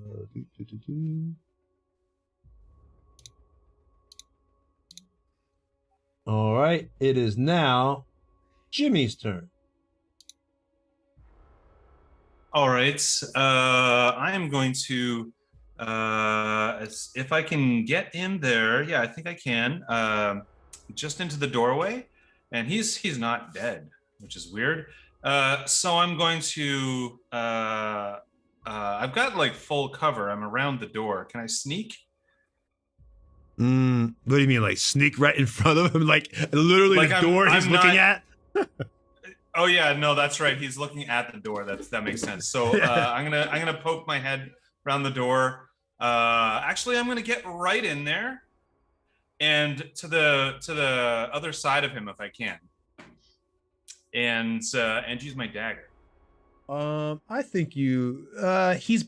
All right, it is now Jimmy's turn. All right. I am going to, if I can get in there. Yeah, I think I can. Just into the doorway, and he's not dead, which is weird. So I'm going to. I've got like full cover. I'm around the door. Can I sneak? What do you mean, like sneak right in front of him, like literally like the door he's looking at? Oh yeah, no, that's right. He's looking at the door. That makes sense. So I'm gonna poke my head around the door. Actually, I'm gonna get right in there, and to the other side of him if I can, and use my dagger. I think he's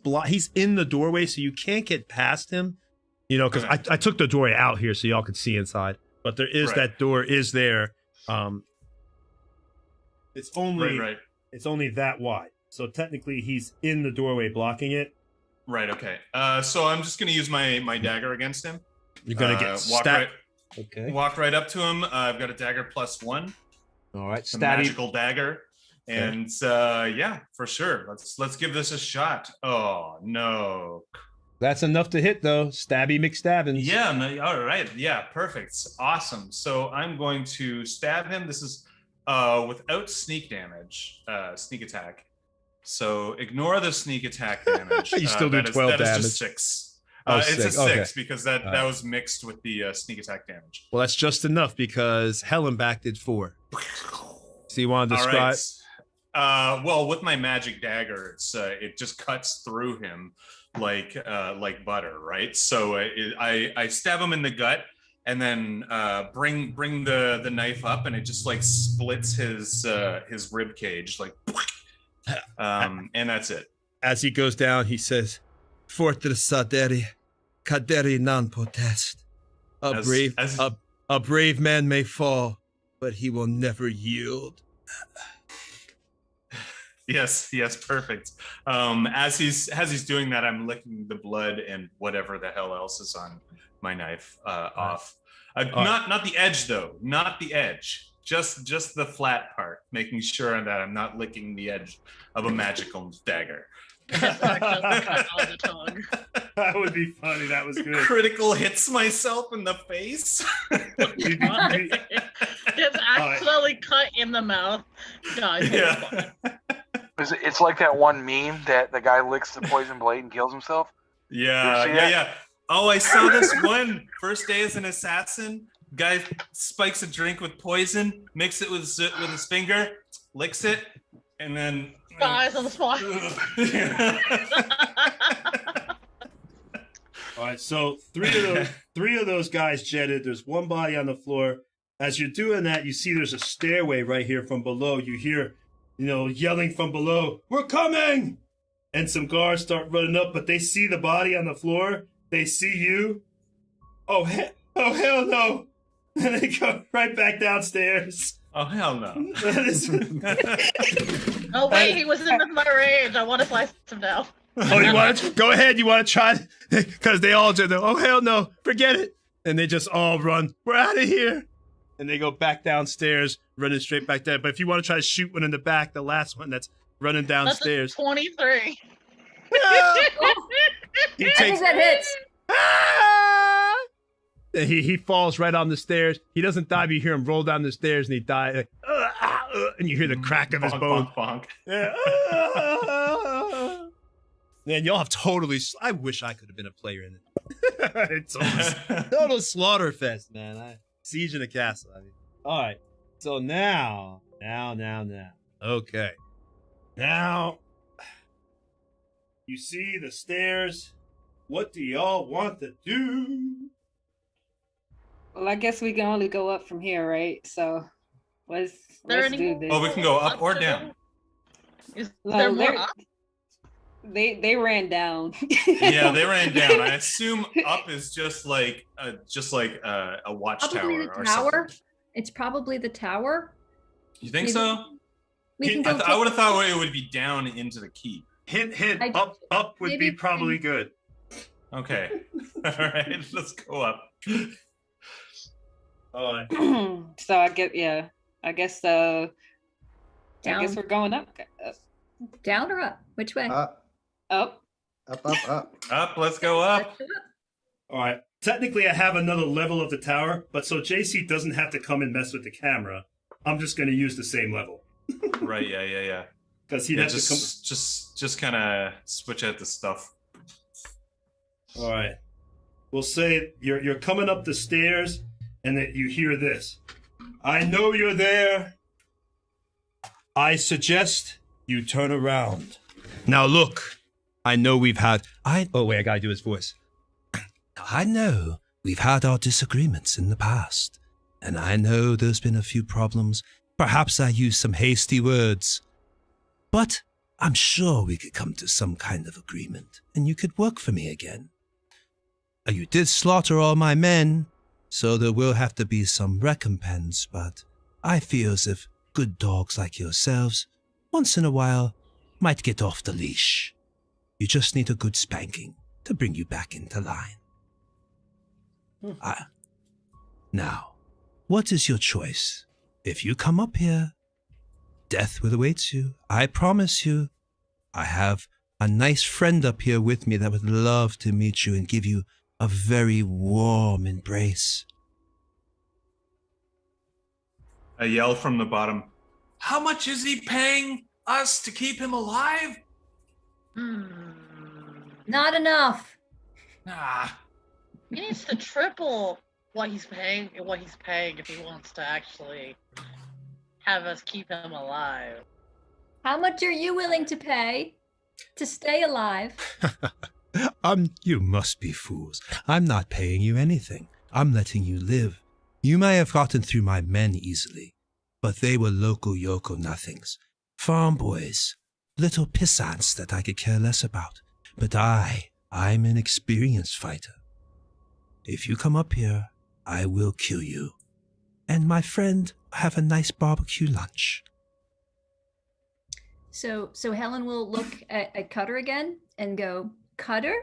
in the doorway, so you can't get past him. You know, because I took the doorway out here so y'all could see inside, but there is that door is there. It's only it's only that wide, so technically he's in the doorway blocking it. Right. Okay. So I'm just gonna use my dagger against him. You're gonna get stabbed. Okay. Walk right up to him. I've got a dagger +1. All right. It's a magical dagger, and yeah, for sure. Let's give this a shot. Oh no. That's enough to hit though. Stabby McStabbins. Yeah. No, all right. Yeah. Perfect. Awesome. So I'm going to stab him. This is without sneak damage, sneak attack. So ignore the sneak attack damage. You still do 12 damage. That is just 6. It's a 6 because that was mixed with the sneak attack damage. Well, that's just enough because Hellenbach did 4. So you want to describe? Right. Well, with my magic dagger, it just cuts through him like butter, right? So I stab him in the gut. And then bring the knife up, and it just like splits his rib cage, like, and that's it. As he goes down, he says, "Fortress Saderi, Kaderi non potest. A brave man may fall, but he will never yield." Yes, perfect. As he's doing that, I'm licking the blood and whatever the hell else is on my knife off. Not the edge though, not the edge. Just the flat part, making sure that I'm not licking the edge of a magical dagger. That would be funny. That was good. Critical hits myself in the face. It's accidentally cut in the mouth. Guys, yeah. It's like that one meme that the guy licks the poison blade and kills himself. Yeah. Oh, I saw this one. First day as an assassin, guy spikes a drink with poison, mix it with his finger, licks it, and then dies on the spot. All right, so three of those guys jetted. There's one body on the floor. As you're doing that, you see there's a stairway right here from below. You hear, yelling from below, "We're coming!" And some guards start running up, but they see the body on the floor. They see you. Oh hell no! And they go right back downstairs. Oh hell no! Oh wait, he was in my range. I want to slice him down. Oh, you want to go ahead? You want to try? Because they all just, oh hell no, forget it, and they just all run. We're out of here, and they go back downstairs, running straight back there. But if you want to try to shoot one in the back, the last one that's running downstairs. That's 23. I think that hits. He falls right on the stairs. He doesn't die, but you hear him roll down the stairs, and he dies. Like, and you hear the crack of his bone. Bonk. Yeah. Man, y'all have totally. I wish I could have been a player in it. It's total slaughter fest, man. Siege in a castle. All right. So now. Okay. Now, you see the stairs. What do y'all want to do? Well, I guess we can only go up from here, right? So let's do this. Oh, we can go up or down. Is there more up? They ran down. Yeah, they ran down. I assume up is just like a watchtower or something. It's probably the tower. You think Maybe so? We can go. I would have thought it would be down into the keep. Hint. Up would be probably good. Okay. All right. Let's go up. All right. So I guess Down. I guess we're going up. Down or up? Which way? Up. Up. Up. Let's go up. All right. Technically, I have another level of the tower, but so JC doesn't have to come and mess with the camera. I'm just going to use the same level. Right. Yeah. Because he'd have to come. Just kind of switch out the stuff. All right. We'll say you're coming up the stairs, and that you hear this. I know you're there. I suggest you turn around. Now look, I know we've had... Oh, wait, I gotta do his voice. I know we've had our disagreements in the past, and I know there's been a few problems. Perhaps I used some hasty words. But I'm sure we could come to some kind of agreement, and you could work for me again. You did slaughter all my men, so there will have to be some recompense, but I feel as if good dogs like yourselves, once in a while, might get off the leash. You just need a good spanking to bring you back into line. Now, what is your choice? If you come up here, death will await you. I promise you. I have a nice friend up here with me that would love to meet you and give you a very warm embrace. I yell from the bottom. How much is he paying us to keep him alive? Not enough. Nah. He needs to triple what he's paying if he wants to actually have us keep him alive. How much are you willing to pay to stay alive? You must be fools. I'm not paying you anything. I'm letting you live. You may have gotten through my men easily, but they were local yoko nothings. Farm boys, little pissants that I could care less about. But I'm an experienced fighter. If you come up here, I will kill you. And my friend, have a nice barbecue lunch. So Helen will look at Cutter again and go, Cutter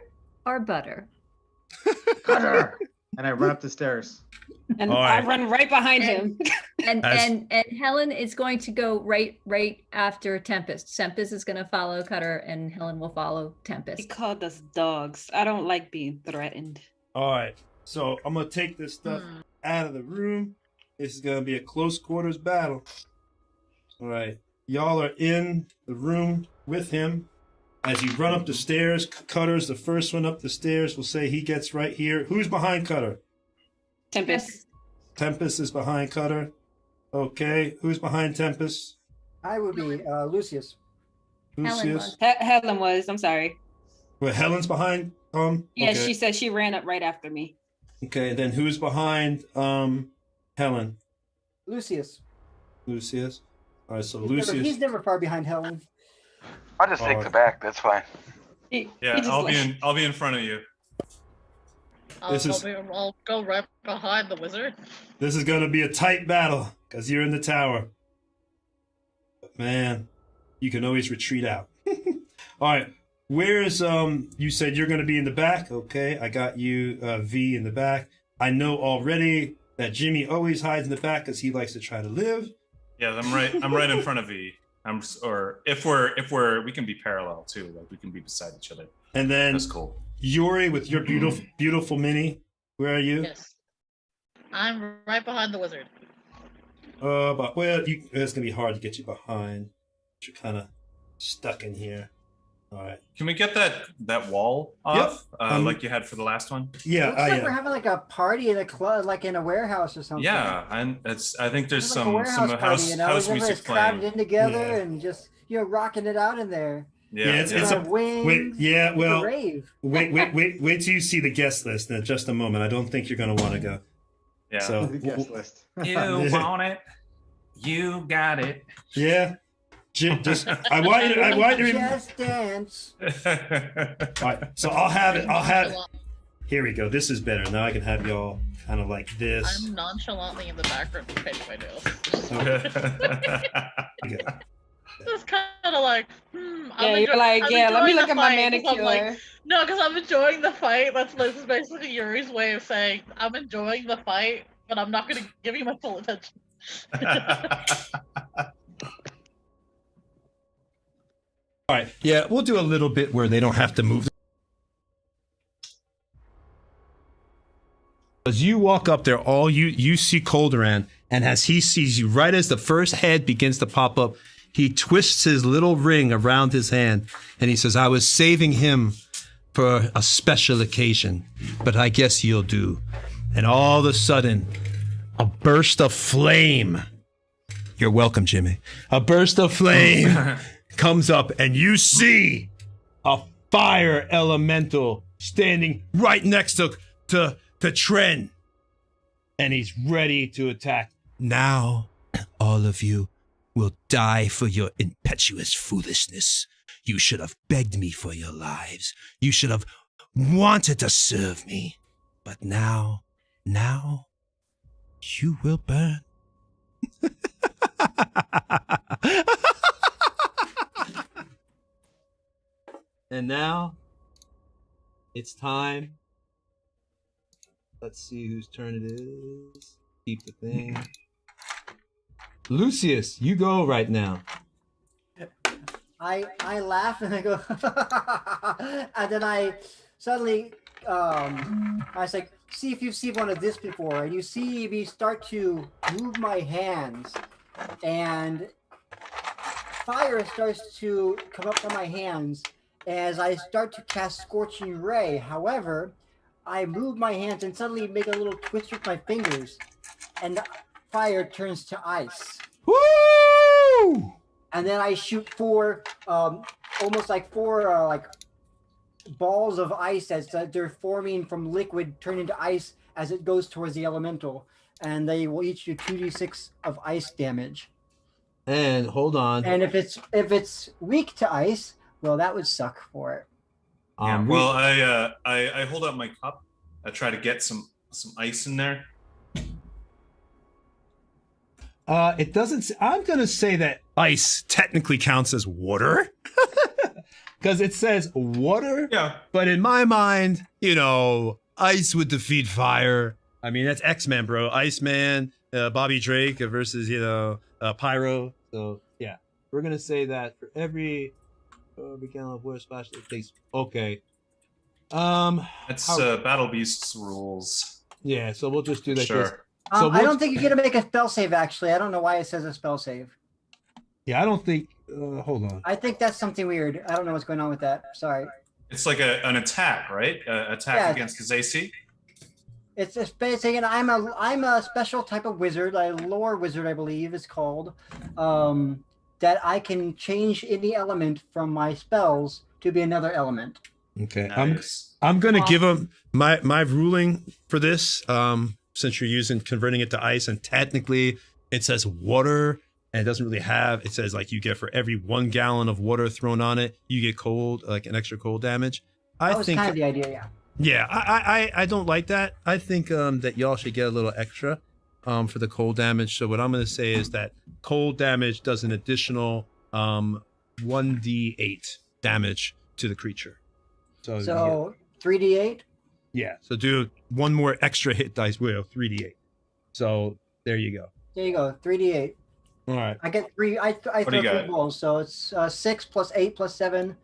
or butter? Cutter! And I run up the stairs. And I run right behind him. And Helen is going to go right after Tempest. Tempest is going to follow Cutter, and Helen will follow Tempest. He called us dogs. I don't like being threatened. All right. So I'm going to take this stuff out of the room. This is going to be a close quarters battle. All right. Y'all are in the room with him. As you run up the stairs, Cutter's the first one up the stairs. We'll say he gets right here. Who's behind Cutter? Tempest. Tempest is behind Cutter. Okay. Who's behind Tempest? I would be Lucius. Lucius. Helen was. I'm sorry. Well, Helen's behind Yeah, okay. she said she ran up right after me. Okay, then who's behind Helen? Lucius. Lucius. All right, so Lucius. He's never far behind Helen. I'll just take the back. That's fine. I'll be in front of you. I'll go right behind the wizard. This is going to be a tight battle because you're in the tower. But man, you can always retreat out. All right, where's you said you're going to be in the back. Okay, I got you V in the back. I know already that Jimmy always hides in the back because he likes to try to live. Yeah, I'm right in front of V. If we can be parallel too, like we can be beside each other. And then that's cool. Yuri with your beautiful mini. Where are you? Yes. I'm right behind the wizard. But it's gonna be hard to get you behind. You're kind of stuck in here. All right. Can we get that wall off, like you had for the last one? Yeah. Looks like we're having like a party in a club, like in a warehouse or something. Yeah, and I think there's like some house music playing. Crowded in together and just rocking it out in there. Yeah, it's a wings. Well, rave. wait till you see the guest list in just a moment. I don't think you're gonna want to go. Yeah. So the guest list. You want it, you got it. Yeah. I want you to Just dance. All right, so I'll have it. Here we go. This is better. Now I can have y'all kind of like this. I'm nonchalantly in the background painting my nails. Okay. It's kind of like, Yeah, you're like, I'm yeah, let me enjoying look the at my fight 'cause I'm manicure. like, no, because I'm enjoying the fight. This is basically Yuri's way of saying I'm enjoying the fight, but I'm not going to give you my full attention. All right. Yeah, we'll do a little bit where they don't have to move. As you walk up there, all you see Colderan, and as he sees you, right as the first head begins to pop up, he twists his little ring around his hand, and he says, I was saving him for a special occasion, but I guess you'll do. And all of a sudden, a burst of flame. You're welcome, Jimmy. A burst of flame comes up, and you see a fire elemental standing right next to Tren. And he's ready to attack. Now, all of you will die for your impetuous foolishness. You should have begged me for your lives. You should have wanted to serve me. But now, you will burn. And now, it's time. Let's see whose turn it is. Keep the thing. Lucius, you go right now. I laugh and I go, and then I suddenly, I was like, see if you've seen one of this before, and you see me start to move my hands, and fire starts to come up from my hands as I start to cast Scorching Ray. However, I move my hands and suddenly make a little twist with my fingers, and the fire turns to ice. Woo! And then I shoot four, almost like four, like balls of ice as they're forming from liquid, turn into ice as it goes towards the elemental, and they will each do 2d6 of ice damage. And hold on. And if it's weak to ice, well, that would suck for it. Yeah, well, I hold out my cup. I try to get some ice in there. It doesn't. I'm gonna say that ice technically counts as water, because it says water. Yeah. But in my mind, ice would defeat fire. I mean, that's X-Men, bro. Iceman, Bobby Drake versus Pyro. So yeah, we're gonna say that for every gallon of water splash it takes. Okay. That's Battle Beast's rules. Yeah, so we'll just do that. Sure. So I don't think you get to make a spell save, actually. I don't know why it says a spell save. Yeah, I don't think... hold on. I think that's something weird. I don't know what's going on with that. Sorry. It's like an attack, right? Attack against his AC? It's just basically, and I'm a special type of wizard, a lore wizard, I believe it's called, that I can change any element from my spells to be another element. Okay. Nice. I'm going to give him my ruling for this. Since you're converting it to ice, and technically it says water, and it doesn't really have, it says like you get for every 1 gallon of water thrown on it, you get cold, like an extra cold damage. That was kind of the idea, yeah. Yeah, I don't like that. I think that y'all should get a little extra for the cold damage. So what I'm going to say is that cold damage does an additional 1d8 damage to the creature. So 3d8? Yeah, so do one more extra hit dice wheel, 3d8. So there you go. There you go, 3d8. All right. I get 3. I throw 3 balls, so it's 6 plus 8 plus 7.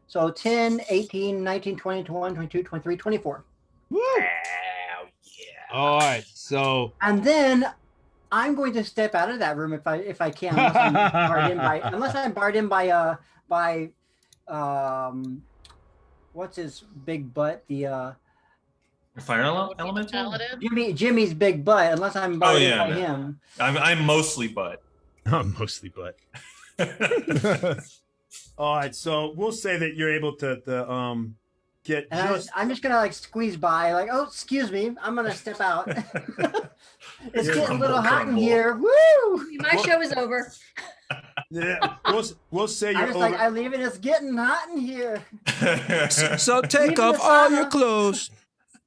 So 10, 18, 19, 20, 21, 22, 23, 24. Woo! Yeah. All right, so... And then I'm going to step out of that room if I can, unless I'm barred in by what's his big butt? The Fire elemental? Jimmy's big butt, unless I'm barred in by him. I'm mostly butt. I'm mostly butt. All right, so we'll say that you're able to get. I'm just gonna squeeze by, oh, excuse me, I'm gonna step out. It's getting a little hot in here. Woo! My show is over. Yeah, we'll say I you're was over. like, I leave it. It's getting hot in here. So take Leaving off the all your sauna. clothes.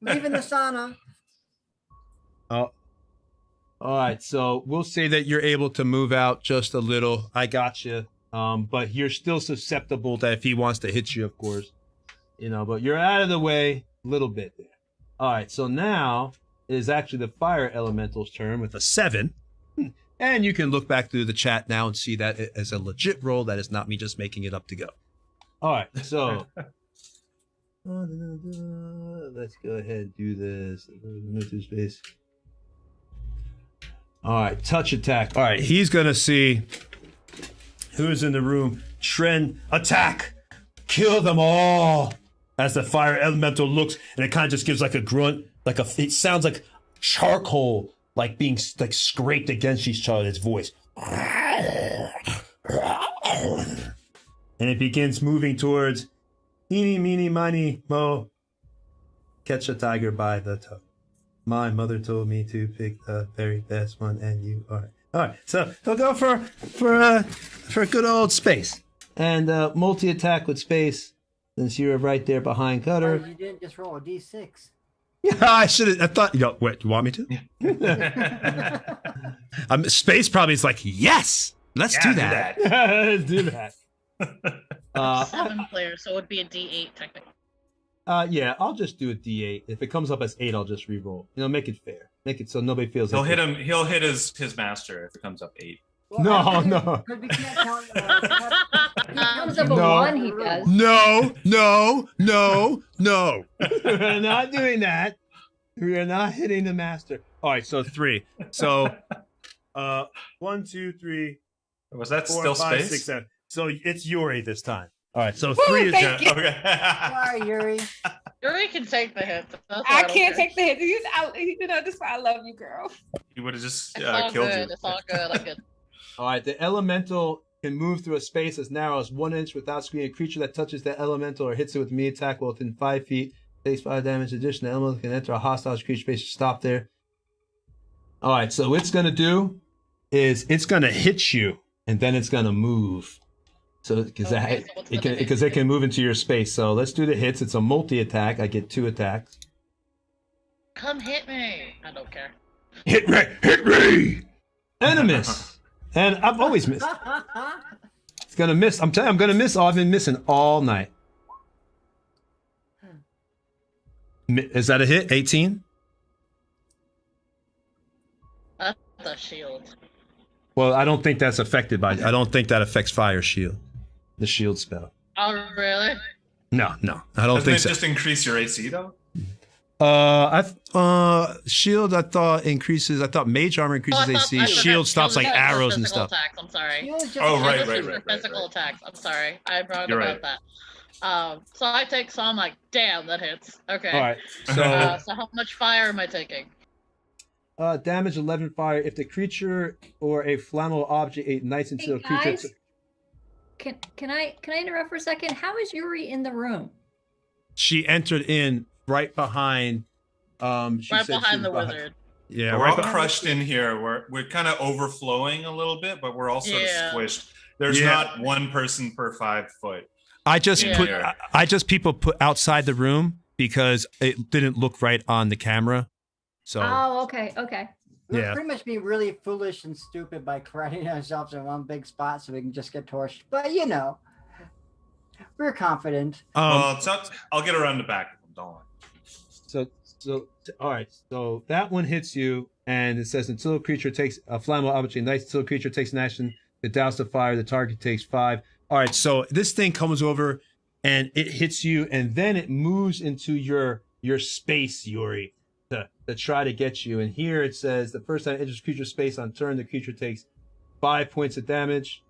Leaving the sauna. Oh, all right. So we'll say that you're able to move out just a little. I got you. But you're still susceptible that if he wants to hit you, of course, but you're out of the way a little bit there. All right. So now it is actually the fire elemental's turn with a 7. And you can look back through the chat now and see that as a legit roll. That is not me just making it up to go. All right. So let's go ahead and do this. Move through space. All right, touch attack. All right, he's gonna see who's in the room. Trend attack, kill them all. As the fire elemental looks, and it kind of just gives like a grunt, it sounds like charcoal, like being like scraped against each other. Its voice, and it begins moving towards eeny, meeny, miny, mo. Catch a tiger by the toe. My mother told me to pick the very best one, and you are. All right, so he'll go for a good old space and multi-attack with space. Since you were right there behind Cutter. Oh, you didn't just roll a d6. Yeah, I should have. I thought. Wait, you want me to? Space probably is like, yes, let's do that. Let's do that. 7 players, so it would be a D8 technically. Yeah, I'll just do a D8. If it comes up as 8, I'll just re-roll. Make it fair. Make it so nobody feels. He'll hit him. He'll hit his master if it comes up 8. Well, no. Because we can't count. If he comes up a No. 1, he does. No. We're not doing that. We are not hitting the master. All right, so 3. So, 1, 2, 3. Was that 4, still 5, space? 6, 7. So it's Yuri this time. All right, so 3 is thank you. Okay. Sorry, Yuri. Yuri can take the hit. I can't take the hit. This is why I love you, girl. He would have just It's all killed good. you. It's all good. I'm good. All right, the elemental can move through a space as narrow as 1 inch without screening. A creature that touches the elemental or hits it with me attack within 5 feet takes 5 damage. In addition, the elemental can enter a hostile creature space to stop there. All right, so what it's going to do is it's going to hit you, and then it's going to move. So because it can move into your space. So let's do the hits. It's a multi-attack. I get 2 attacks. Come hit me. I don't care. Hit me! And a miss. And I've always missed. It's gonna miss. I'm telling you, I'm gonna miss. I've been missing all night. Is that a hit? 18? That's a shield. Well, I don't think that's affected by. I don't think that affects fire shield. The shield spell. Oh, really? No. I don't Doesn't think it so. just increase your AC though? Shield. I thought increases. I thought mage armor increases AC. Shield stops like arrows and stuff. Attacks. I'm sorry. Oh, right. Physical attacks. I'm sorry. I'm wrong You're about that. So I take some. I'm like, damn, that hits. Okay. All right. So how much fire am I taking? Damage 11 fire. If the creature or a flammable object ignites until Hey, a creature. guys? Can I interrupt for a second? How is Yuri in the room? She entered in right behind. Right behind the wizard. Yeah, We're right all behind. crushed in here. We're kind of overflowing a little bit, but we're all sort of squished. There's Yeah. not one person per 5 foot. I just Yeah. people put outside the room because it didn't look right on the camera. So Oh, okay. We're Yeah. pretty much being really foolish and stupid by crowding ourselves in one big spot so we can just get torched. But we're confident. Well, I'll get around the back of them. Don't worry. So all right. So that one hits you, and it says until a creature takes a flammable object ignites, until a creature takes an action to douse the fire, the target takes 5. All right. So this thing comes over, and it hits you, and then it moves into your space, Yuri, to try to get you. And here it says the first time it enters creature space on turn, the creature takes 5 points of damage.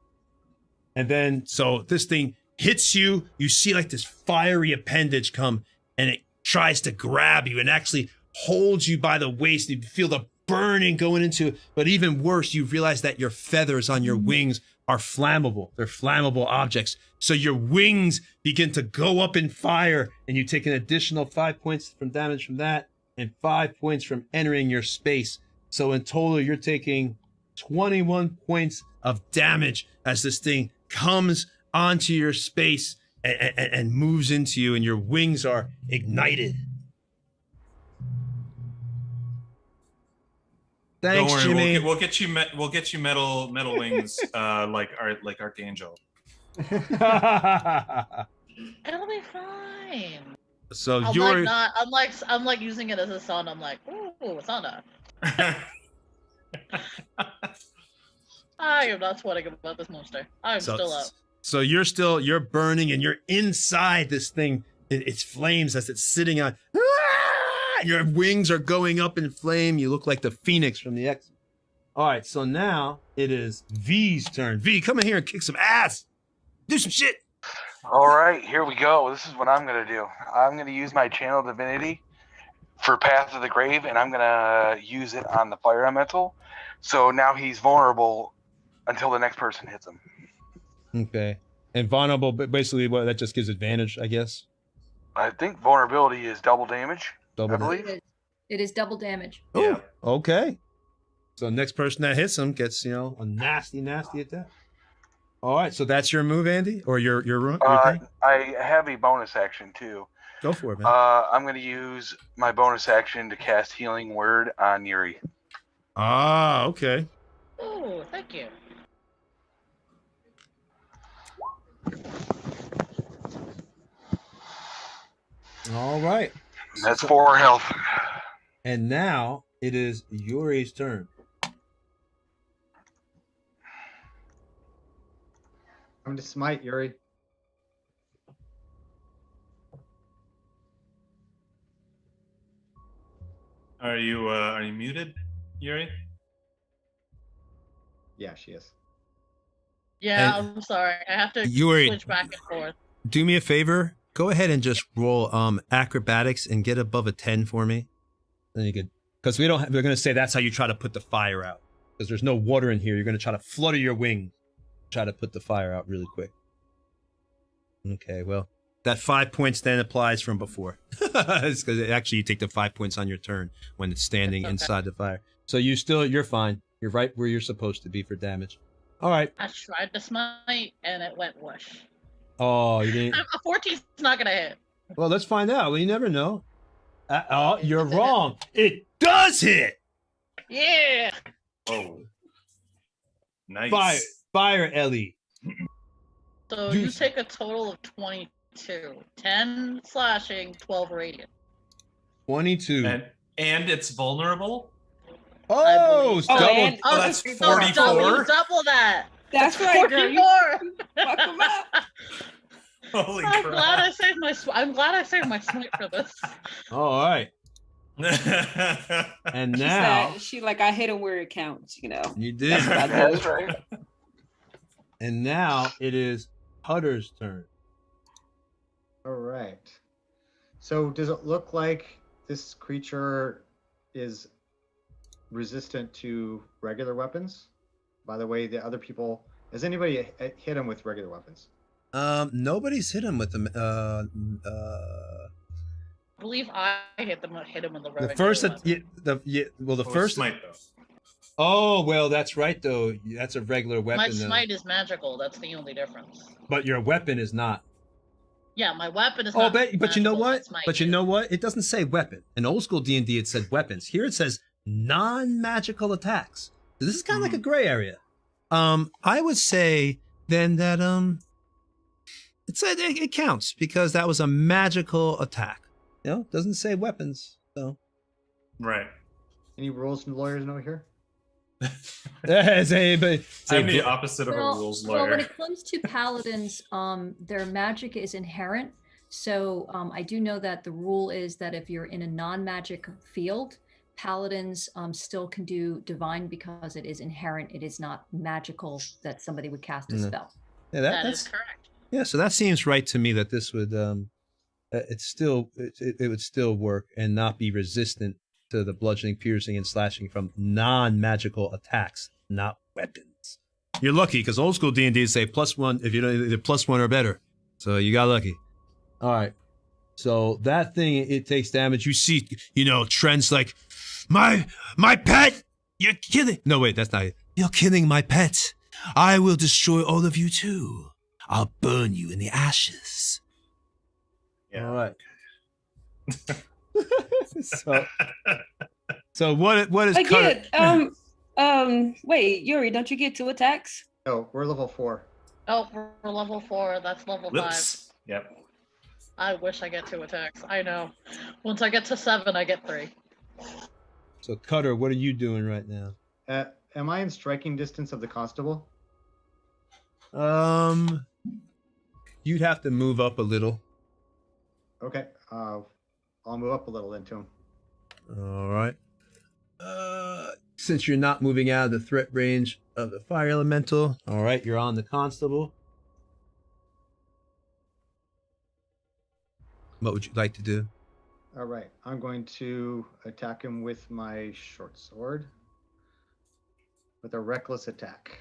And then so this thing hits you. You see like this fiery appendage come, and it tries to grab you and actually holds you by the waist. You feel the burning going into it. But even worse, you realize that your feathers on your wings are flammable. They're flammable objects. So your wings begin to go up in fire, and you take an additional 5 points from damage from that and 5 points from entering your space. So in total, you're taking 21 points of damage as this thing comes onto your space and moves into you, and your wings are ignited. Thanks, Don't worry, Jimmy. we'll get you metal wings like Archangel. It'll be fine. So I'm like using it as a sun. I'm like, ooh, sauna. I am not sweating about this monster. I'm still up. So you're burning, and you're inside this thing. It's flames as it's sitting on. Your wings are going up in flame. You look like the Phoenix from the X. All right, so now it is V's turn. V, come in here and kick some ass. Do some shit. All right, here we go. This is what I'm going to do. I'm going to use my Channel Divinity for Path of the Grave, and I'm going to use it on the fire elemental. So now he's vulnerable until the next person hits him. Okay. And vulnerable, but basically, that just gives advantage, I guess. I think vulnerability is double damage. I believe. It is double damage. Oh, okay. So next person that hits him gets, a nasty attack. All right, so that's your move, Andy, or your thing? I have a bonus action too. Go for it, man. I'm going to use my bonus action to cast Healing Word on Yuri. Ah, okay. Oh, thank you. All right. That's 4 health. And now it is Yuri's turn. I'm going to smite Yuri. Are you muted, Yuri? Yeah, she is. Yeah, And I'm sorry. I have to Yuri, switch back and forth. do me a favor. Go ahead and just roll acrobatics and get above a 10 for me. Then you could, because we're going to say that's how you try to put the fire out. Because there's no water in here. You're going to try to flutter your wing. Try to put the fire out really quick. Okay, well, that 5 points then applies from before. It's because actually you take the 5 points on your turn when it's standing inside the fire. So you're fine. You're right where you're supposed to be for damage. All right. I tried to smite and it went whoosh. Oh, you didn't. A 14's not gonna hit. Well, let's find out. Well, you never know. Oh, you're wrong. It does hit. Yeah. Oh. Nice. Fire, Ellie. So you take a total of 22. 10 slashing, 12 radiant. 22. And it's vulnerable? Oh, double. Oh, that's 44? Double that. That's right, girl. 44. Fuck 'em up. Holy I'm crap. glad I saved my smite for this. Oh, all right. And now She like, I hit him where it counts, you know. you did. That's right. And now it is Hutter's turn. All right. So does it look like this creature is resistant to regular weapons? By the way, the other people, has anybody hit him with regular weapons? Nobody's hit him with them. I believe I hit him with the The first, the first. Smite, though. Oh, well, that's right though. That's a regular My weapon. smite is magical. That's the only difference. But your weapon is not. Yeah, my weapon is. Oh, not but you know magical, what? smite But you is. know what? It doesn't say weapon. In old school D&D, it said weapons. Here it says non-magical attacks. So this is kind of like a gray area. I would say then that it counts because that was a magical attack. You know, it doesn't say weapons. So Right. Any rules and lawyers over here? I'm the opposite of a rules lawyer. Well, when it comes to paladins, their magic is inherent. So I do know that the rule is that if you're in a non-magic field, paladins still can do divine because it is inherent. It is not magical that somebody would cast a spell. Yeah, That is correct. Yeah, so that seems right to me that this would it would still work and not be resistant to the bludgeoning, piercing, and slashing from non-magical attacks, not weapons. You're lucky because old school D&D say +1 if you don't either +1 or better. So you got lucky. All right. So that thing, it takes damage. You see, Trent's like, my pet, you're killing. No, wait, that's not it. You're killing my pet. I will destroy all of you too. I'll burn you in the ashes. Yeah. All right. so what is Cutter? Wait, Yuri, don't you get 2 attacks? Oh, we're level 4. Oh, we're level 4. That's level 5. Whoops. Yep. I wish I get 2 attacks. I know. Once I get to 7, I get 3. So Cutter, what are you doing right now? Am I in striking distance of the constable? You'd have to move up a little. Okay. I'll move up a little into him. All right. Since you're not moving out of the threat range of the fire elemental, all right, you're on the constable. What would you like to do? All right. I'm going to attack him with my short sword. With a reckless attack.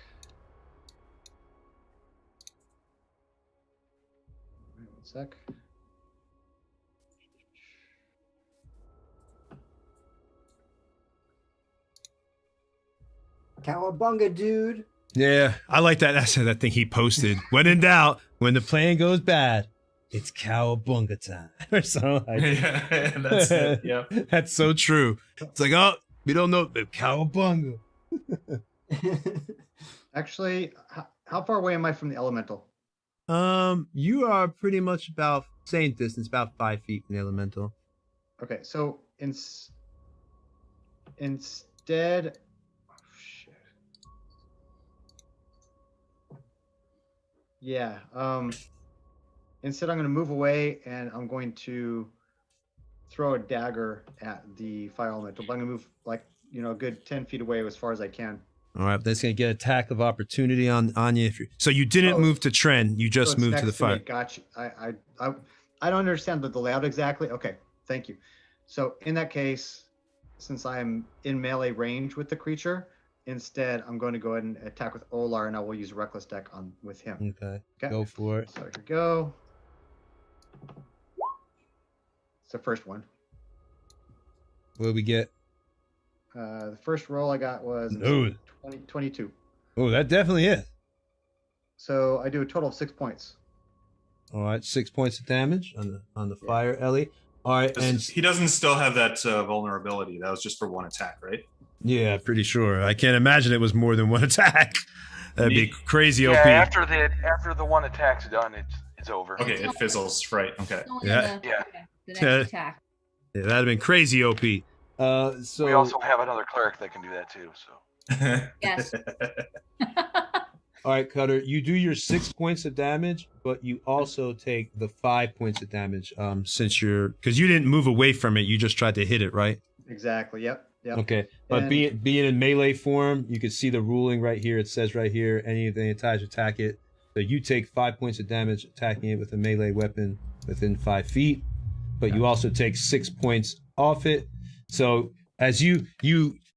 Wait 1 sec. Cowabunga, dude. Yeah, I like that. That's that thing he posted. When in doubt, when the plan goes bad, it's cowabunga time. Or something like that. Yeah, that's it. Yep. That's so true. It's like, oh, we don't know the cowabunga. Actually, how far away am I from the elemental? You are pretty much about same distance, about 5 feet from the elemental. Okay, so instead, oh, shit. Yeah. Instead, I'm going to move away and I'm going to throw a dagger at the fire elemental. But I'm going to move like a good 10 feet away as far as I can. All right, that's gonna get attack of opportunity on you. So you didn't move to Tren, you just moved to the fire. Gotcha. I don't understand the layout exactly. Okay, thank you. So in that case, since I am in melee range with the creature, instead I'm going to go ahead and attack with Olar, and I will use Reckless Deck with him. Okay. Go for it. So here we go. It's the first one. What did we get? The first roll I got was 22. Oh, that definitely is. So I do a total of 6 points. All right, 6 points of damage on the fire, Ellie. All right, and he doesn't still have that vulnerability. That was just for 1 attack, right? Yeah, pretty sure. I can't imagine it was more than 1 attack. That'd be crazy OP. Yeah, after the 1 attack's done, it's over. Okay, it fizzles. Right. Okay. Yeah. The next attack. Yeah, that'd have been crazy OP. So we also have another cleric that can do that too. So yes. All right, Cutter, you do your 6 points of damage, but you also take the 5 points of damage because you didn't move away from it, you just tried to hit it, right? Exactly. Yep. Okay, but being in melee form, you can see the ruling right here. It says right here, anything attached, attack it. So you take 5 points of damage attacking it with a melee weapon within 5 feet, but you also take 6 points off it. So as you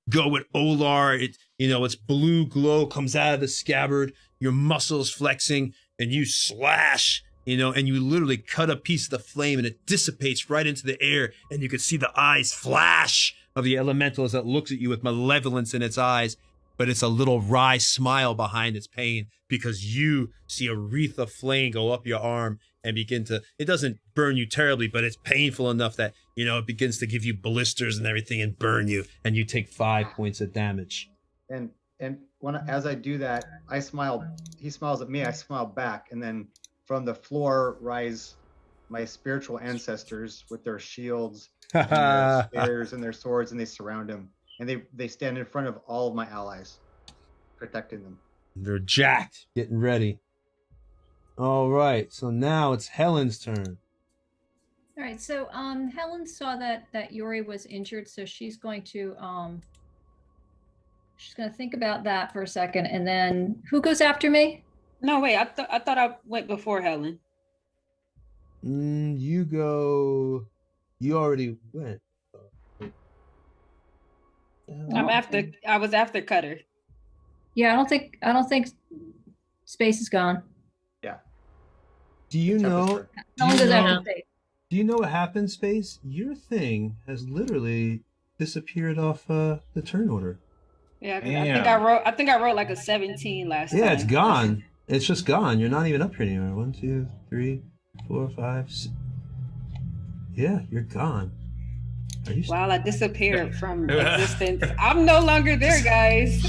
go with Olar, its blue glow comes out of the scabbard, your muscles flexing, and you slash, and you literally cut a piece of the flame and it dissipates right into the air, and you can see the eyes flash of the elemental as it looks at you with malevolence in its eyes, but it's a little wry smile behind its pain because you see a wreath of flame go up your arm and it doesn't burn you terribly, but it's painful enough that, it begins to give you blisters and everything and burn you, and you take 5 points of damage. And as I do that, I smile. He smiles at me. I smile back, and then from the floor rise my spiritual ancestors with their shields, and their spears, and their swords, and they surround him. And they stand in front of all of my allies, protecting them. They're jacked, getting ready. All right, so now it's Helen's turn. All right, so Helen saw that Yuri was injured, so she's going to think about that for a second, and then who goes after me? No, wait, I thought I went before Helen. You go. You already went. I was after Cutter. Yeah, I don't think Space is gone. Yeah. Do you know? Helen goes after Space. Do you know what happened, Space? Your thing has literally disappeared off the turn order. Yeah, 'cause I think I wrote like a 17 last time. Yeah, it's gone. It's just gone. You're not even up here anymore. 1, 2, 3, 4, 5, 6. Yeah, you're gone. Wow, I disappeared from existence. I'm no longer there, guys.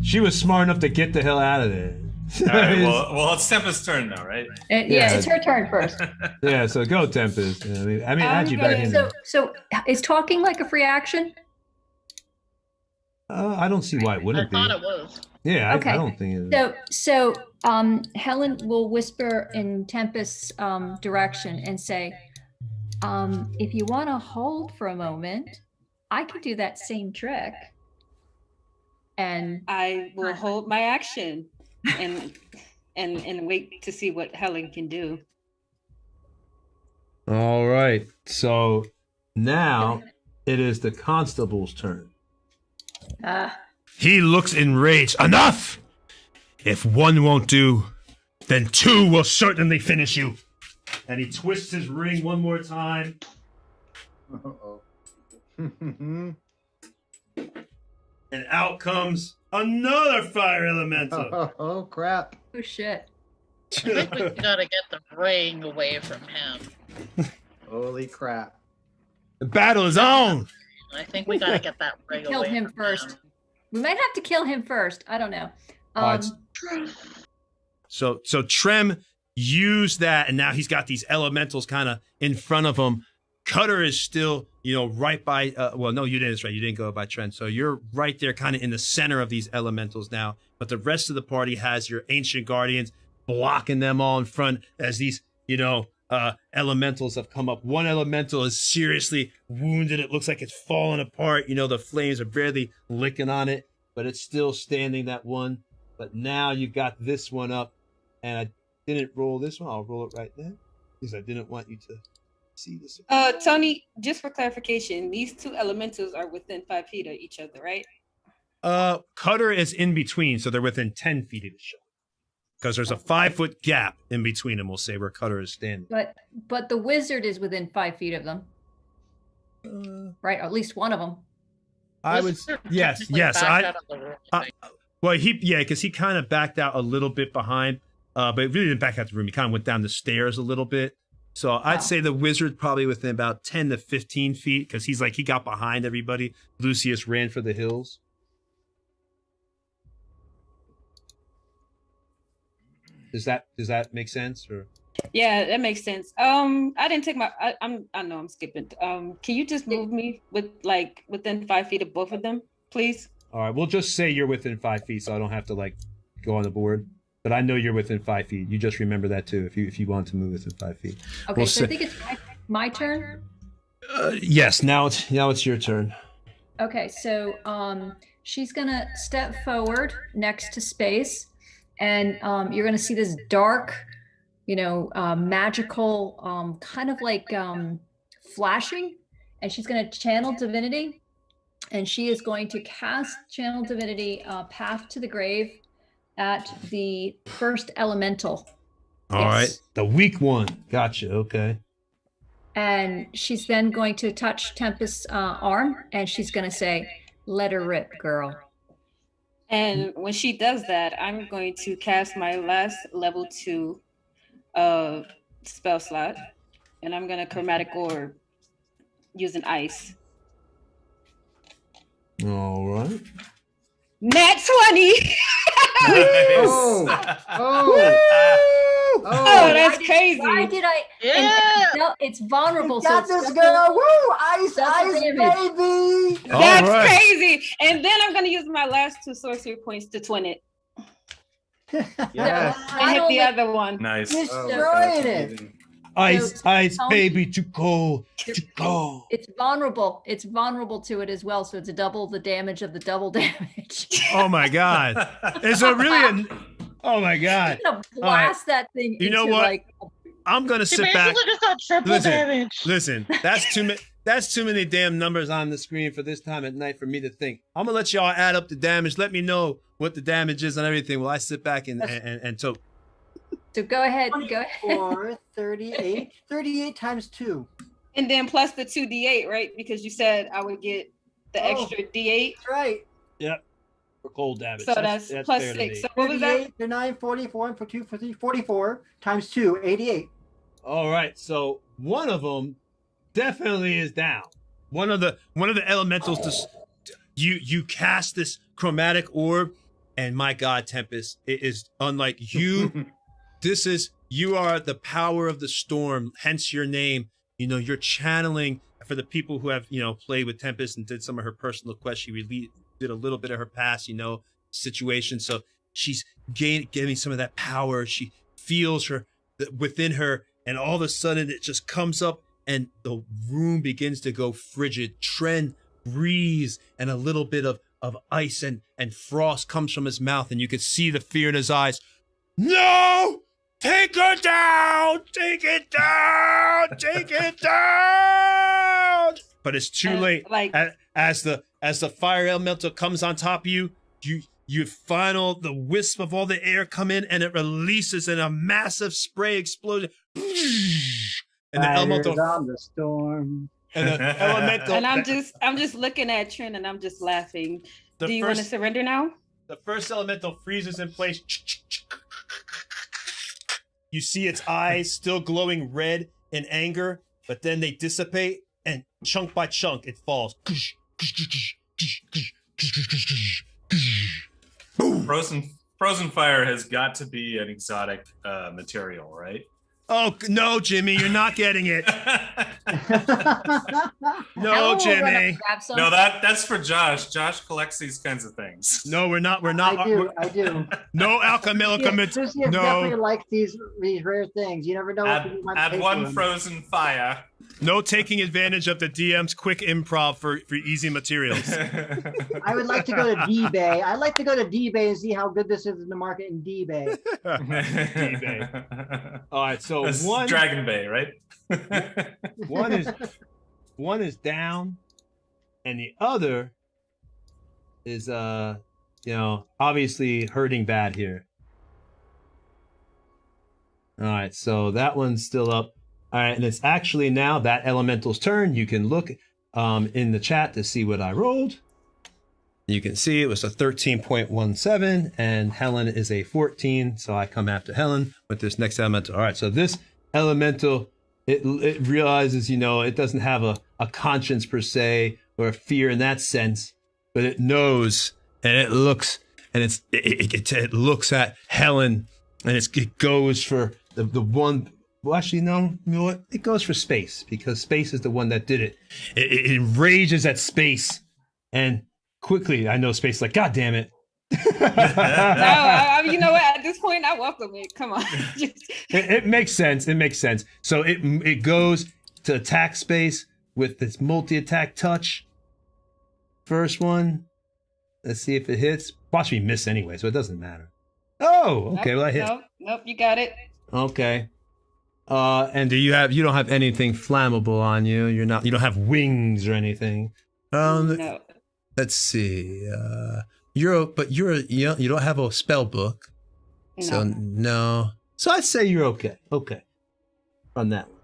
She was smart enough to get the hell out of there. All right, well, it's Tempest's turn now, right? Yeah, it's her turn first. Yeah, so go, Tempest. I mean, add you back in. So is talking like a free action? I don't see why it wouldn't be. I thought it was. Yeah, Okay. I don't think it is. So Helen will whisper in Tempest's direction and say, if you want to hold for a moment, I could do that same trick. And I will hold my action and wait to see what Helen can do. All right. So now it is the constable's turn. He looks enraged. Enough! If one won't do, then two will certainly finish you. And he twists his ring one more time. Uh-oh. And out comes another fire elemental. Oh, crap. oh shit. I think we gotta get the ring away from him. Holy crap. The battle is on. I think we gotta get that ring away. Killed him from first. him. We might have to kill him first. I don't know. So Trem used that, and now he's got these elementals kind of in front of him. Cutter is still, right by. Well, no, you didn't. That's right. You didn't go by Trent. So you're right there, kind of in the center of these elementals now. But the rest of the party has your ancient guardians blocking them all in front as these, elementals have come up. One elemental is seriously wounded. It looks like it's falling apart. The flames are barely licking on it, but it's still standing, that one. But now you've got this one up, and I didn't roll this one. I'll roll it right now because I didn't want you to see this. Tony, just for clarification, these two elementals are within 5 feet of each other, right? Cutter is in between, so they're within 10 feet of each other. Because there's a 5-foot gap in between them, we'll say, where Cutter is standing. But the wizard is within 5 feet of them. Right, or at least one of them. I would, yes. Well, because he kind of backed out a little bit behind, but it really didn't back out the room. He kind of went down the stairs a little bit. So I'd say the wizard probably within about 10 to 15 feet, because he got behind everybody. Lucius ran for the hills. Does that make sense? Or yeah, that makes sense. I didn't take my. I know I'm skipping. Can you just move me within 5 feet of both of them, please? All right, we'll just say you're within 5 feet, so I don't have to go on the board. But I know you're within 5 feet. You just remember that too, if you want to move within 5 feet. Okay, so I think it's my turn. Yes, now it's your turn. Okay, so she's gonna step forward next to Space, and you're gonna see this dark, magical, kind of like flashing, and she's gonna channel divinity, and she is going to cast channel divinity, Path to the Grave, at the first elemental. All right, the weak one. Gotcha. Okay. And she's then going to touch Tempest's arm, and she's going to say, "Let her rip, girl." And when she does that, I'm going to cast my last level 2 spell slot, and I'm going to chromatic orb using ice. All right. Nat 20. Oh, that's crazy. Why did I? Yeah. No, it's vulnerable. Got so this girl. Woo! Ice, baby. That's crazy. And then I'm going to use my last 2 sorcery points to twin it. Yes. I hit the other one. Nice. Destroying it. Ice, baby, too cold. It's vulnerable. It's vulnerable to it as well, so it's double the damage of the double damage. Oh my God! Is it really? Oh my God! I'm gonna blast that thing. You know into, what? I'm gonna sit back. Just got triple damage. Listen, that's too many. That's too many damn numbers on the screen for this time at night for me to think. I'm gonna let y'all add up the damage. Let me know what the damage is and everything while I sit back and talk. So go ahead. 24, 38. 38 times 2. And then plus the 2d8, right? Because you said I would get the extra d8. That's right. Yep. for cold damage. So that's plus fair to 6. me. So what was that? 58, 39, 44, and for 2, for 3, 44 times 2, 88. All right, so one of them definitely is down. One of the elementals just you cast this chromatic orb, and my God, Tempest, it is unlike you. You are the power of the storm, hence your name. You know, you're channeling for the people who have, played with Tempest and did some of her personal quests. She did a little bit of her past, situation. So she's getting some of that power. She feels her within her, and all of a sudden it just comes up and the room begins to go frigid. Tren breathes, and a little bit of ice and frost comes from his mouth, and you could see the fear in his eyes. No! Take her down! Take it down! Take it down! But it's too late. As the fire elemental comes on top of you, you final the wisp of all the air come in, and it releases in a massive spray explosion. And the elemental on the storm. And the elemental. And I'm just looking at Trin and I'm just laughing. Do you want to surrender now? The first elemental freezes in place. You see its eyes still glowing red in anger, but then they dissipate, and chunk by chunk it falls. Frozen fire has got to be an exotic material, right? Oh no, Jimmy, you're not getting it. No, Helen will Jimmy. run up and grab some. No, that's for Josh. Josh collects these kinds of things. No, we're not. I do. No alchemical. Lucy No. definitely likes these rare things. You never know what you might Add pay one for them. frozen fire. No taking advantage of the DM's quick improv for easy materials. I would like to go to D-Bay. I'd like to go to D-Bay and see how good this is in the market in D-Bay. D-Bay. All right, so That's one Dragon Bay, right? one is down, and the other is obviously hurting bad here. All right, so that one's still up. All right, and it's actually now that elemental's turn. You can look in the chat to see what I rolled. You can see it was a 13.17, and Helen is a 14, so I come after Helen with this next elemental. All right, so this elemental, it realizes, it doesn't have a conscience per se, or a fear in that sense, but it knows, and it looks, and it looks at Helen, and it goes for the one. Well, actually, no. You know what? It goes for Space, because Space is the one that did it. It rages at Space, and quickly, I know Space is like, God damn it. No, you know what? At this point, I welcome it. Come on. It makes sense. It makes sense. So it goes to attack Space with this multi-attack touch. First one. Let's see if it hits. Watch me miss anyway, so it doesn't matter. Oh, okay. Well, I hit. Nope, you got it. Okay. And you don't have anything flammable on you. You don't have wings or anything. No. Let's see. You don't have a spell book. No. So no. So I'd say you're okay. Okay. On that one.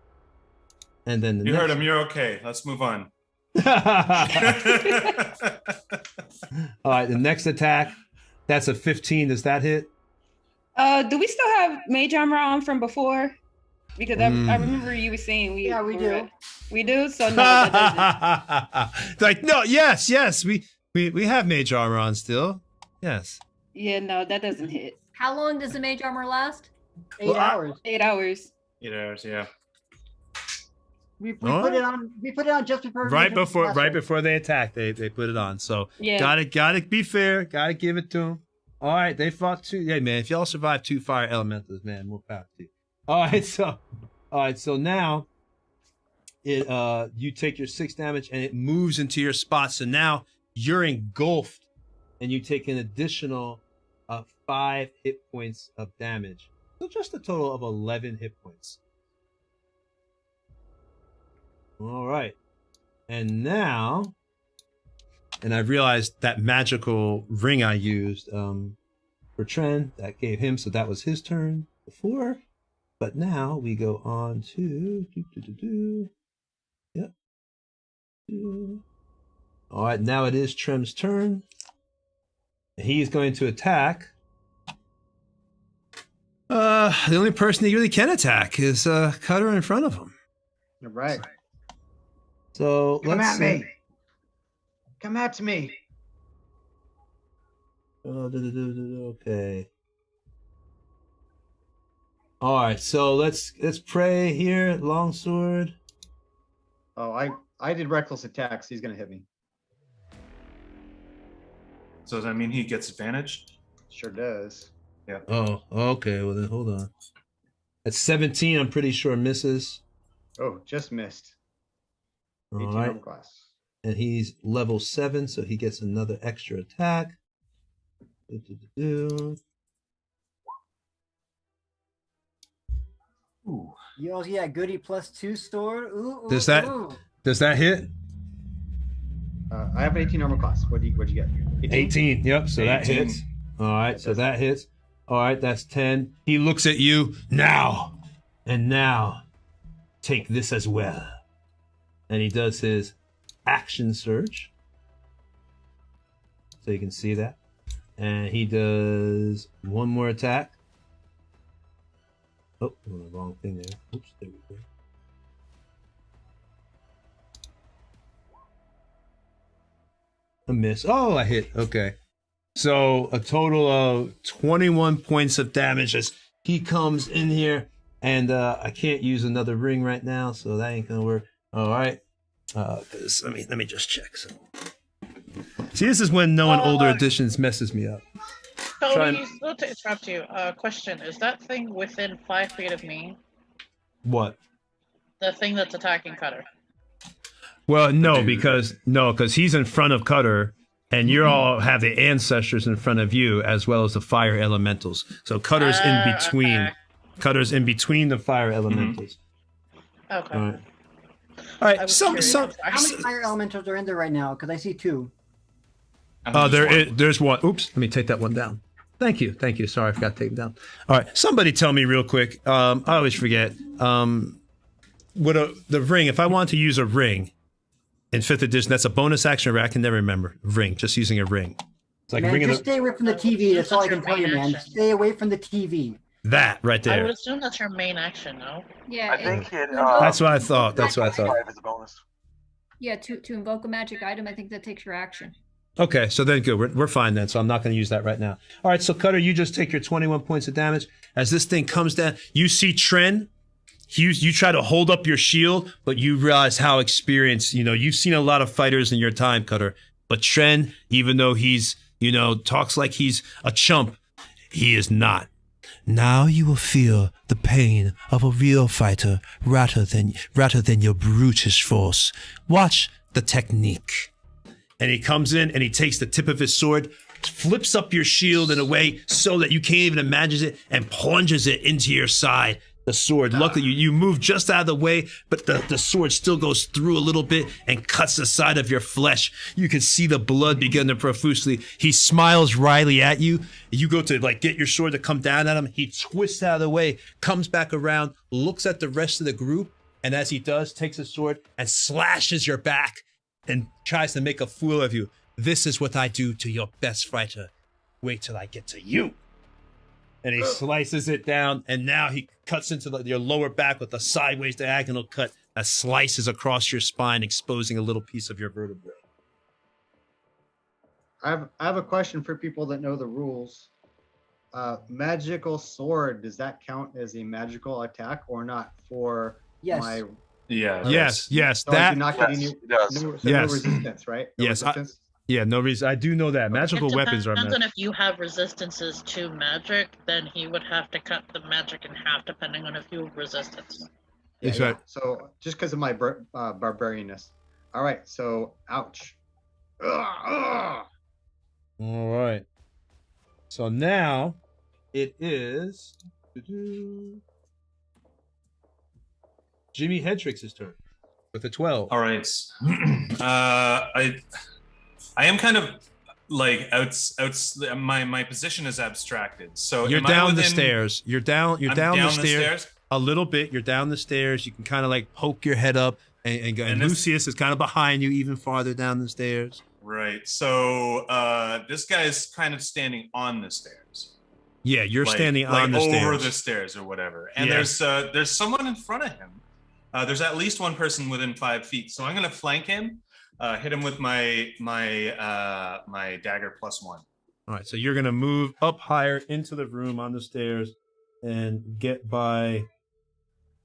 And then You heard him, you're okay. Let's move on. All right, the next attack. That's a 15. Does that hit? Do we still have mage armor on from before? Because I remember you were saying we do. We do? So no, that doesn't. Like, no, yes. We have mage armor on still. Yes. Yeah, no, that doesn't hit. How long does the mage armor last? 8 hours. 8 hours. 8 hours, yeah. We put it on. We put it on just before. Right before they attack, they put it on. So Yeah. gotta be fair. Gotta give it to them. All right, they fought two. Yeah, man. If y'all survive 2 fire elementals, man, more power to you. All right, so now you take your 6 damage and it moves into your spot. So now you're engulfed, and you take an additional 5 hit points of damage. So just a total of 11 hit points. All right, and now, and I realized that magical ring I used for Tren, that gave him, so that was his turn before. But now we go on to Yep. All right, now it is Trem's turn. He's going to attack. The only person he really can attack is Cutter in front of him. All right. So Come let's at see. me. Come at me. Okay. All right. So let's pray here. Longsword. Oh, I did reckless attacks. He's gonna hit me. So does that mean he gets advantage? Sure does. Yeah. Oh, okay. Well then, hold on. At 17, I'm pretty sure misses. Oh, just missed. All 18 right. armor class. And he's level 7, so he gets another extra attack. Ooh. You also got goody +2 sword. Ooh, Does that hit? I have an 18 armor class. What'd you get? 18. Yep. So that 18. hits. All right. So that hits. All right. That's 10. He looks at you now, and now take this as well. And he does his action surge, so you can see that. And he does one more attack. Oh, the wrong thing there. Oops, there we go. A miss. Oh, I hit. Okay. So a total of 21 points of damage as he comes in here. And I can't use another ring right now, so that ain't gonna work. All right. 'Cause let me just check. So, see, this is when knowing older editions messes me up. Tony, not to interrupt you. Question: is that thing within 5 feet of me? What? The thing that's attacking Cutter. Well, no, because he's in front of Cutter, and you all have the ancestors in front of you as well as the fire elementals. So Cutter's in between. Okay. Cutter's in between the fire elementals. Okay. All right. All right. How many fire elementals are in there right now? Because I see 2. There's one. Oops. Let me take that one down. Thank you. Sorry, I forgot to take it down. All right. Somebody tell me real quick. I always forget. The ring. If I want to use a ring in 5th edition, that's a bonus action. I can never remember ring. Just using a ring. It's like Man, just stay away from the TV. That's all I can tell you, man. Stay away from the TV. That right I there. would assume that's your main action, no? Yeah. I think it. That's what I thought. As a bonus. Yeah, to invoke a magic item, I think that takes your action. Okay, so then good. We're fine then. So I'm not going to use that right now. All right, so Cutter, you just take your 21 points of damage. As this thing comes down, you see Tren. You try to hold up your shield, but you realize how experienced, you've seen a lot of fighters in your time, Cutter. But Tren, even though he's, talks like he's a chump, he is not. Now you will feel the pain of a real fighter rather than your brutish force. Watch the technique. And he comes in and he takes the tip of his sword, flips up your shield in a way so that you can't even imagine it, and plunges it into your side. The sword. Luckily, you move just out of the way, but the sword still goes through a little bit and cuts the side of your flesh. You can see the blood begin to profusely. He smiles wryly at you. You go to get your sword to come down at him. He twists out of the way, comes back around, looks at the rest of the group, and as he does, takes his sword and slashes your back and tries to make a fool of you. This is what I do to your best fighter. Wait till I get to you. And he slices it down, and now he cuts into your lower back with a sideways diagonal cut that slices across your spine, exposing a little piece of your vertebrae. I have a question for people that know the rules. Magical sword, does that count as a magical attack or not for Yes. my... Yes. So I do not get any no resistance, right? No Yes. resistance? No reason. I do know that. Magical weapons are Depends magic. on if you have resistances to magic, then he would have to cut the magic in half, depending on if you have resistance. Yeah. So just because of my barbarianness. All right. So, ouch. All right. So now it is Jimmy Hedrick's turn with a 12. All right. I am kind of my position is abstracted. So you're down the stairs. You're down the stairs a little bit. You're down the stairs. You can kind of poke your head up and go. And Lucius is kind of behind you, even farther down the stairs. Right. So this guy's kind of standing on the stairs. Yeah, you're standing on the stairs. Over the stairs or whatever. And Yes. there's someone in front of him. There's at least one person within 5 feet. So I'm gonna flank him, hit him with my dagger +1. All right, so you're gonna move up higher into the room on the stairs and get by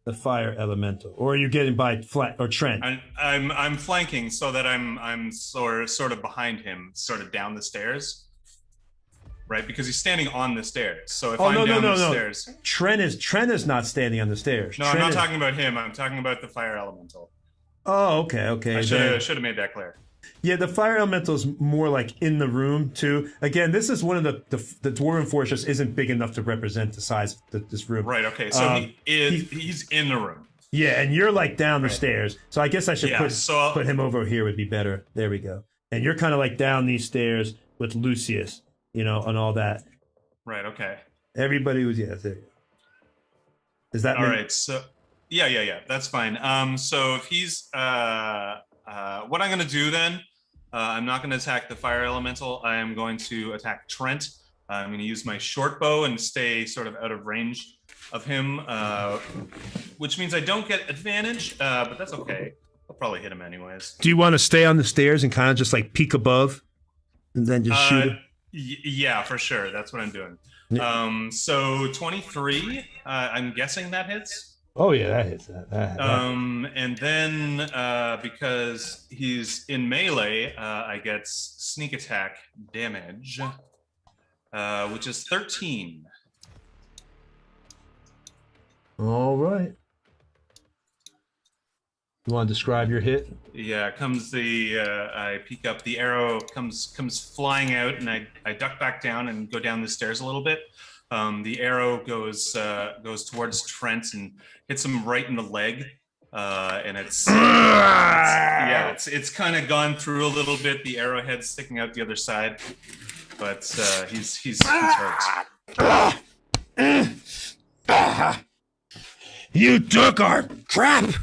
the fire elemental, or are you getting by Trent? I'm flanking so that I'm sort of behind him, sort of down the stairs, right? Because he's standing on the stairs. So if I'm down the stairs, Trent is not standing on the stairs. No, I'm not talking about him. I'm talking about the fire elemental. Oh, okay. I should have made that clear. Yeah, the fire elemental is more like in the room too. Again, this is one of the Dwarven Forge just isn't big enough to represent the size of this room. Right. Okay. So he's in the room. Yeah, and you're like down the stairs. So I guess I should put him over here would be better. There we go. And you're kind of like down these stairs with Lucius, and all that. Right. Okay. Everybody was there. You go. Is that all right? So yeah. That's fine. So if he's what I'm gonna do then. I'm not going to attack the fire elemental. I am going to attack Trent. I'm going to use my short bow and stay sort of out of range of him, which means I don't get advantage, but that's okay. I'll probably hit him anyways. Do you want to stay on the stairs and kind of just like peek above and then just shoot him? Yeah, for sure. That's what I'm doing. So 23, I'm guessing that hits. Oh yeah, that hits. And then because he's in melee, I get sneak attack damage, which is 13. All right. You want to describe your hit? Yeah, comes I peek up. The arrow comes flying out, and I duck back down and go down the stairs a little bit. The arrow goes towards Trent and hits him right in the leg, and it's kind of gone through a little bit. The arrowhead's sticking out the other side, but he's hurt. You took our crap.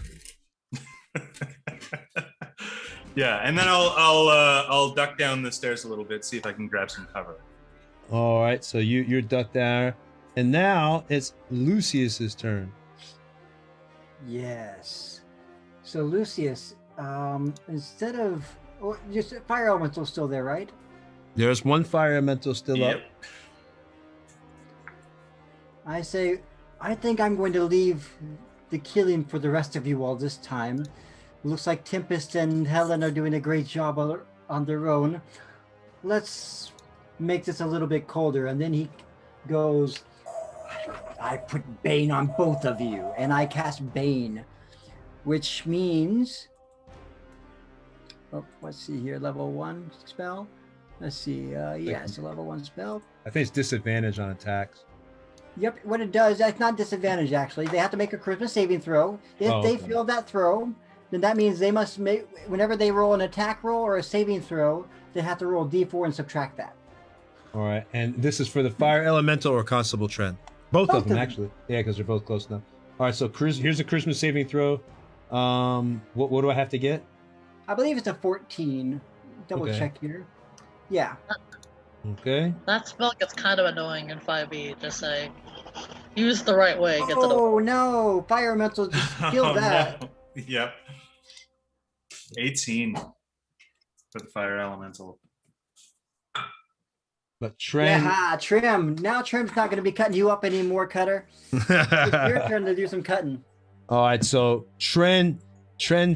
Yeah, and then I'll duck down the stairs a little bit, see if I can grab some cover. All right, so you're ducked there, and now it's Lucius's turn. Yes. So Lucius, instead of just fire elemental still there, right? There's one fire elemental still up. I think I'm going to leave the killing for the rest of you all this time. Looks like Tempest and Helen are doing a great job on their own. Let's make this a little bit colder. And then he goes, I put Bane on both of you. And I cast Bane, which means, let's see here, level 1 spell. Let's see, it's a level 1 spell. I think it's disadvantage on attacks. Yep, what it does, that's not disadvantage actually. They have to make a charisma saving throw. If they fail that throw, then that means they must make, whenever they roll an attack roll or a saving throw, they have to roll a d4 and subtract that. All right, and this is for the fire elemental or Constable Trent? Both of them, actually. Yeah, because they're both close enough. All right, so here's a charisma saving throw. What do I have to get? I believe it's a 14. Double check here. Yeah. Okay. That spell gets kind of annoying in 5e. Just say, use the right way. Gets oh no! Fire elemental just killed that. No. Yep. 18 for the fire elemental. But Trim. Yeah, Trim. Now Trim's not going to be cutting you up anymore, Cutter. It's your turn to do some cutting. All right, so Tren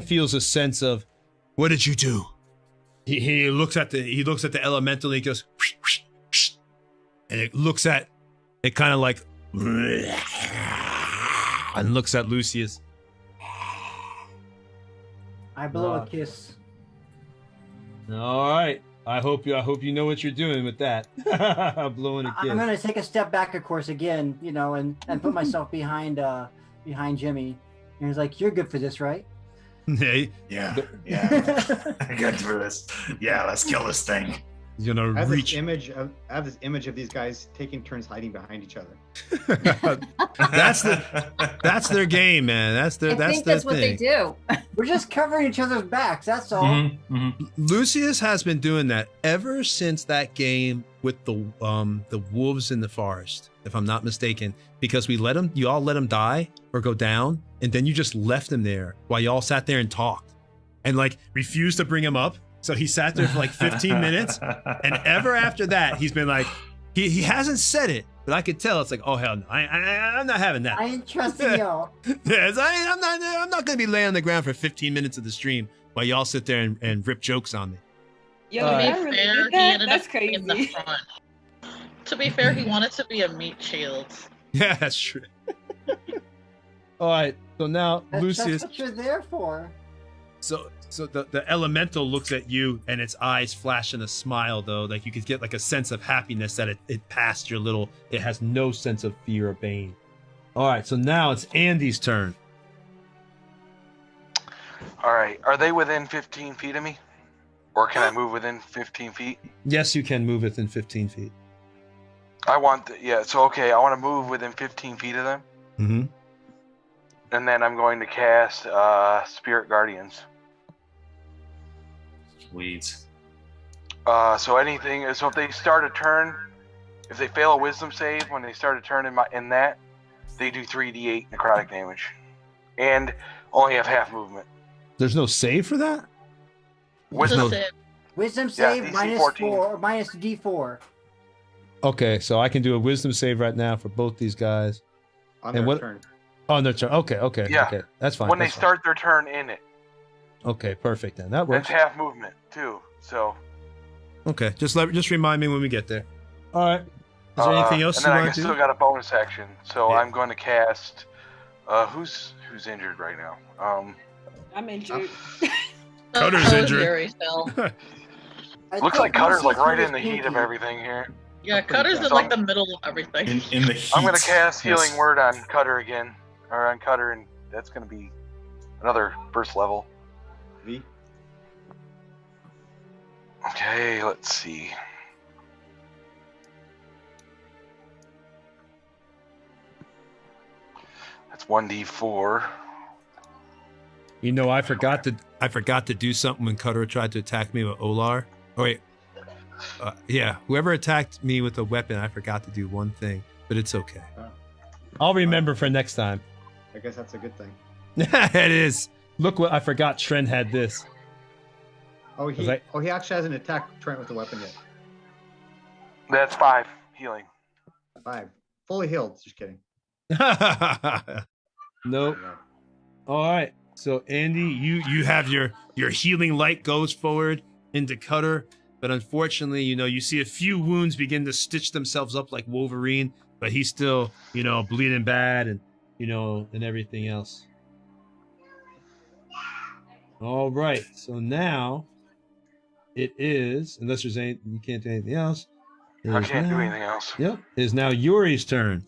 feels a sense of, what did you do? He looks at the elemental and he goes, and it looks at it kind of like, and looks at Lucius. I blow a kiss. All right. I hope you know what you're doing with that. Blowing a kiss. I'm gonna take a step back, of course, again, and put myself behind Jimmy. And he's like, "You're good for this, right?" Yeah. I got for this. Yeah, let's kill this thing. He's gonna I have reach. this image of these guys taking turns hiding behind each other. That's their game, man. That's their That's what they do. We're just covering each other's backs. That's all. Mm-hmm. Lucius has been doing that ever since that game with the wolves in the forest, if I'm not mistaken, because you all let him die or go down, and then you just left him there while you all sat there and talked and like refused to bring him up. So he sat there for like 15 minutes, and ever after that, he's been like, he hasn't said it, but I could tell. It's like, oh hell no, I'm not having that. I ain't trusting y'all. Yes, I'm not gonna be laying on the ground for 15 minutes of the stream while y'all sit there and rip jokes on me. Yo, To be I really fair, did he that? ended That's up in the crazy. front. To be fair, he wanted to be a meat shield. Yeah, that's true. All right, so now Lucius. That's what you're there for. So the elemental looks at you and its eyes flash in a smile, though. Like you could get like a sense of happiness that it passed your little. It has no sense of fear or pain. All right, so now it's Andy's turn. All right. Are they within 15 feet of me? Or can I move within 15 feet? Yes, you can move within 15 feet. I want so okay, I want to move within 15 feet of them. Mm-hmm. And then I'm going to cast Spirit Guardians. Sweet. So if they start a turn, if they fail a wisdom save when they start a turn in that, they do 3d8 necrotic damage. And only have half movement. There's no save for that? Wisdom. Wisdom Yeah, save DC minus 14. 4 or minus D4. Okay, so I can do a wisdom save right now for both these guys. On And their what- turn. Oh, no, turn. Okay, Yeah. okay. That's fine. When they that's fine. start their turn in it. Okay, perfect then. That That's works. half movement too. So Okay, just remind me when we get there. All right. Is there anything else and you then I want to do? still got a bonus action. So Yeah. I'm going to cast who's injured right now? I'm injured. Cutter's So injured. Yuri still. Looks like Cutter's like right in the heat of everything here. Yeah, Cutter's in like the middle of everything. In the heat. I'm going to cast Yes. Healing Word on Cutter again. Or on Cutter, and that's going to be another first level. V. Okay, let's see. That's 1d4. You know, I forgot to do something when Cutter tried to attack me with Olar. Oh wait, yeah. Whoever attacked me with a weapon, I forgot to do one thing, but it's okay. Oh. I'll remember for next time. I guess that's a good thing. It is. Look what I forgot. Trent had this. Oh, he actually hasn't attacked Trent with a weapon yet. That's 5 healing. 5. Fully healed. Just kidding. Nope. All right. So Andy, you have your healing light goes forward into Cutter, but unfortunately, you see a few wounds begin to stitch themselves up like Wolverine, but he's still, bleeding bad and and everything else. All right. So now it is, unless there's you can't do anything else. I can't do anything else. Yep. It is now Yuri's turn.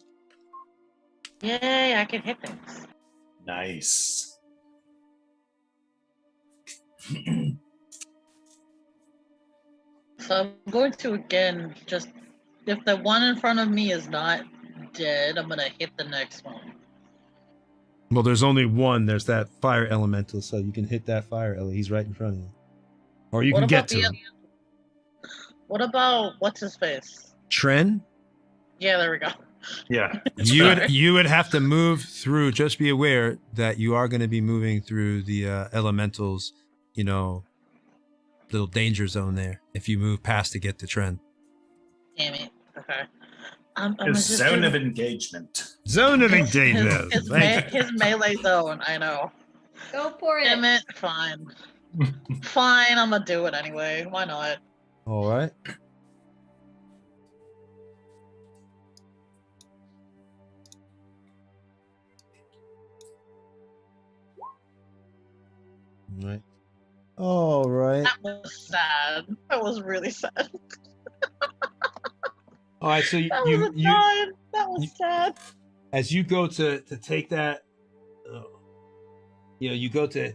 Yay, I can hit things. Nice. So I'm going to again just if the one in front of me is not dead, I'm gonna hit the next one. Well, there's only one. There's that fire elemental, so you can hit that fire elemental. He's right in front of you. Or you can get to him. What about what's his face? Tren? Yeah, there we go. Yeah. You would have to move through. Just be aware that you are going to be moving through the elementals, little danger zone there. If you move past to get to Tren. Damn it. Okay. I'm His just zone doing- of engagement. Zone of engagement. His melee zone, I know. Go for it. Damn it. Fine. Fine, I'm gonna do it anyway. Why not? All right. All right. That was sad. That was really sad. All right. So That was a time. That was sad. as you go to take that, you go to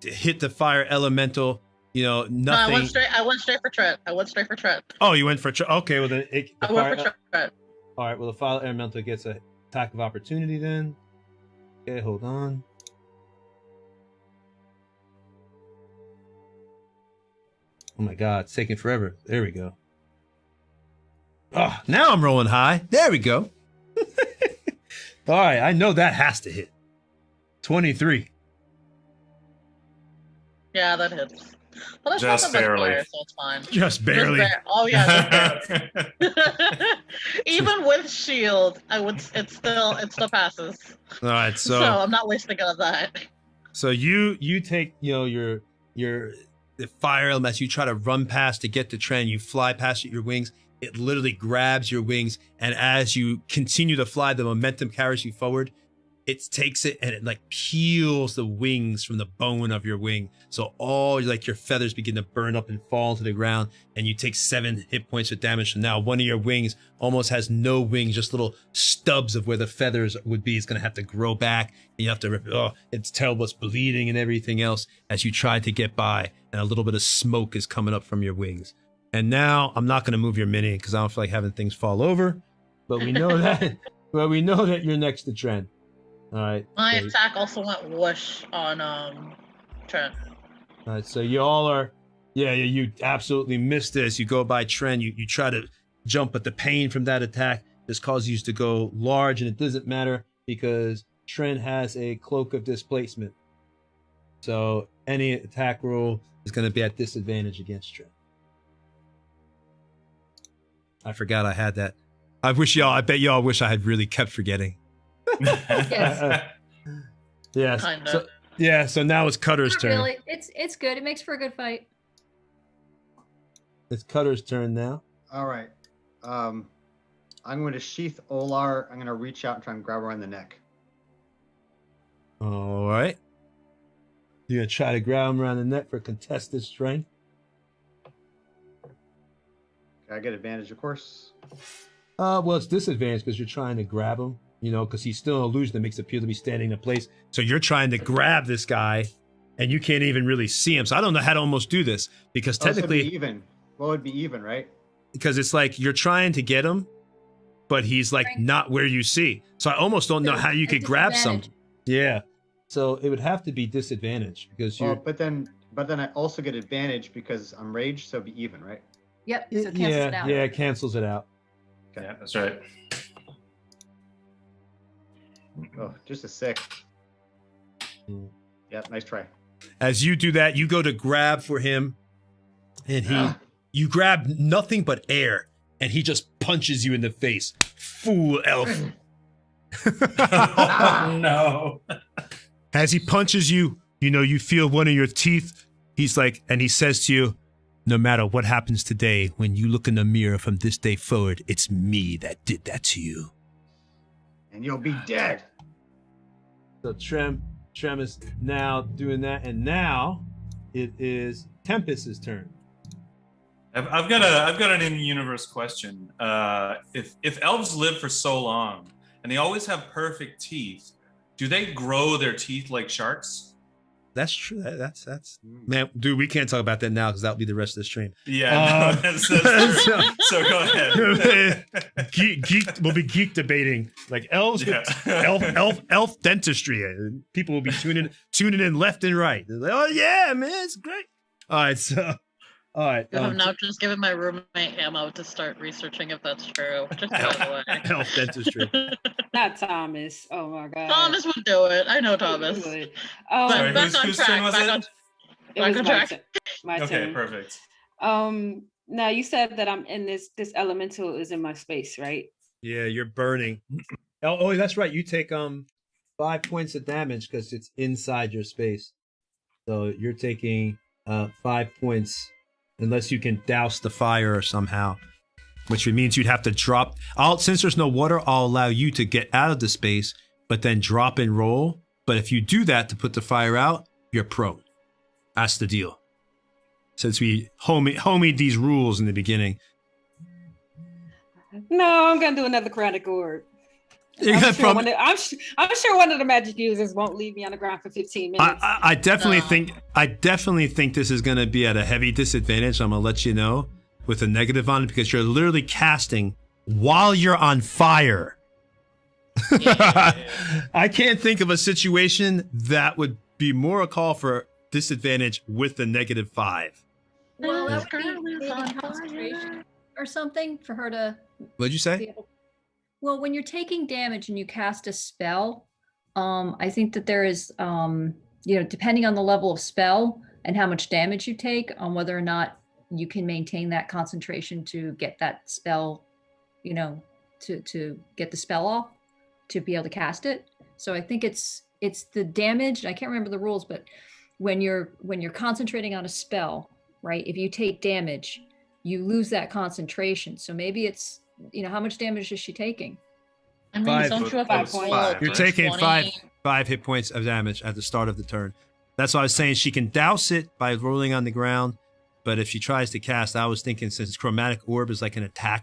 hit the fire elemental, you know, No, I nothing. went straight for Trent. I went straight for Trent. Oh, you went for okay. Well, then I went for Trent. All right. Well, the fire elemental gets an attack of opportunity then. Okay, hold on. Oh my God, it's taking forever. There we go. Oh, now I'm rolling high. There we go. All right, I know that has to hit. 23. Yeah, that hits. Well, that's Just not that much barely. fire, so it's fine. Just barely. Oh yeah, just barely. Even with shield, it still passes. All right, So I'm not wasting it on that. So you take, you know, your the fire element, you try to run past to get to Trent, you fly past your wings, it literally grabs your wings, and as you continue to fly, the momentum carries you forward. It takes it and it like peels the wings from the bone of your wing. So all like your feathers begin to burn up and fall to the ground, and you take 7 hit points of damage. So now one of your wings almost has no wings, just little stubs of where the feathers would be. It's gonna have to grow back, and you have to rip it. Oh, it's terrible. It's bleeding and everything else as you try to get by, and a little bit of smoke is coming up from your wings. And now I'm not gonna move your mini because I don't feel like having things fall over. But we know that you're next to Trent. All right. My so, attack also went whoosh on Trent. all right, so you all are, yeah, you absolutely missed this. You go by Trent, you try to jump, but the pain from that attack just causes you to go large, and it doesn't matter because Trent has a cloak of displacement. So any attack roll is going to be at disadvantage against Trent. I forgot I had that. I bet y'all wish I had really kept forgetting. Yes. Yes. Kinda. So now it's Cutter's Not turn. really. It's good. It makes for a good fight. It's Cutter's turn now. All right. I'm going to sheath Olar. I'm going to reach out and try and grab her on the neck. All right. You're going to try to grab him around the neck for contested strength. Can I get advantage, of course? Well, it's disadvantage because you're trying to grab him, you know, because he's still an illusion that makes it appear to be standing in place. So you're trying to grab this guy, and you can't even really see him. So I don't know how to almost do this because technically, it'd be even. Well, it'd be even, right? Because it's like you're trying to get him, but he's like not where you see. So I almost don't know how you could grab some. Yeah. So it would have to be disadvantage because you. Well, but then I also get advantage because I'm raged, so it'd be even, right? Yep. So it cancels it out. Yeah, it cancels it out. Okay. Yeah, that's right. Oh, just a 6. Yeah, nice try. As you do that, you go to grab for him, and you grab nothing but air, and he just punches you in the face. Fool elf. Oh, no. As he punches you, you know, you feel one of your teeth. He's like, and he says to you, no matter what happens today, when you look in the mirror from this day forward, it's me that did that to you. And you'll be dead. So Trem is now doing that, and now it is Tempest's turn. I've got an in-universe question. If elves live for so long and they always have perfect teeth, do they grow their teeth like sharks? That's true. That's man, dude. We can't talk about that now because that'll be the rest of the stream. Yeah, no, that's true. So go ahead. We'll be geek debating like elves with elf dentistry. People will be tuning in left and right. They're like, oh yeah, man, it's great. All right. I'm now just giving my roommate ammo to start researching if that's true. Just by the way. Elf dentistry. Not Thomas. Oh my God. Thomas would do it. I know Thomas. Sorry, Back on track. Back on track. My okay, turn. perfect. Now you said that I'm in this elemental is in my space, right? Yeah, you're burning. Oh, that's right. You take 5 points of damage because it's inside your space. So you're taking 5 points unless you can douse the fire somehow, which means you'd have to drop. Since there's no water, I'll allow you to get out of the space, but then drop and roll. But if you do that to put the fire out, you're prone. That's the deal. Since we homied these rules in the beginning. No, I'm gonna do another chromatic orb. I'm sure one of the magic users won't leave me on the ground for 15 minutes. I definitely think this is going to be at a heavy disadvantage. I'm going to let you know with a negative on it because you're literally casting while you're on fire. I can't think of a situation that would be more a call for disadvantage with the -5. Well, that would be maybe concentration or something for her to. What'd you say? Well, when you're taking damage and you cast a spell, I think that there is, depending on the level of spell and how much damage you take, on whether or not you can maintain that concentration to get that spell, to get the spell off, to be able to cast it. So I think it's the damage. I can't remember the rules, but when you're concentrating on a spell, right? If you take damage, you lose that concentration. So maybe it's, how much damage is she taking? I mean, Five. don't you have to roll You're taking 20? five hit points of damage at the start of the turn. That's why I was saying she can douse it by rolling on the ground. But if she tries to cast, I was thinking since chromatic orb is like an attack